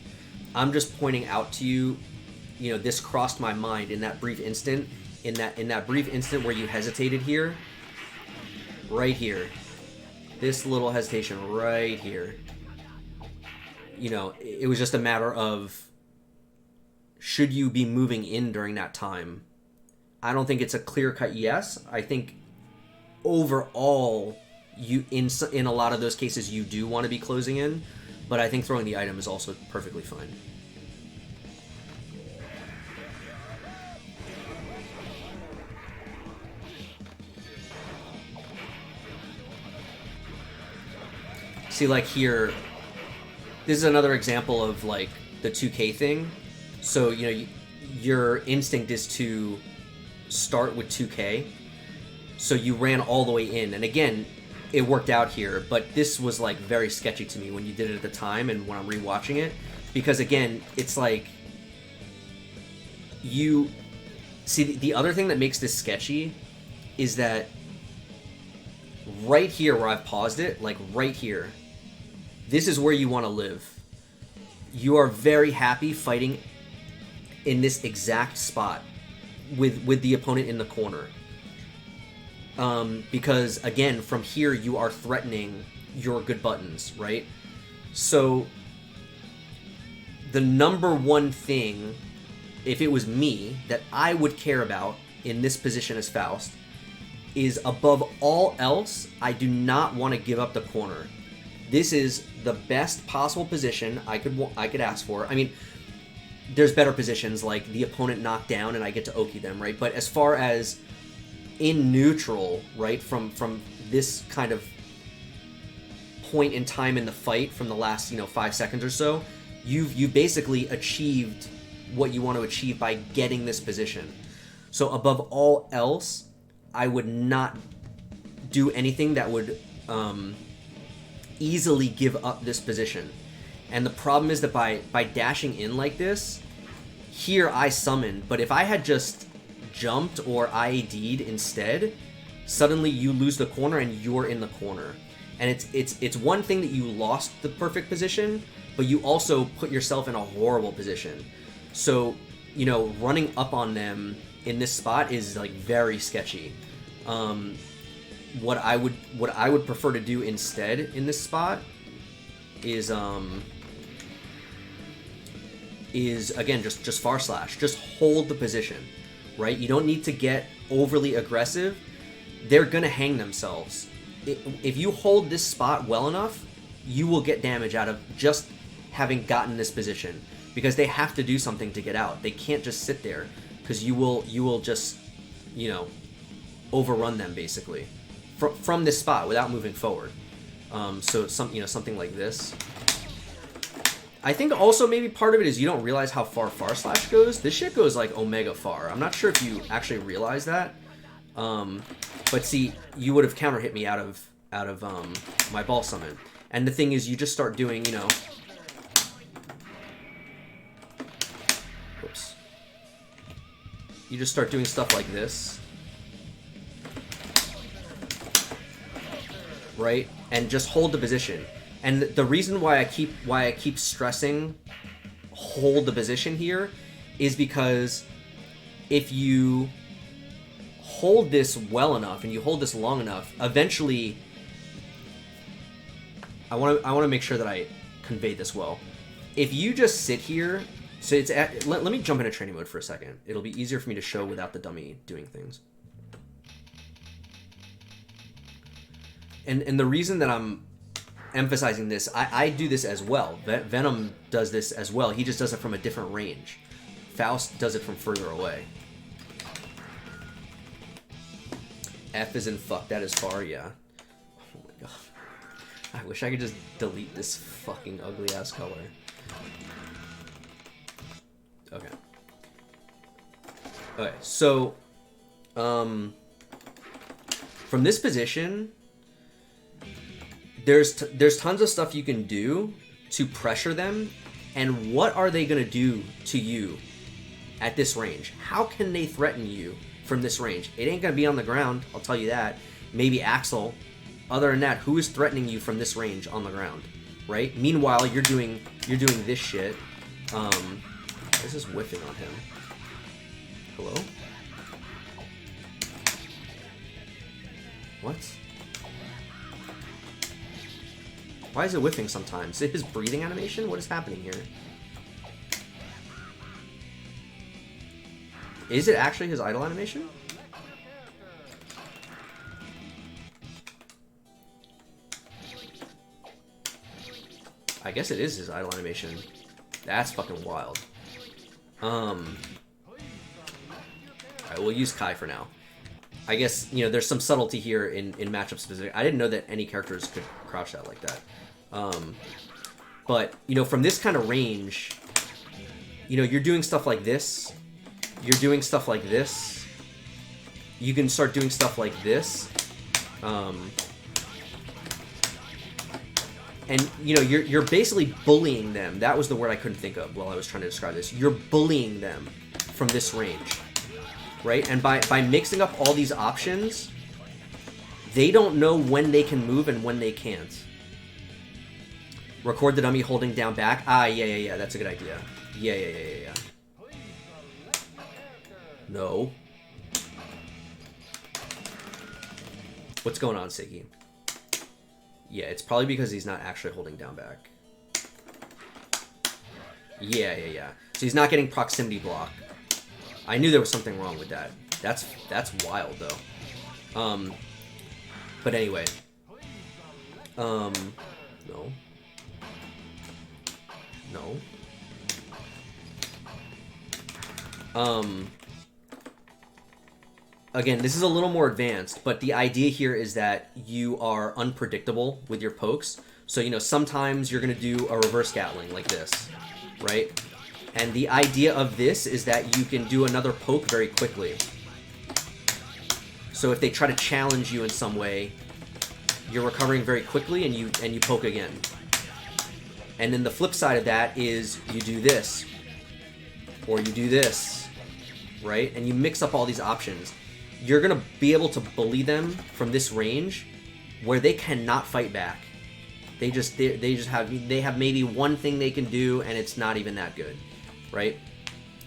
I'm just pointing out to you, this crossed my mind in that brief instant, in that brief instant where you hesitated here, right here, this little hesitation right here. It was just a matter of, should you be moving in during that time? I don't think it's a clear-cut yes. I think overall, in a lot of those cases, you do want to be closing in, but I think throwing the item is also perfectly fine. See, like here, this is another example of like the 2K thing. So, your instinct is to start with 2K. So you ran all the way in. And again, it worked out here, but this was like very sketchy to me when you did it at the time and when I'm rewatching it. Because again, it's like, you see, the other thing that makes this sketchy is that right here where I've paused it, like right here, this is where you want to live. You are very happy fighting in this exact spot with the opponent in the corner. Because again, from here you are threatening your good buttons, right? So the number one thing, if it was me, that I would care about in this position as Faust is, above all else, I do not want to give up the corner. This is the best possible position I could ask for. I mean, there's better positions, like the opponent knocked down and I get to Oki them, right? But as far as in neutral, right, from this kind of point in time in the fight, from the last 5 seconds or so, you've basically achieved what you want to achieve by getting this position. So above all else, I would not do anything that would easily give up this position. And the problem is that by dashing in like this, here I summoned, but if I had just jumped or IAD'd instead, suddenly you lose the corner and you're in the corner. And it's one thing that you lost the perfect position, but you also put yourself in a horrible position. So, you know, running up on them in this spot is like very sketchy. What I would prefer to do instead in this spot is again just far slash, just hold the position, right? You don't need to get overly aggressive. They're gonna hang themselves. If you hold this spot well enough, you will get damage out of just having gotten this position, because they have to do something to get out. They can't just sit there, because you will just, you know, overrun them basically from this spot without moving forward. So something like this. I think also maybe part of it is you don't realize how far slash goes. This shit goes like omega far. I'm not sure if you actually realize that. But see, you would have counter hit me out of my ball summon. And the thing is, you just start doing, you know, whoops. You just start doing stuff like this, right? And just hold the position. And the reason why I keep stressing hold the position here is because if you hold this well enough and you hold this long enough, eventually, I want to make sure that I convey this well. If you just sit here, so it's let me jump into training mode for a second. It'll be easier for me to show without the dummy doing things. And the reason that I'm emphasizing this, I do this as well. Venom does this as well. He just does it from a different range. Faust does it from further away. F is in fuck, that is far, yeah. Oh my god. I wish I could just delete this fucking ugly ass color. Okay. Okay, so from this position, there's tons of stuff you can do to pressure them, and what are they gonna do to you at this range? How can they threaten you from this range? It ain't gonna be on the ground, I'll tell you that. Maybe Axel. Other than that, who is threatening you from this range on the ground, right? Meanwhile, you're doing this shit. This is whiffing on him. Hello? What? Why is it whiffing sometimes? Is it his breathing animation? What is happening here? Is it actually his idle animation? I guess it is his idle animation. That's fucking wild. Alright, we'll use Kai for now. I guess, you know, there's some subtlety here in matchup specific. I didn't know that any characters could crouch that like that. But, you know, from this kind of range, you know, you're doing stuff like this. You're doing stuff like this. You can start doing stuff like this. And, you know, you're basically bullying them. That was the word I couldn't think of while I was trying to describe this. You're bullying them from this range, right? And by mixing up all these options, they don't know when they can move and when they can't. Record the dummy holding down back. Ah, yeah, that's a good idea. Yeah. No. What's going on, Siggy? Yeah, it's probably because he's not actually holding down back. Yeah. So he's not getting proximity block. I knew there was something wrong with that. That's wild, though. But anyway. No. Again, this is a little more advanced, but the idea here is that you are unpredictable with your pokes. So, you know, sometimes you're going to do a reverse Gatling like this, right? And the idea of this is that you can do another poke very quickly. So if they try to challenge you in some way, you're recovering very quickly and you poke again. And then the flip side of that is you do this, or you do this, right? And you mix up all these options. You're going to be able to bully them from this range where they cannot fight back. They have maybe one thing they can do, and it's not even that good, right?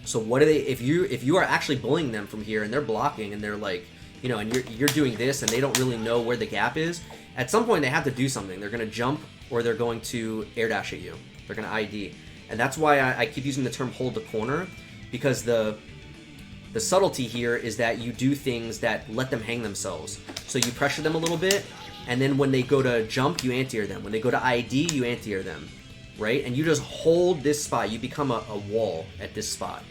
So what do they? If you are actually bullying them from here, and they're blocking, and they're like, you know, and you're doing this, and they don't really know where the gap is. At some point, they have to do something. They're gonna jump, or they're going to air dash at you. They're gonna ID, and that's why I keep using the term hold the corner, because the subtlety here is that you do things that let them hang themselves. So you pressure them a little bit, and then when they go to jump, you anti-air them. When they go to ID, you anti-air them, right? And you just hold this spot. You become a wall at this spot.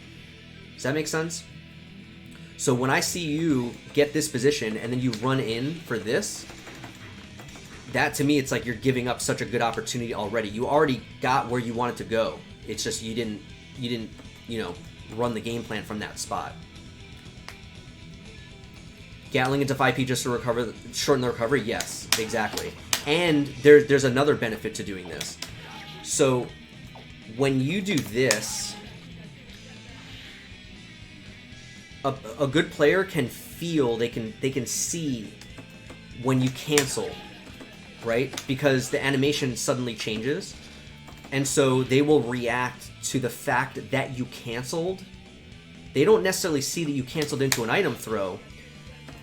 Does that make sense? So when I see you get this position, and then you run in for this, that to me, it's like you're giving up such a good opportunity already. You already got where you wanted to go. It's just you didn't, you know, run the game plan from that spot. Gatling into 5P just to recover, shorten the recovery? Yes, exactly. And there's another benefit to doing this. So when you do this, a good player can feel, they can see when you cancel, right? Because the animation suddenly changes. And so they will react to the fact that you canceled. They don't necessarily see that you canceled into an item throw,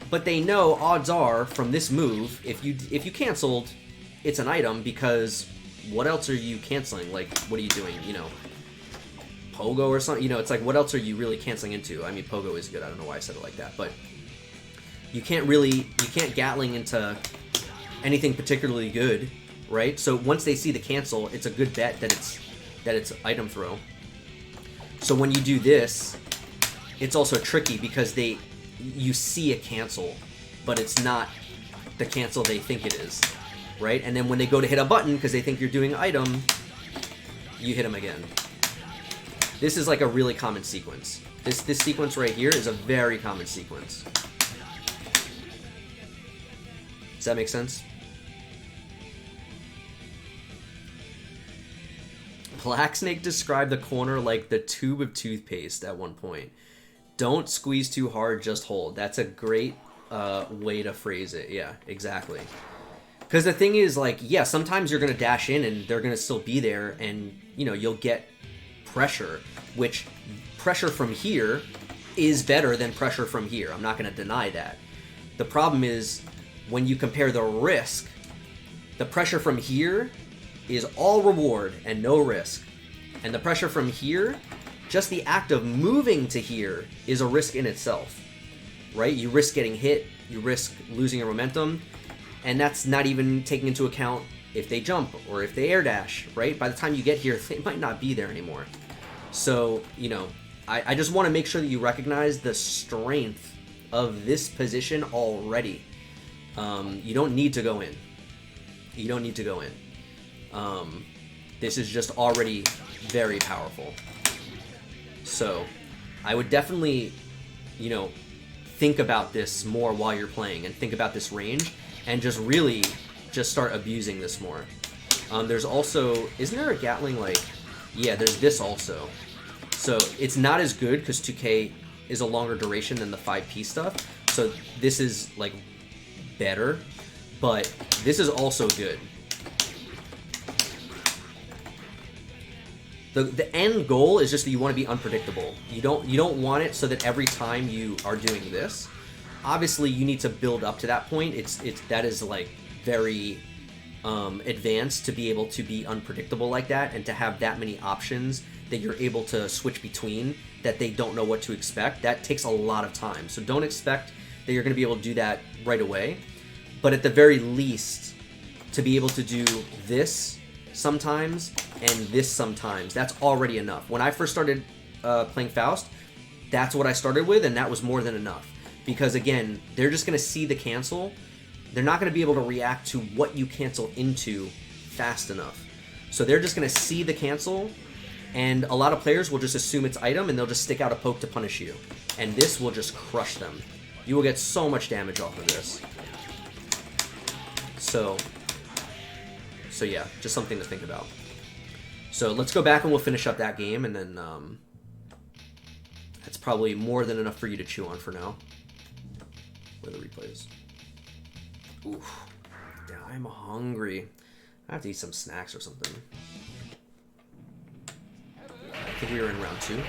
but they know odds are from this move, if you canceled, it's an item, because what else are you canceling? Like, what are you doing? You know, Pogo or something? You know, it's like, what else are you really canceling into? I mean, Pogo is good. I don't know why I said it like that, but you can't Gatling into anything particularly good, right? So once they see the cancel, it's a good bet that it's item throw. So when you do this, it's also tricky because you see a cancel, but it's not the cancel they think it is, right? And then when they go to hit a button because they think you're doing item, you hit them again. This is like a really common sequence. This sequence right here is a very common sequence. Does that make sense? Black Snake described the corner like the tube of toothpaste at one point. Don't squeeze too hard, just hold. That's a great way to phrase it. Yeah, exactly. Because the thing is, like, yeah, sometimes you're going to dash in and they're going to still be there, and, you know, you'll get pressure, which pressure from here is better than pressure from here. I'm not going to deny that. The problem is, when you compare the risk, the pressure from here is all reward and no risk. And the pressure from here, just the act of moving to here is a risk in itself, right? You risk getting hit, you risk losing your momentum, and that's not even taking into account if they jump or if they air dash, right? By the time you get here, they might not be there anymore. So, you know, I just want to make sure that you recognize the strength of this position already. You don't need to go in. You don't need to go in. This is just already very powerful. So I would definitely, you know, think about this more while you're playing, and think about this range, and just really just start abusing this more. There's also, isn't there a Gatling, like, yeah, there's this also. So it's not as good because 2K is a longer duration than the 5P stuff. So this is like better, but this is also good. The end goal is just that you want to be unpredictable. You don't want it so that every time you are doing this, obviously you need to build up to that point. That is like very advanced to be able to be unpredictable like that, and to have that many options that you're able to switch between that they don't know what to expect. That takes a lot of time. So don't expect that you're going to be able to do that right away. But at the very least, to be able to do this sometimes and this sometimes, that's already enough. When I first started playing Faust, that's what I started with, and that was more than enough. Because again, they're just going to see the cancel. They're not going to be able to react to what you cancel into fast enough. So they're just going to see the cancel, and a lot of players will just assume it's item, and they'll just stick out a poke to punish you. And this will just crush them. You will get so much damage off of this. So yeah, just something to think about. So let's go back and we'll finish up that game, and then that's probably more than enough for you to chew on for now. Where are the replays? Oof. I'm hungry. I have to eat some snacks or something. I think we were in round 2.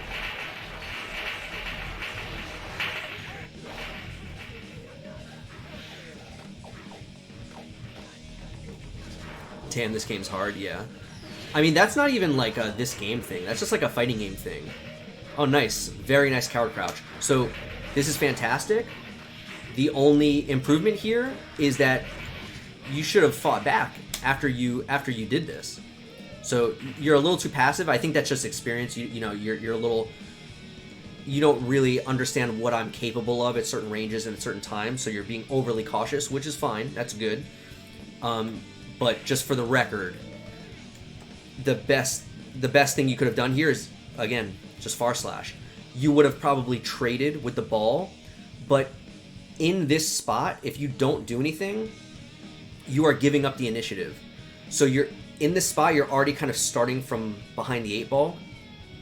Damn, this game's hard, yeah. I mean, that's not even like a this game thing. That's just like a fighting game thing. Oh, nice. Very nice coward crouch. So, this is fantastic. The only improvement here is that you should have fought back after you did this. So, you're a little too passive. I think that's just experience. You know, you're a little... You don't really understand what I'm capable of at certain ranges and at certain times, so you're being overly cautious, which is fine. That's good. But just for the record, the best thing you could have done here is, again, just far slash. You would have probably traded with the ball, but in this spot, if you don't do anything, you are giving up the initiative. So you're in this spot, you're already kind of starting from behind the 8 ball.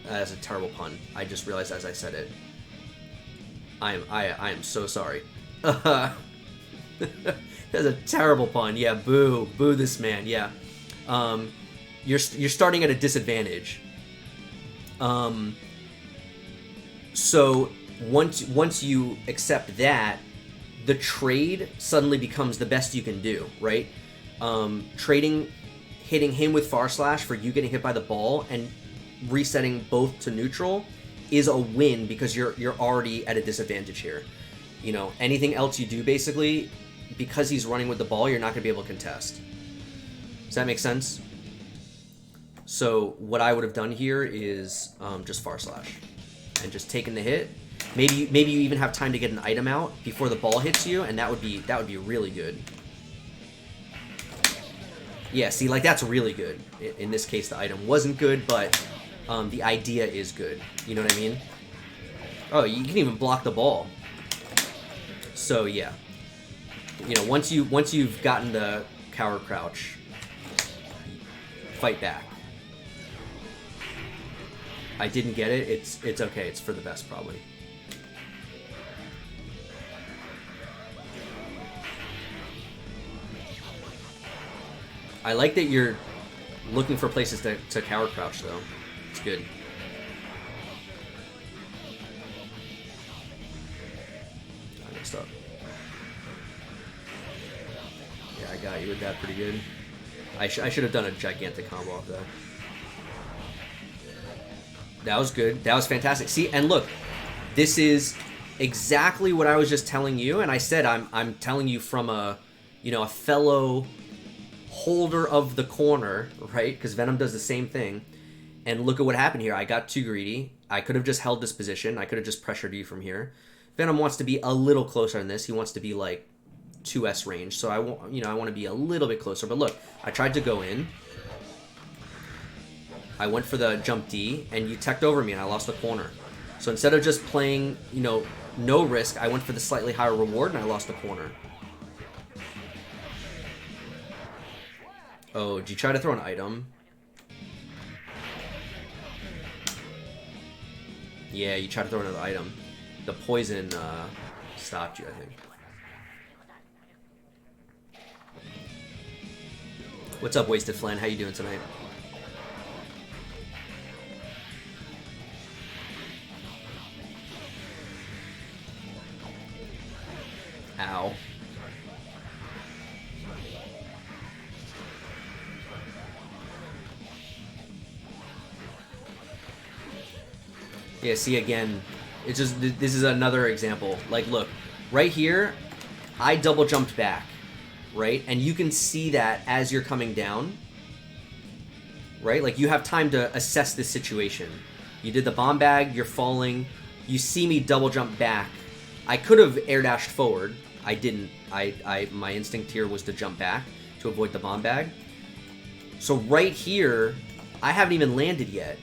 That's a terrible pun. I just realized as I said it. I am so sorry. That's a terrible pun. Yeah, boo this man. Yeah, you're starting at a disadvantage. So once you accept that, the trade suddenly becomes the best you can do, right? Trading, hitting him with far slash for you getting hit by the ball and resetting both to neutral is a win because you're already at a disadvantage here. You know, anything else you do basically, because he's running with the ball, you're not going to be able to contest. Does that make sense? So what I would have done here is just far slash and just taken the hit. Maybe you even have time to get an item out before the ball hits you, and that would be really good. Yeah, see, like that's really good. In this case, the item wasn't good, but the idea is good. You know what I mean? Oh, you can even block the ball. So yeah, you know, once you've gotten the coward crouch, fight back. I didn't get it. It's okay. It's for the best probably. I like that you're looking for places to coward crouch though. It's good. I messed up. Yeah, I got you with that pretty good. I should have done a gigantic combo off that. That was good. That was fantastic. See, and look, this is exactly what I was just telling you, and I said I'm telling you from a fellow holder of the corner, right? Because Venom does the same thing. And look at what happened here. I got too greedy. I could have just held this position. I could have just pressured you from here. Venom wants to be a little closer on this. He wants to be like 2S range. So I want to be a little bit closer. But look, I tried to go in. I went for the jump D, and you teched over me, and I lost the corner. So instead of just playing, no risk, I went for the slightly higher reward, and I lost the corner. Oh, did you try to throw an item? Yeah, you tried to throw another item. The poison stopped you, I think. What's up, Wasted Flan? How you doing tonight? Ow. Yeah, see, again, it's just, this is another example. Like, look, right here, I double jumped back, right? And you can see that as you're coming down, right? Like, you have time to assess this situation. You did the bomb bag, you're falling, you see me double jump back. I could have air dashed forward. I didn't. My instinct here was to jump back to avoid the bomb bag. So right here, I haven't even landed yet.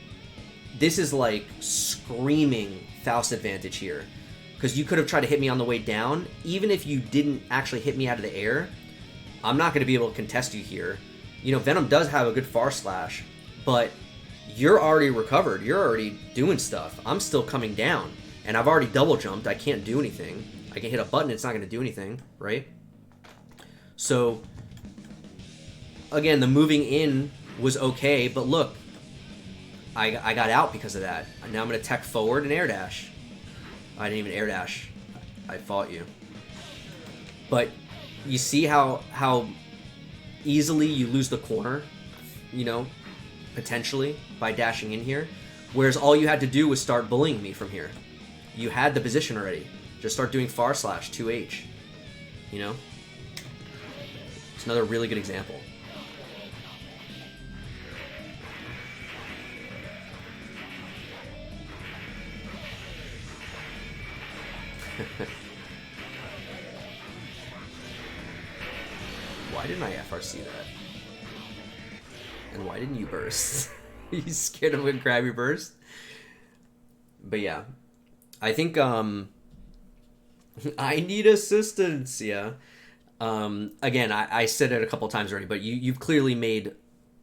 This is like screaming Faust advantage here. Because you could have tried to hit me on the way down. Even if you didn't actually hit me out of the air, I'm not going to be able to contest you here. Venom does have a good far slash, but you're already recovered. You're already doing stuff. I'm still coming down. And I've already double jumped. I can't do anything. I can hit a button. It's not going to do anything, right? So again, the moving in was okay, but look, I got out because of that. Now I'm going to tech forward and air dash. I didn't even air dash. I fought you. But you see how easily you lose the corner, you know, potentially, by dashing in here. Whereas all you had to do was start bullying me from here. You had the position already. Just start doing far slash 2H. You know? It's another really good example. Why didn't I FRC that? And why didn't you burst? You scared him to grab your burst? But yeah. I think I need assistance, yeah. Again, I said it a couple times already, but you've clearly made,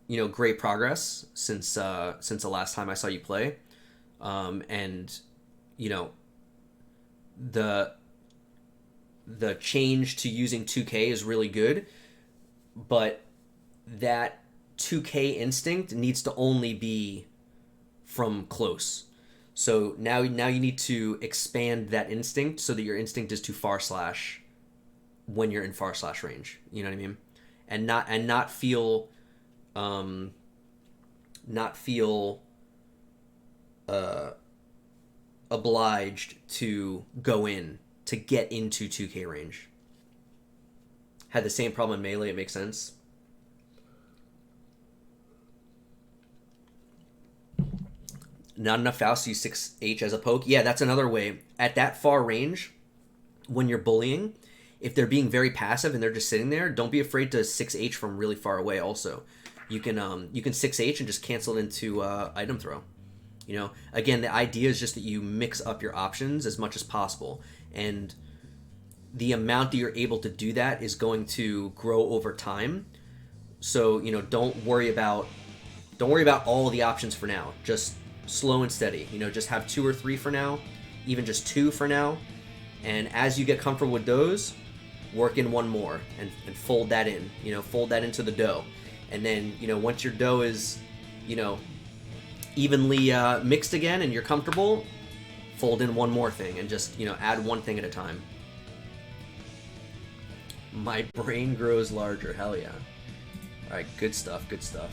you know, great progress since the last time I saw you play. And you know, the change to using 2K is really good, but that 2K instinct needs to only be from close. So now you need to expand that instinct so that your instinct is to far slash when you're in far slash range. You know what I mean? And not feel obliged to go in to get into 2K range. Had the same problem in Melee, it makes sense. Not enough Faust to use 6H as a poke. Yeah, that's another way. At that far range, when you're bullying, if they're being very passive and they're just sitting there, don't be afraid to 6H from really far away also. You can 6H and just cancel it into item throw. You know, again, the idea is just that you mix up your options as much as possible. And the amount that you're able to do that is going to grow over time. So, you know, don't worry about all the options for now. Just slow and steady. You know, just have 2 or 3 for now, even just 2 for now. And as you get comfortable with those, work in one more and fold that in. You know, fold that into the dough. And then, you know, once your dough is, you know, evenly mixed again and you're comfortable, fold in one more thing and just, you know, add one thing at a time. My brain grows larger. Hell yeah. All right, good stuff, good stuff.